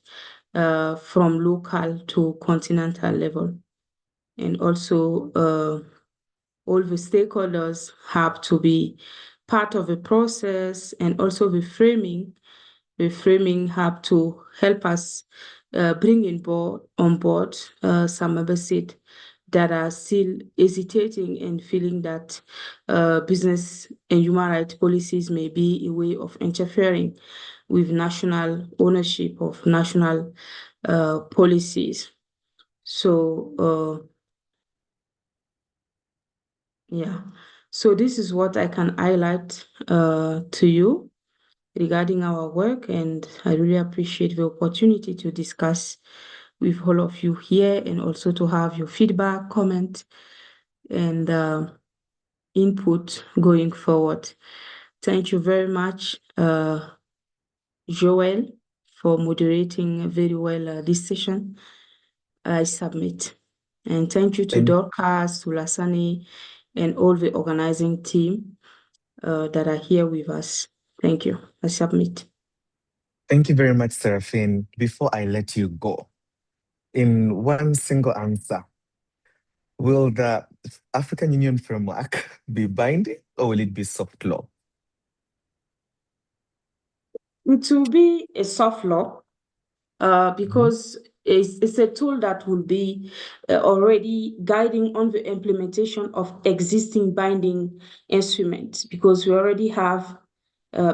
from local to continental level. And also all the stakeholders have to be part of the process, and also the framing have to help us bring on board some member states that are still hesitating and feeling that business and human rights policies may be a way of interfering with national ownership of national policies. So yeah, so this is what I can highlight to you regarding our work, and I really appreciate the opportunity to discuss with all of you here and also to have your feedback, comment, and input going forward. Thank you very much, Joel, for moderating very well this session. I submit. And thank you to Dorcas, Sulasani, and all the organizing team that are here with us. Thank you. I submit. Thank you very much, Seraphine. Before I let you go, in one single answer, will the African Union framework be binding or will it be soft law? It will be a soft law because it's a tool that will be already guiding on the implementation of existing binding instruments, because we already have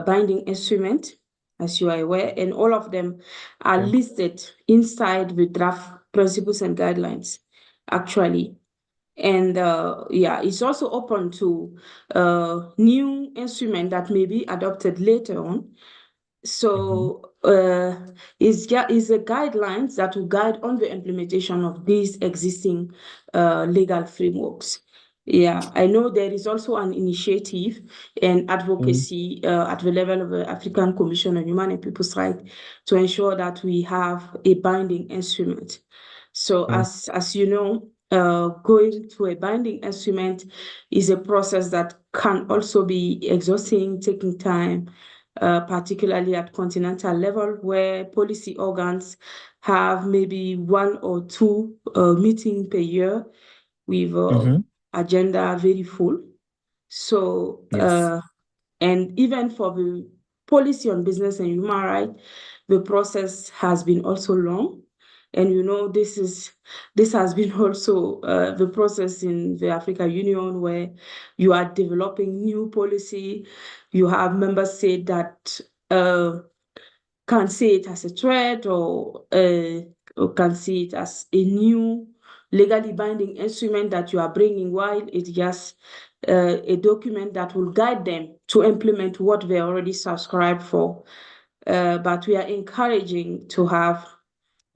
binding instruments, as you are aware, and all of them are listed inside the draft principles and guidelines, actually. And it's also open to new instrument that may be adopted later on. So it's a guidelines that will guide on the implementation of these existing legal frameworks. Yeah, I know there is also an initiative and advocacy at the level of the African Commission on Human and People's Rights to ensure that we have a binding instrument. So as you know, going to a binding instrument is a process that can also be exhausting, taking time, particularly at continental level, where policy organs have maybe 1 or 2 meetings per year with agenda very full. So, Yes. and even for the policy on business and human rights, the process has been also long. And this has been also the process in the African Union, where you are developing new policy. You have member states that can see it as a threat or can see it as a new legally binding instrument that you are bringing, while it's just a document that will guide them to implement what they already subscribed for. But we are encouraging to have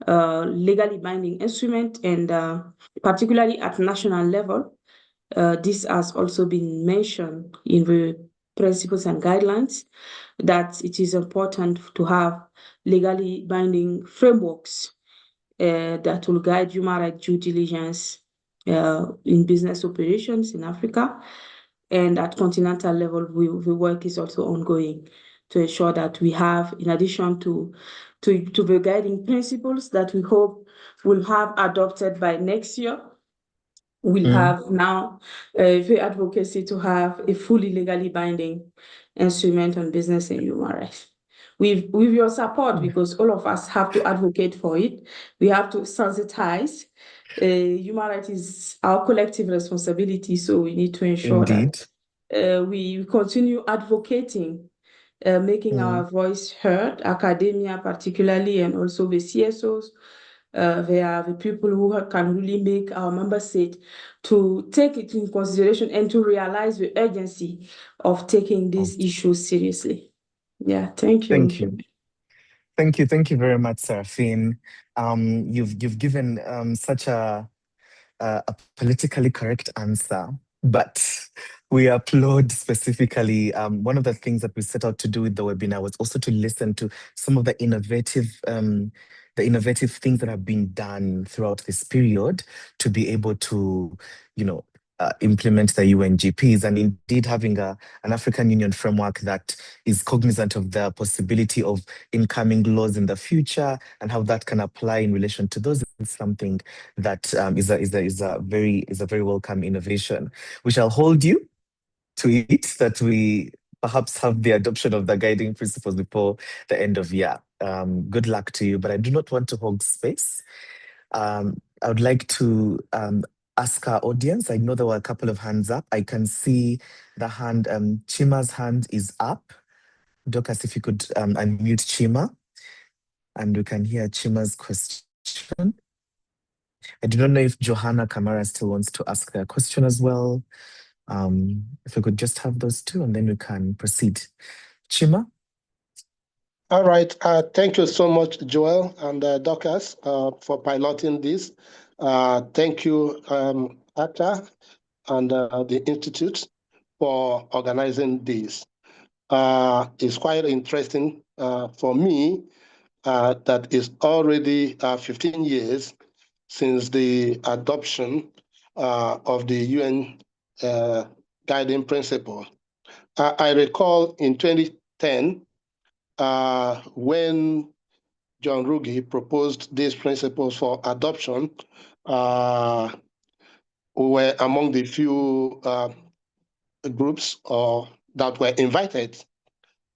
legally binding instrument, and particularly at national level, this has also been mentioned in the principles and guidelines, that it is important to have legally binding frameworks that will guide human rights due diligence in business operations in Africa. And at continental level, the work is also ongoing to ensure that we have, in addition to the guiding principles that we hope will have adopted by next year, we'll have now the advocacy to have a fully legally binding instrument on business and human rights. With your support, because all of us have to advocate for it, we have to sensitize. Human rights is our collective responsibility, so we need to ensure that we continue advocating, making our voice heard, academia particularly, and also the CSOs. They are the people who can really make our member state to take it in consideration and to realize the urgency of taking these issues seriously. Yeah, thank you. Thank you. Thank you very much, Seraphine. You've given such a politically correct answer, but we applaud specifically. One of the things that we set out to do with the webinar was also to listen to some of the innovative things that have been done throughout this period to be able to, implement the UNGPs, and indeed having an African Union framework that is cognizant of the possibility of incoming laws in the future and how that can apply in relation to those is something that is a very welcome innovation. We shall hold you to it, that we perhaps have the adoption of the guiding principles before the end of year. Good luck to you, but I do not want to hog space. I would like to ask our audience. I know there were a couple of hands up. I can see the hand, Chima's hand is up. Dorcas, if you could unmute Chima, and we can hear Chima's question. I do not know if Johanna Kamara still wants to ask their question as well. If we could just have those two, and then we can proceed. Chima? All right. Thank you so much, Joel and Dorcas, for piloting this. Thank you, ACTA and the Institute for organizing this. It's quite interesting for me that it's already 15 years since the adoption of the UN guiding principle. I recall in 2010, when John Ruggie proposed these principles for adoption, we were among the few groups that were invited.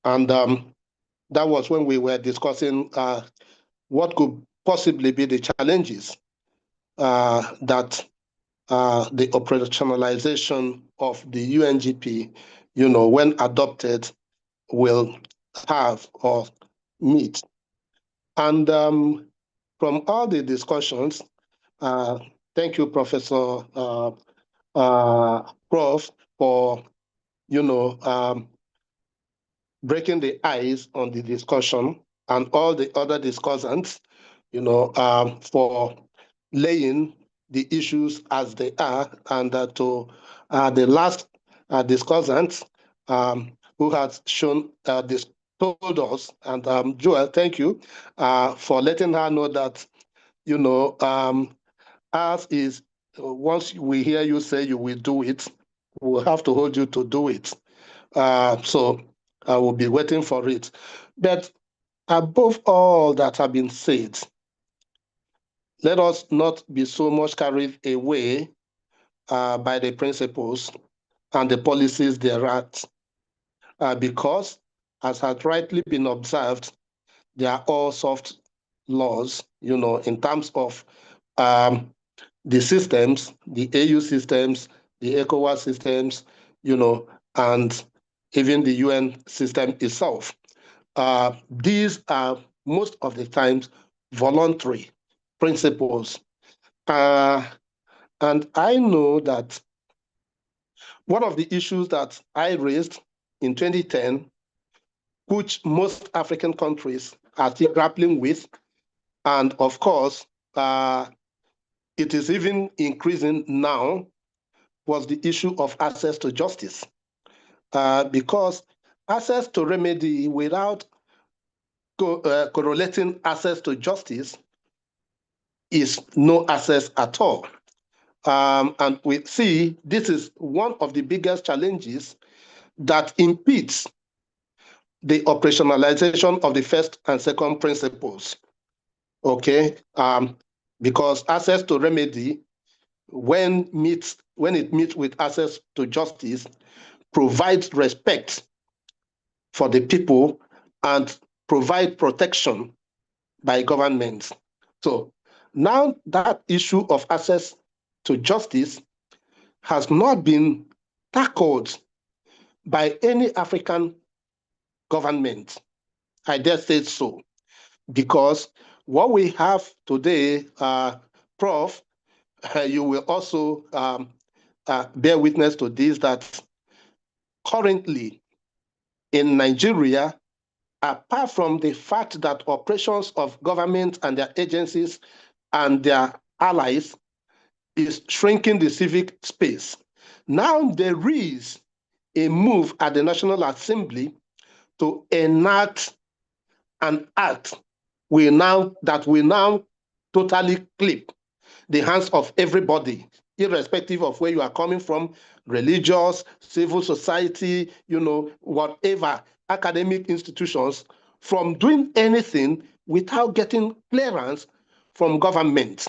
And that was when we were discussing what could possibly be the challenges that the operationalization of the UNGP, when adopted, will have or meet. And from all the discussions, thank you, Professor Prof, for breaking the ice on the discussion, and all the other discussants, for laying the issues as they are, and to the last discussant who has shown this, told us, and Joel, thank you for letting her know that, ours is, once we hear you say you will do it, we'll have to hold you to do it. So I will be waiting for it. But above all that have been said, let us not be so much carried away by the principles and the policies thereat, because, as has rightly been observed, they are all soft laws, in terms of the systems, the AU systems, the ECOWAS systems, and even the UN system itself. These are most of the times voluntary principles. And I know that one of the issues that I raised in 2010, which most African countries are still grappling with, and of course, it is even increasing now, was the issue of access to justice. Because access to remedy without correlating access to justice is no access at all. And we see this is one of the biggest challenges that impedes the operationalization of the first and second principles. Okay, because access to remedy, when it meets with access to justice, provides respect for the people and provide protection by governments. So now that issue of access to justice has not been tackled by any African government. I dare say so, because what we have today, Prof, you will also bear witness to this, that currently in Nigeria, apart from the fact that operations of government and their agencies and their allies is shrinking the civic space, now there is a move at the National Assembly to enact an act that will now totally clip the hands of everybody, irrespective of where you are coming from, religious, civil society, whatever, academic institutions, from doing anything without getting clearance from government.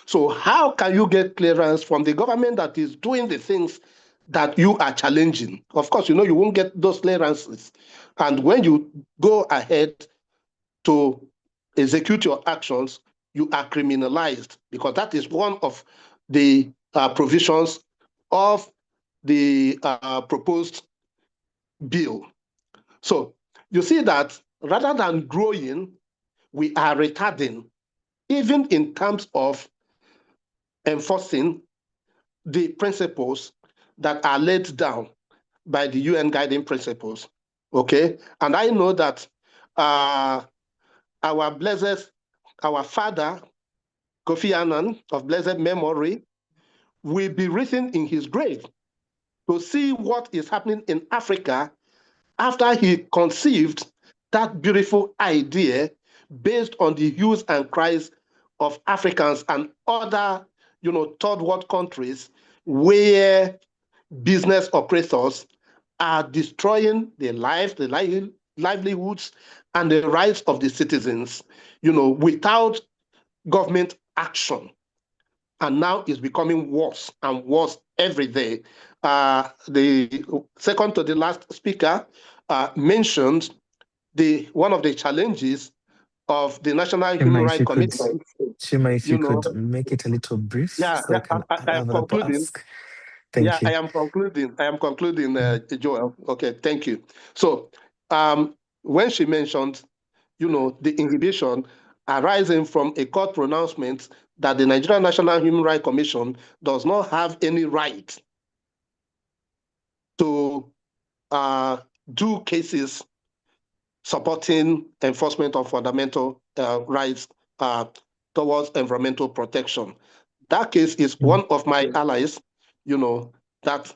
So how can you get clearance from the government that is doing the things that you are challenging? Of course, you won't get those clearances. And when you go ahead to execute your actions, you are criminalized, because that is one of the provisions of the proposed bill. So you see that rather than growing, we are retarding, even in terms of enforcing the principles that are laid down by the UN guiding principles. Okay, and I know that our father, Kofi Annan, of blessed memory, will be written in his grave to see what is happening in Africa after he conceived that beautiful idea based on the hues and cries of Africans and other, third world countries where business operators are destroying their lives, the livelihoods, and the rights of the citizens, without government action. And now it's becoming worse and worse every day. The second to the last speaker mentioned one of the challenges of the National Human Rights Commission. Chima, if you could make it a little brief, yeah, so I am concluding. Thank you. I am concluding, Joel. Okay, thank you. So when she mentioned, the inhibition arising from a court pronouncement that the Nigerian National Human Rights Commission does not have any right to do cases supporting enforcement of fundamental rights towards environmental protection. That case is one of my allies, that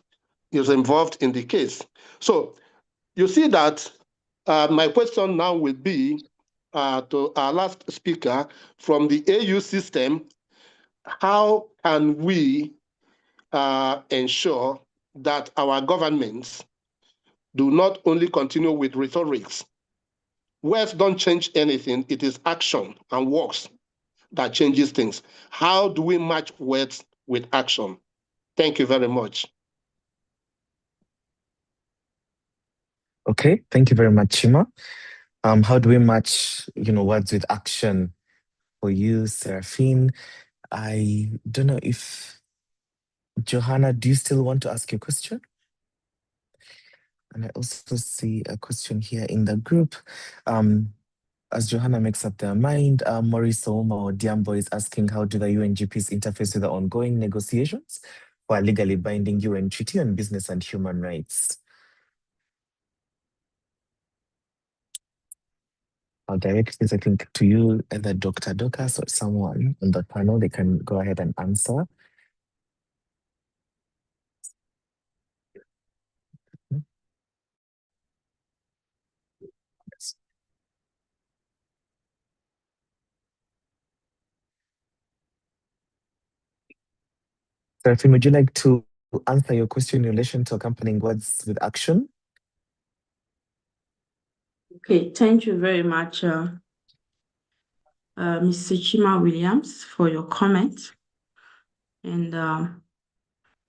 is involved in the case. So you see that my question now will be to our last speaker, from the AU system, how can we ensure that our governments Do not only continue with rhetorics. Words don't change anything. It is action and works that changes things. How do we match words with action? Thank you very much. Okay, thank you very much, Chima. How do we match, words with action for you, Seraphine? I don't know if Johanna, do you still want to ask your question? And I also see a question here in the group. As Johanna makes up their mind, Maurice Ouma or Diambo is asking, how do the UNGPs interface with the ongoing negotiations for a legally binding UN Treaty on Business and Human Rights? I'll direct this, I think, to you, either Dr. Dorcas or someone on the panel. They can go ahead and answer. Seraphine, would you like to answer your question in relation to accompanying words with action? Okay, thank you very much, Mr. Chima Williams, for your comment and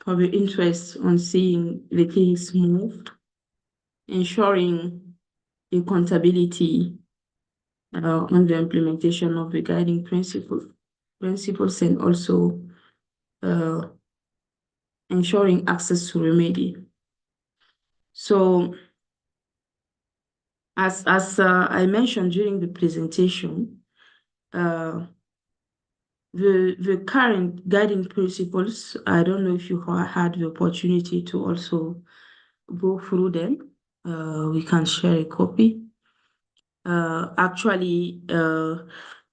for your interest on seeing the things moved, ensuring accountability on the implementation of the guiding principles, and also ensuring access to remedy. So, as I mentioned during the presentation, the current guiding principles, I don't know if you had the opportunity to also go through them. We can share a copy. Actually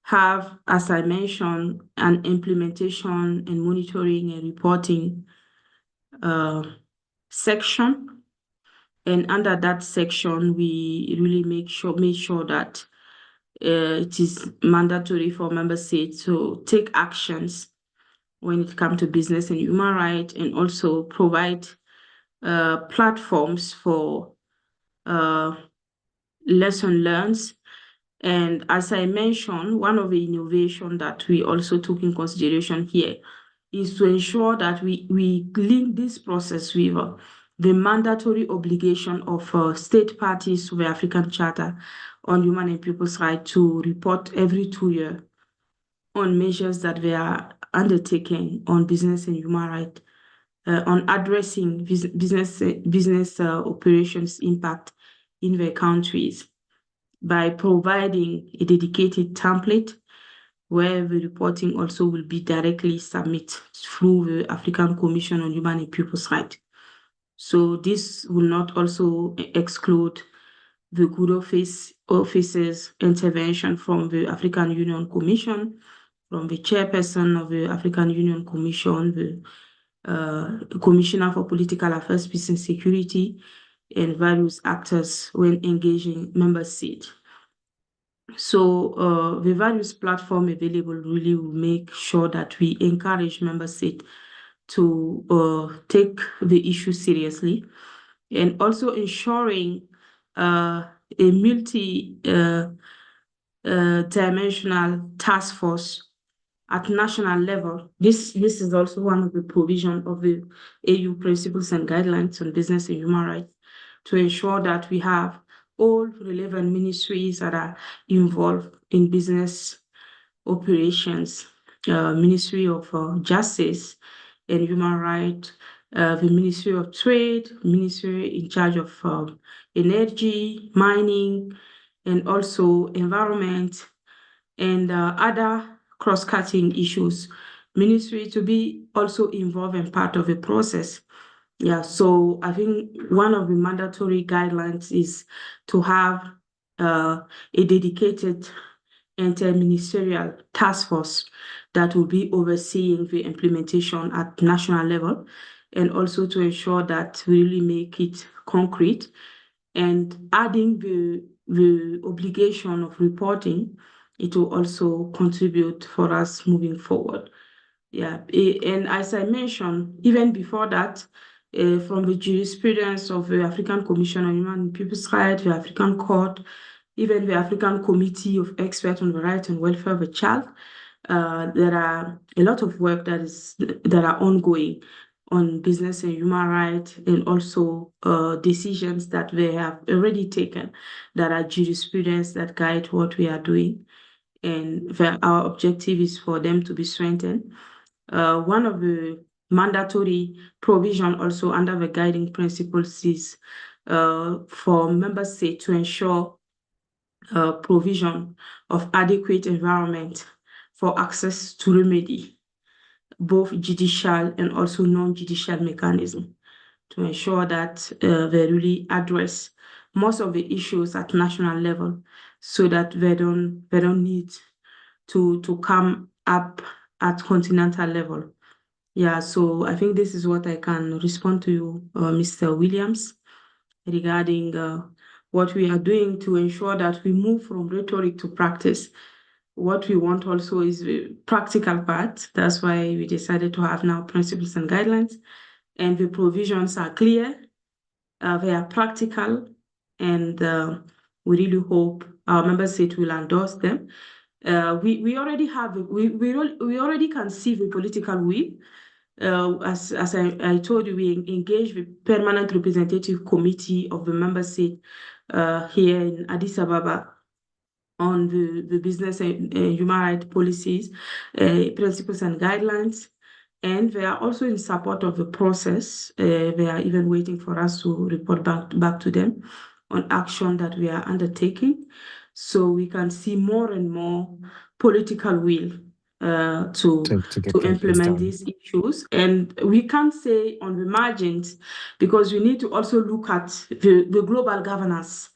have, as I mentioned, an implementation and monitoring and reporting section. And under that section, we really made sure that it is mandatory for member states to take actions when it comes to business and human rights, and also provide platforms for lesson learned. And as I mentioned, one of the innovations that we also took in consideration here is to ensure that we link this process with the mandatory obligation of state parties to the African Charter on Human and People's Rights to report every 2 years on measures that they are undertaking on business and human rights, on addressing business operations impact in their countries, by providing a dedicated template where the reporting also will be directly submitted through the African Commission on Human and People's Rights. So this will not also exclude the Good Office's intervention from the African Union Commission, from the chairperson of the African Union Commission, the Commissioner for Political Affairs, Peace and Security, and various actors when engaging member states. So the various platforms available really will make sure that we encourage member states to take the issue seriously, and also ensuring a multi-dimensional task force at national level. This is also one of the provisions of the AU principles and guidelines on business and human rights, to ensure that we have all relevant ministries that are involved in business operations, Ministry of Justice and Human Rights, the Ministry of Trade, Ministry in charge of energy, mining, and also environment, and other cross-cutting issues, ministry to be also involved and part of the process. Yeah, so I think one of the mandatory guidelines is to have a dedicated interministerial task force that will be overseeing the implementation at national level, and also to ensure that we really make it concrete, and adding the obligation of reporting. It will also contribute for us moving forward. Yeah, and as I mentioned, even before that, from the jurisprudence of the African Commission on Human and People's Rights, the African Court, even the African Committee of Experts on the Rights and Welfare of the Child. There are a lot of work that are ongoing on business and human rights, and also decisions that they have already taken that are jurisprudence that guide what we are doing. And our objective is for them to be strengthened. One of the mandatory provision also under the guiding principles is for member states to ensure provision of adequate environment for access to remedy, both judicial and also non-judicial mechanism, to ensure that they really address most of the issues at national level, so that they don't need to come up at continental level. Yeah, so I think this is what I can respond to you, Mr. Williams, regarding what we are doing to ensure that we move from rhetoric to practice. What we want also is the practical part. That's why we decided to have now principles and guidelines, and the provisions are clear, they are practical, and we really hope our member state will endorse them. We already have, we already can see the political will. As I told you, we engaged the Permanent Representative Committee of the member state here in Addis Ababa on the business and human rights policies, principles and guidelines. And they are also in support of the process. They are even waiting for us to report back to them on action that we are undertaking, so we can see more and more political will to implement these issues. And we can't say on the margins, because we need to also look at the global governance,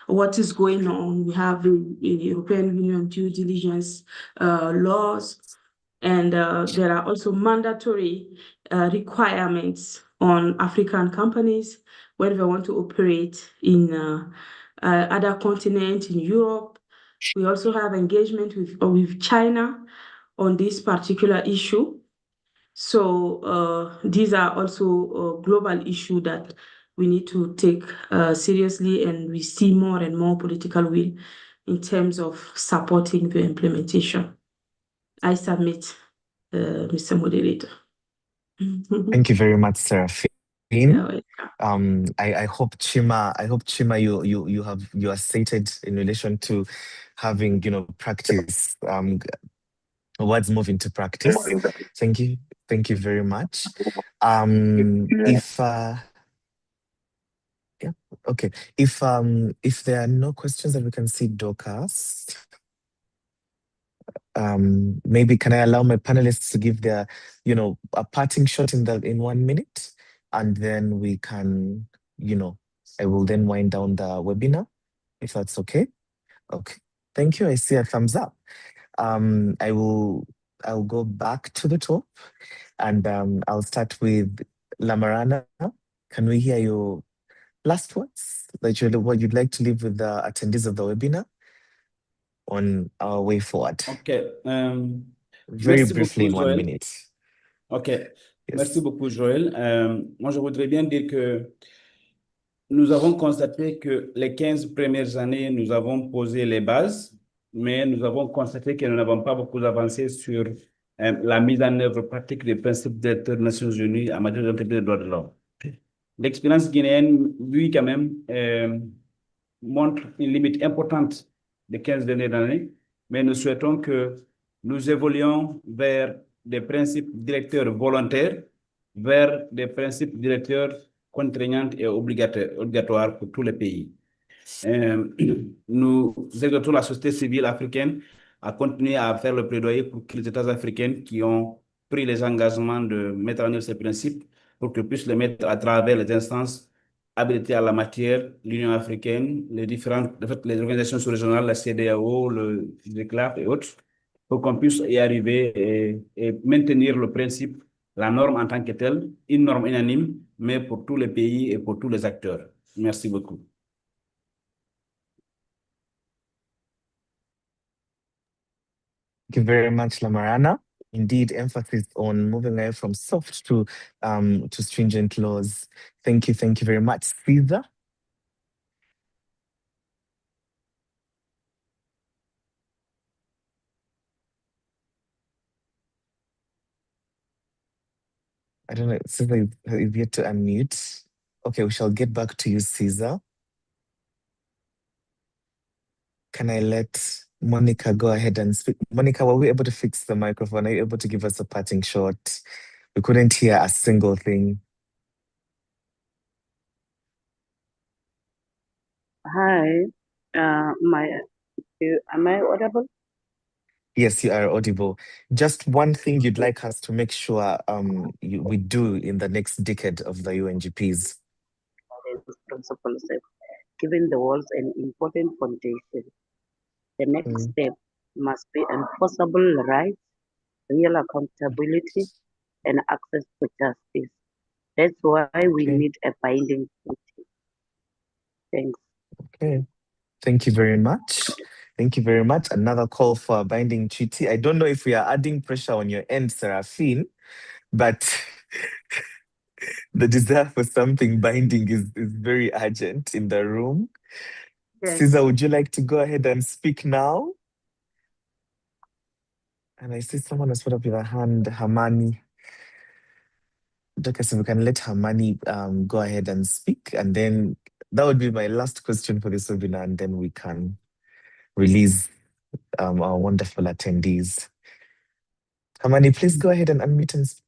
what is going on. We have the European Union due diligence laws, and there are also mandatory requirements on African companies when they want to operate in other continents, in Europe. We also have engagement with China on this particular issue. So these are also a global issue that we need to take seriously, and we see more and more political will in terms of supporting the implementation. I submit, Mr. Moderator. Thank you very much, Seraphine. Yeah, I hope Chima, you are sated in relation to having, practice, words move into practice. Thank you very much. If there are no questions, that we can see Dorcas. Maybe can I allow my panelists to give their, a parting shot in 1 minute, and then we can, I will then wind down the webinar, if that's okay. Okay, thank you. I see a thumbs up. I'll go back to the top, and I'll start with Lamarana. Can we hear your last words, what you'd like to leave with the attendees of the webinar on our way forward? Okay. Very briefly, in 1 minute. Ok. Yes. Merci beaucoup, Joël. Moi, je voudrais bien dire que nous avons constaté que les 15 premières années, nous avons posé les bases, mais nous avons constaté que nous n'avons pas beaucoup avancé sur la mise en œuvre pratique des principes des Nations Unies en matière des droits de l'homme. L'expérience guinéenne, lui, quand même, montre une limite importante des 15 dernières années, mais nous souhaitons que nous évoluions vers des principes directeurs volontaires, vers des principes directeurs contraignants et obligatoires pour tous les pays. Nous exhortons la société civile africaine à continuer à faire le plaidoyer pour que les États africains qui ont pris les engagements de mettre en œuvre ces principes, pour qu'ils puissent les mettre à travers les instances habilitées à la matière, l'Union africaine, les organisations sous-régionales, la CEDEAO, le CLAP et autres, pour qu'on puisse y arriver et maintenir le principe, la norme en tant que telle, une norme unanime, mais pour tous les pays et pour tous les acteurs. Merci beaucoup. Thank you very much, Lamarana. Indeed, emphasis on moving away from soft to stringent laws. Thank you very much. Caesar? I don't know, Caesar is yet to unmute. Okay, we shall get back to you, Caesar. Can I let Monica go ahead and speak? Monica, were we able to fix the microphone? Are you able to give us a parting shot? We couldn't hear a single thing. Hi, am I audible? Yes, you are audible. Just one thing you'd like us to make sure we do in the next decade of the UNGPs. This principle says, giving the walls an important foundation. The next step must be enforceable rights, real accountability, and access to justice. That's why we need a binding treaty. Thanks. Okay. Thank you very much. Thank you very much. Another call for a binding treaty. I don't know if we are adding pressure on your end, Seraphine, but the desire for something binding is very urgent in the room. Yes. Caesar, would you like to go ahead and speak now? And I see someone has put up with a hand, Hamani. Okay, so we can let Hamani go ahead and speak, and then that would be my last question for this webinar, and then we can release our wonderful attendees. Hamani, please go ahead and unmute and speak.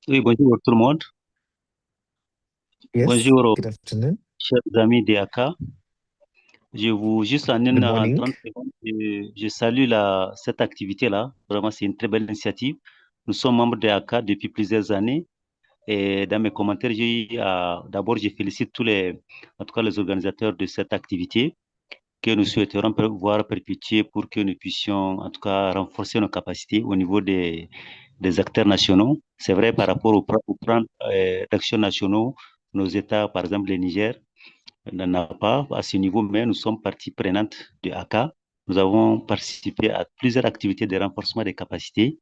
Oui, bonjour tout le monde. Yes, Bonjour, good afternoon. chers amis d'EACA. Je vous, juste en, Good en morning. 30 secondes, je salue cette activité-là. Vraiment, c'est une très belle initiative. Nous sommes membres d'EACA depuis plusieurs années. Et dans mes commentaires, d'abord, je félicite en tout cas les organisateurs de cette activité que nous souhaiterons voir perpétuer pour que nous puissions, en tout cas, renforcer nos capacités au niveau des acteurs nationaux. C'est vrai par rapport aux plans d'action nationaux, nos États, par exemple le Niger, n'en a pas à ce niveau, mais nous sommes partie prenante de ACA. Nous avons participé à plusieurs activités de renforcement des capacités.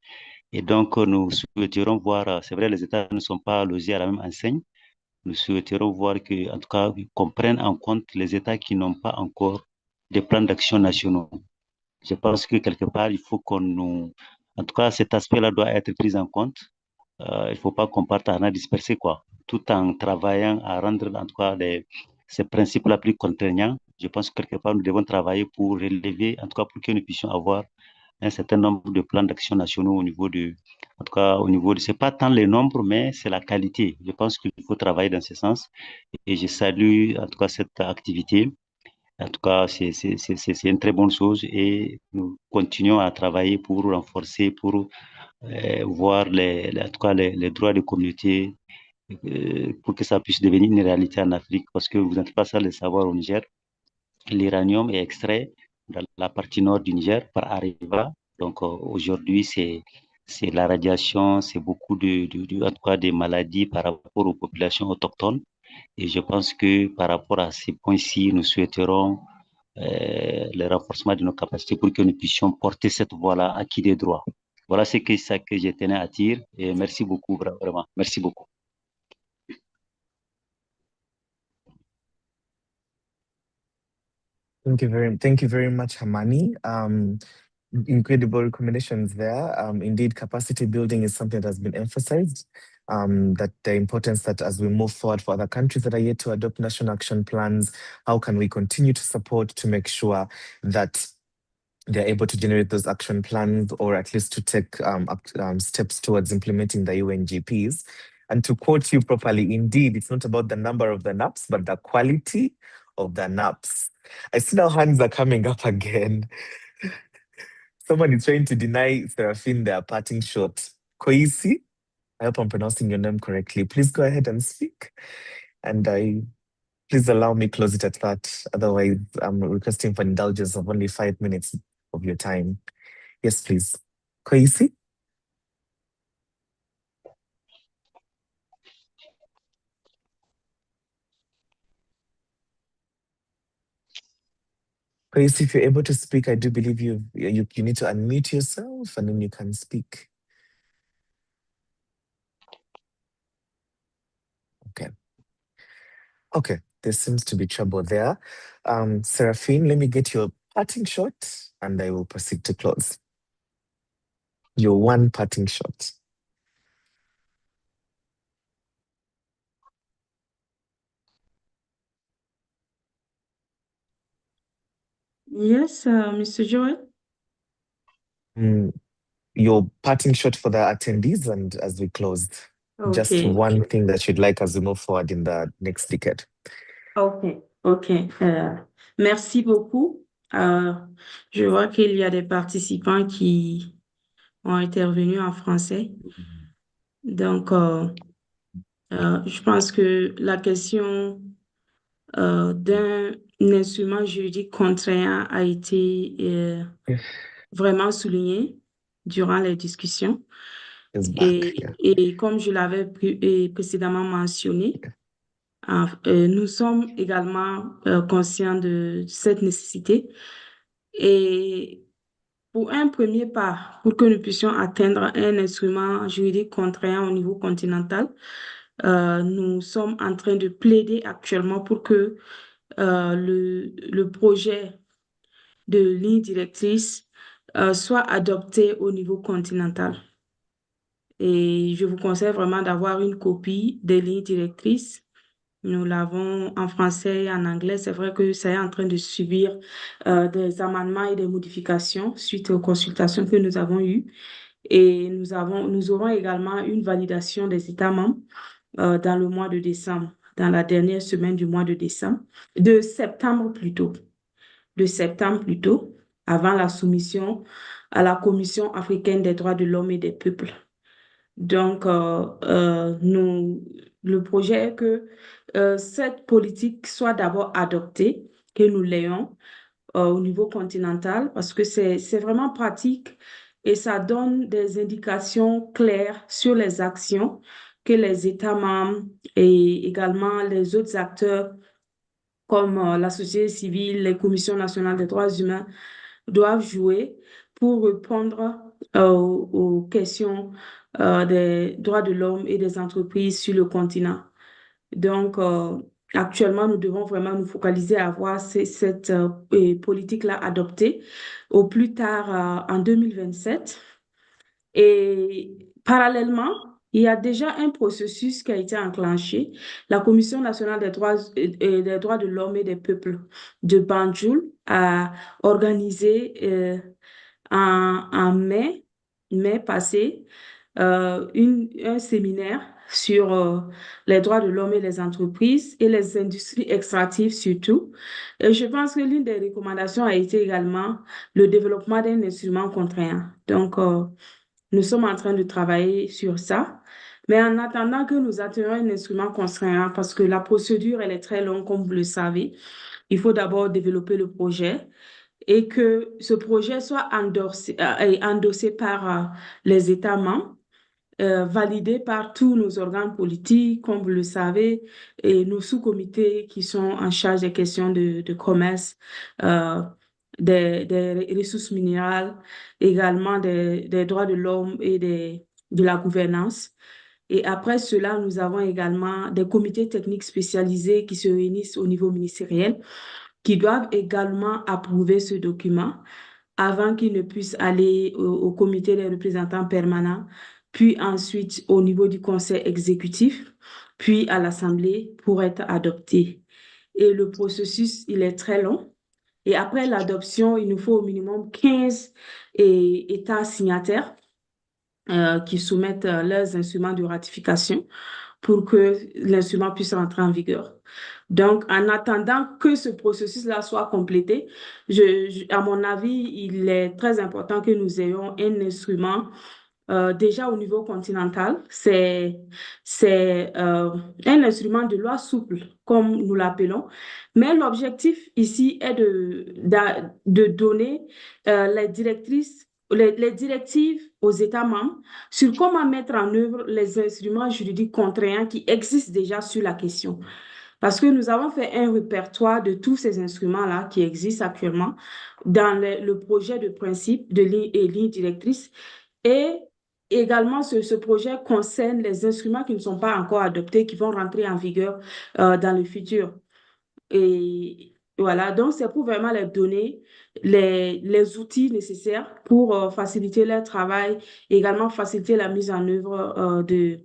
Et donc, nous souhaiterons voir, c'est vrai, les États ne sont pas logés à la même enseigne. Nous souhaiterons voir que, en tout cas, qu'on prenne en compte les États qui n'ont pas encore des plans d'action nationaux. Je pense que quelque part, il faut en tout cas, cet aspect-là doit être pris en compte. Il ne faut pas qu'on parte à en disperser, quoi, tout en travaillant à rendre, en tout cas, ces principes-là plus contraignants. Je pense que quelque part, nous devons travailler pour relever, en tout cas, pour que nous puissions avoir un certain nombre de plans d'action nationaux au niveau en tout cas, au niveau c'est pas tant les nombres, mais c'est la qualité. Je pense qu'il faut travailler dans ce sens. Et je salue, en tout cas, cette activité. En tout cas, c'est une très bonne chose et nous continuons à travailler pour renforcer, pour voir en tout cas, les droits des communautés pour que ça puisse devenir une réalité en Afrique. Parce que vous n'êtes pas sans le savoir au Niger, l'uranium est extrait dans la partie nord du Niger par Areva. Donc aujourd'hui, c'est la radiation, c'est beaucoup en tout cas des maladies par rapport aux populations autochtones. Et je pense que par rapport à ces points-ci, nous souhaiterons le renforcement de nos capacités pour que nous puissions porter cette voie-là acquis des droits. Voilà ce que je tenais à dire. Et merci beaucoup, vraiment. Merci beaucoup. Thank you very much, Hamani. Incredible recommendations there. Indeed, capacity building is something that has been emphasized. That the importance that as we move forward for other countries that are yet to adopt national action plans, how can we continue to support to make sure that they're able to generate those action plans, or at least to take steps towards implementing the UNGPs. And to quote you properly, indeed, it's not about the number of the NAPs, but the quality of the NAPs. I see now hands are coming up again. Someone is trying to deny Seraphine their parting shot. Koisi, I hope I'm pronouncing your name correctly. Please go ahead and speak. And please allow me close it at that. Otherwise, I'm requesting for indulgence of only 5 minutes of your time. Yes, please. Koisi? Please, if you're able to speak, I do believe you need to unmute yourself and then you can speak. Okay. Okay, there seems to be trouble there. Seraphine, let me get your parting shot and I will proceed to close. Your one parting shot. Yes, Mr. Joel. Your parting shot for the attendees and as we close. Just Okay. one thing that you'd like as we move forward in the next decade. Ok. Merci beaucoup. Je vois qu'il y a des participants qui ont intervenu en français. Donc, je pense que la question d'un instrument juridique contraignant a été vraiment soulignée durant les discussions. Et comme je l'avais précédemment mentionné, nous sommes également conscients de cette nécessité. Et pour un premier pas, pour que nous puissions atteindre un instrument juridique contraignant au niveau continental, nous sommes en train de plaider actuellement pour que le projet de ligne directrice soit adopté au niveau continental. Et je vous conseille vraiment d'avoir une copie des lignes directrices. Nous l'avons en français et en anglais. C'est vrai que ça est en train de subir des amendements et des modifications suite aux consultations que nous avons eues. Et nous aurons également une validation des États membres dans le mois de décembre, dans la dernière semaine du mois de septembre plutôt, avant la soumission à la Commission africaine des droits de l'homme et des peuples. Donc, le projet est que cette politique soit d'abord adoptée, que nous l'ayons au niveau continental, parce que c'est vraiment pratique et ça donne des indications claires sur les actions que les États membres et également les autres acteurs comme la société civile, les commissions nationales des droits humains doivent jouer pour répondre aux questions des droits de l'homme et des entreprises sur le continent. Donc, actuellement, nous devons vraiment nous focaliser à avoir cette politique-là adoptée au plus tard en 2027. Et parallèlement, il y a déjà un processus qui a été enclenché. La Commission nationale des droits de l'homme et des peuples de Banjul a organisé en mai passé un séminaire sur les droits de l'homme et les entreprises et les industries extractives surtout. Et je pense que l'une des recommandations a été également le développement d'un instrument contraignant. Donc, nous sommes en train de travailler sur ça. Mais en attendant que nous atteignions un instrument contraignant, parce que la procédure, elle est très longue, comme vous le savez, il faut d'abord développer le projet et que ce projet soit endossé par les États membres, validé par tous nos organes politiques, comme vous le savez, et nos sous-comités qui sont en charge des questions de commerce, des ressources minérales, également des droits de l'homme et de la gouvernance. Et après cela, nous avons également des comités techniques spécialisés qui se réunissent au niveau ministériel, qui doivent également approuver ce document avant qu'il ne puisse aller au comité des représentants permanents, puis ensuite au niveau du conseil exécutif, puis à l'Assemblée pour être adopté. Et le processus, il est très long. Et après l'adoption, il nous faut au minimum 15 États signataires qui soumettent leurs instruments de ratification pour que l'instrument puisse rentrer en vigueur. Donc, en attendant que ce processus-là soit complété, à mon avis, il est très important que nous ayons un instrument déjà au niveau continental. C'est un instrument de loi souple, comme nous l'appelons. Mais l'objectif ici est de donner les directives aux États membres sur comment mettre en œuvre les instruments juridiques contraignants qui existent déjà sur la question. Parce que nous avons fait un répertoire de tous ces instruments-là qui existent actuellement dans le projet de principe de ligne et ligne directrice. Et également, ce projet concerne les instruments qui ne sont pas encore adoptés, qui vont rentrer en vigueur dans le futur. Et voilà, donc c'est pour vraiment leur donner les outils nécessaires pour faciliter leur travail, et également faciliter la mise en œuvre de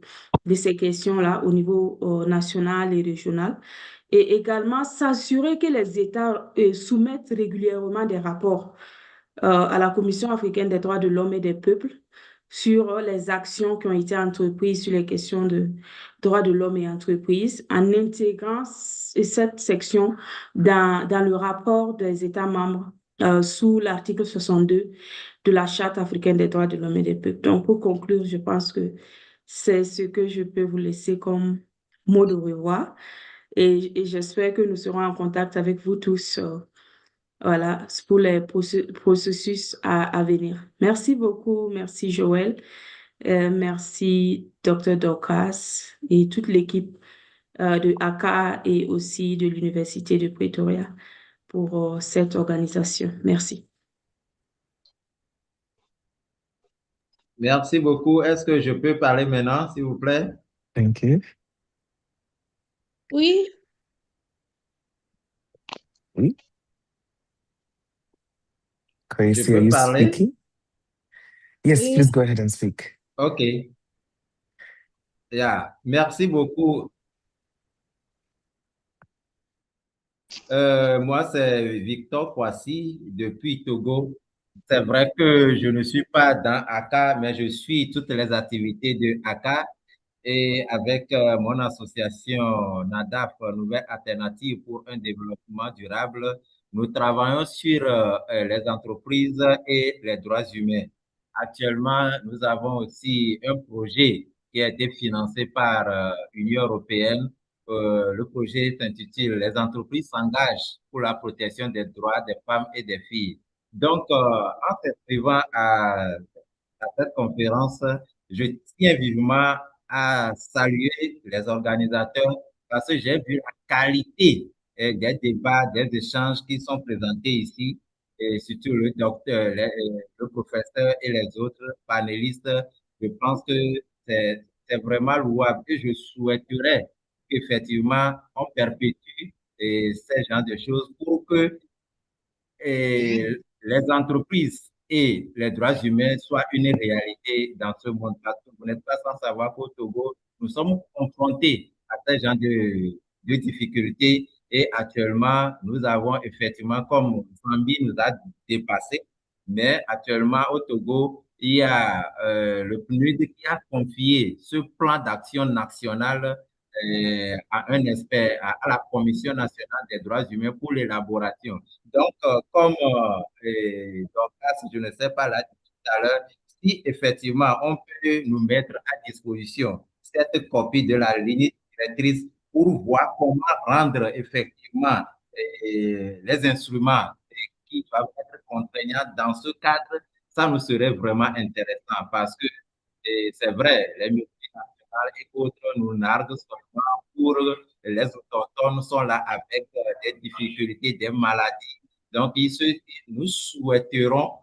ces questions-là au niveau national et régional. Et également s'assurer que les États soumettent régulièrement des rapports à la Commission africaine des droits de l'homme et des peuples sur les actions qui ont été entreprises sur les questions de droits de l'homme et entreprises, en intégrant cette section dans le rapport des États membres sous l'article 62 de la Charte africaine des droits de l'homme et des peuples. Donc, pour conclure, je pense que c'est ce que je peux vous laisser comme mot de revoir. Et j'espère que nous serons en contact avec vous tous voilà, pour les processus à venir. Merci beaucoup. Merci Joël. Merci Dr. Dorcas et toute l'équipe de ACA et aussi de l'Université de Pretoria pour cette organisation. Merci. Merci beaucoup. Est-ce que je peux parler maintenant, s'il vous plaît? Thank you. Oui. Oui. Je Kwesi, are peux you parler? speaking? Yes, Oui. please go ahead and speak. OK. Yeah. Merci beaucoup. Moi, c'est Victor Kwasi depuis Togo. C'est vrai que je ne suis pas dans ACA, mais je suis toutes les activités de ACA. Et avec mon association NADAF, Nouvelle Alternative pour un développement durable, nous travaillons sur les entreprises et les droits humains. Actuellement, nous avons aussi un projet qui a été financé par l'Union européenne. Le projet s'intitule Les entreprises s'engagent pour la protection des droits des femmes et des filles. Donc, en s'inscrivant à cette conférence, je tiens vivement à saluer les organisateurs parce que j'ai vu la qualité des débats, des échanges qui sont présentés ici, et surtout le docteur, le professeur et les autres panélistes. Je pense que c'est vraiment louable et je souhaiterais qu'effectivement on perpétue ces genres de choses pour que les entreprises et les droits humains soient une réalité dans ce monde. Parce que vous n'êtes pas sans savoir qu'au Togo, nous sommes confrontés à ce genre de difficultés et actuellement, nous avons effectivement, comme Zambie nous a dépassé, mais actuellement au Togo, il y a le PNUD qui a confié ce plan d'action national à un expert, à la Commission nationale des droits humains pour l'élaboration. Donc, comme Dorcas, je ne sais pas là tout à l'heure, si effectivement on peut nous mettre à disposition cette copie de la ligne directrice pour voir comment rendre effectivement les instruments qui doivent être contraignants dans ce cadre, ça nous serait vraiment intéressant parce que c'est vrai, les multinationales et autres nous narguent seulement pour les autochtones sont là avec des difficultés, des maladies. Donc, nous souhaiterons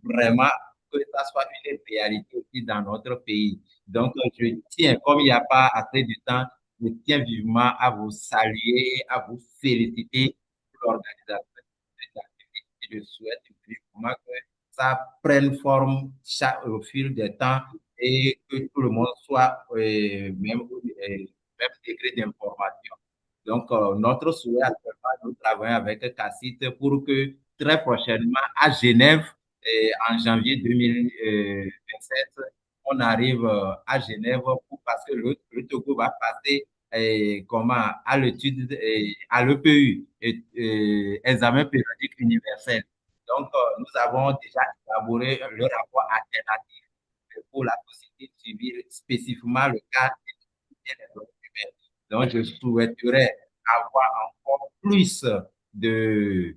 vraiment que ça soit une réalité aussi dans notre pays. Donc, je tiens, comme il n'y a pas assez de temps, je tiens vivement à vous saluer et à vous féliciter pour l'organisation de cette activité. Je souhaite vivement que ça prenne forme au fil des temps et que tout le monde soit même degré d'information. Donc, notre souhait actuellement, nous travaillons avec CACIT pour que très prochainement à Genève, en janvier 2027, on arrive à Genève parce que le Togo va passer à l'étude, à l'EPU, examen périodique universel. Donc, nous avons déjà élaboré le rapport alternatif pour la société civile, spécifiquement le cas des droits humains. Donc, je souhaiterais avoir encore plus d'éléments.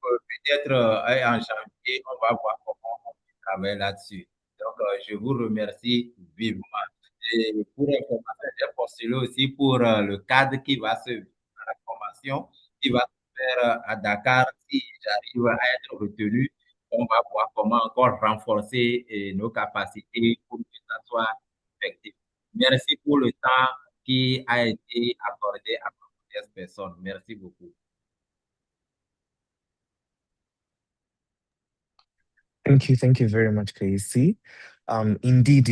Peut-être en janvier, on va voir comment on peut travailler là-dessus. Donc, je vous remercie vivement. Et pour information, j'ai postulé aussi pour le cadre qui va se la formation qui va se faire à Dakar. Si j'arrive à être retenu, on va voir comment encore renforcer nos capacités pour que ça soit effectif. Merci pour le temps qui a été accordé à cette personne. Merci beaucoup. Thank you very much, KC. Indeed.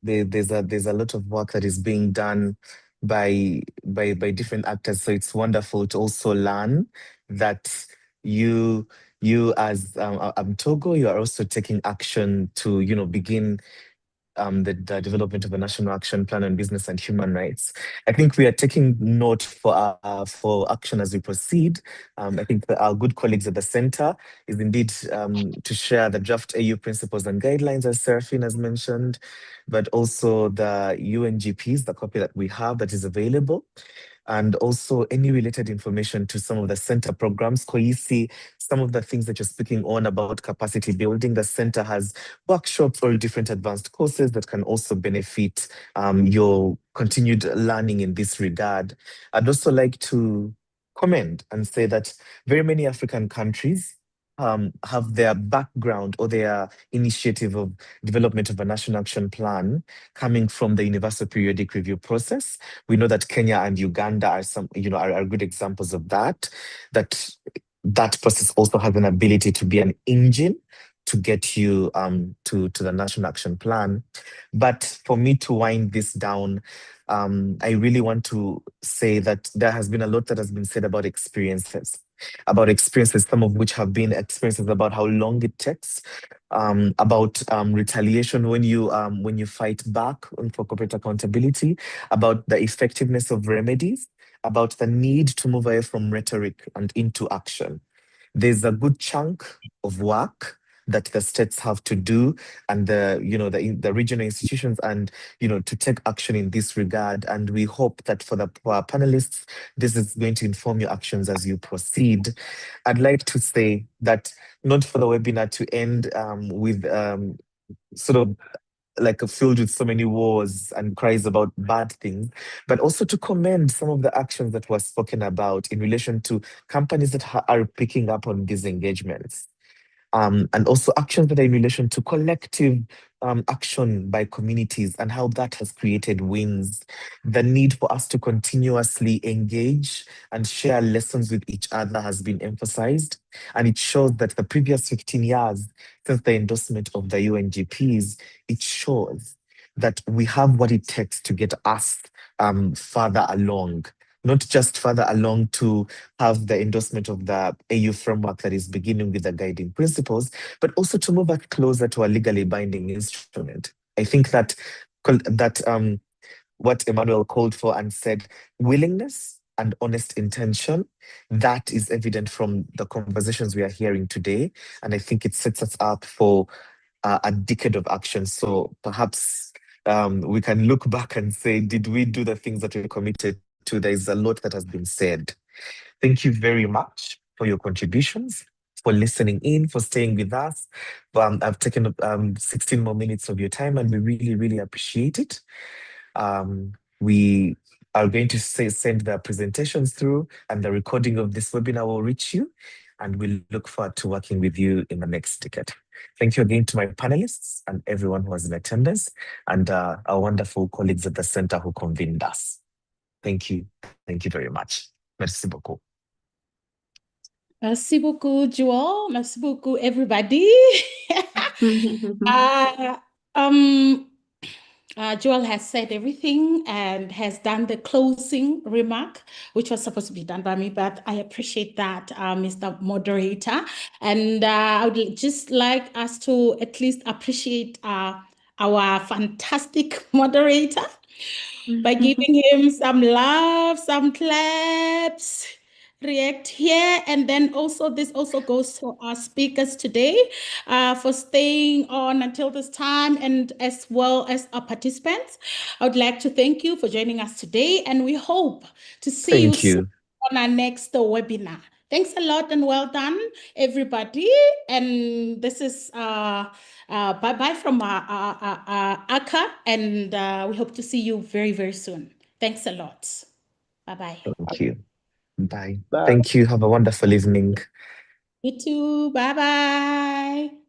There's a lot of work that is being done by different actors. So it's wonderful to also learn that you as Togo, you are also taking action to begin the development of a national action plan on business and human rights. I think we are taking note for action as we proceed. I think that our good colleagues at the center is indeed to share the draft AU principles and guidelines, as Seraphine has mentioned, but also the UNGPs, the copy that we have that is available, and also any related information to some of the center programs. Koisi, some of the things that you're speaking on about capacity building, the center has workshops or different advanced courses that can also benefit your continued learning in this regard. I'd also like to comment and say that very many African countries have their background or their initiative of development of a national action plan coming from the Universal Periodic Review process. We know that Kenya and Uganda are good examples of that. That process also has an ability to be an engine to get you to the National Action Plan. But for me to wind this down, I really want to say that there has been a lot that has been said about experiences, some of which have been experiences about how long it takes, about retaliation when you fight back for corporate accountability, about the effectiveness of remedies, about the need to move away from rhetoric and into action. There's a good chunk of work that the states have to do, and the regional institutions, and to take action in this regard. And we hope that for our panelists, this is going to inform your actions as you proceed. I'd like to say that not for the webinar to end with sort of like filled with so many wars and cries about bad things, but also to commend some of the actions that were spoken about in relation to companies that are picking up on these engagements. And also actions that are in relation to collective action by communities and how that has created wins. The need for us to continuously engage and share lessons with each other has been emphasized. And it shows that the previous 15 years since the endorsement of the UNGPs, it shows that we have what it takes to get us further along. Not just further along to have the endorsement of the AU framework that is beginning with the guiding principles, but also to move us closer to a legally binding instrument. I think that what Emmanuel called for and said, willingness and honest intention, that is evident from the conversations we are hearing today. And I think it sets us up for a decade of action. So perhaps we can look back and say, did we do the things that we committed to? There is a lot that has been said. Thank you very much for your contributions, for listening in, for staying with us. I've taken 16 more minutes of your time, and we really, really appreciate it. We are going to send the presentations through, and the recording of this webinar will reach you, and we look forward to working with you in the next decade. Thank you again to my panelists and everyone who was in attendance, and our wonderful colleagues at the center who convened us. Thank you. Thank you very much. Merci beaucoup. Merci beaucoup, Joel. Merci beaucoup, everybody. Joel has said everything and has done the closing remark, which was supposed to be done by me, but I appreciate that, Mr. Moderator. And I would just like us to at least appreciate our fantastic moderator by giving him some love, some claps, react here. And then also this also goes to our speakers today for staying on until this time, and as well as our participants. I would like to thank you for joining us today, and we hope to see you soon on our next webinar. Thanks a lot and well done, everybody. And this is bye-bye from Aka, and we hope to see you very, very soon. Thanks a lot. Bye-bye. Thank you. Bye. Bye. Thank you. Have a wonderful evening. You too. Bye-bye.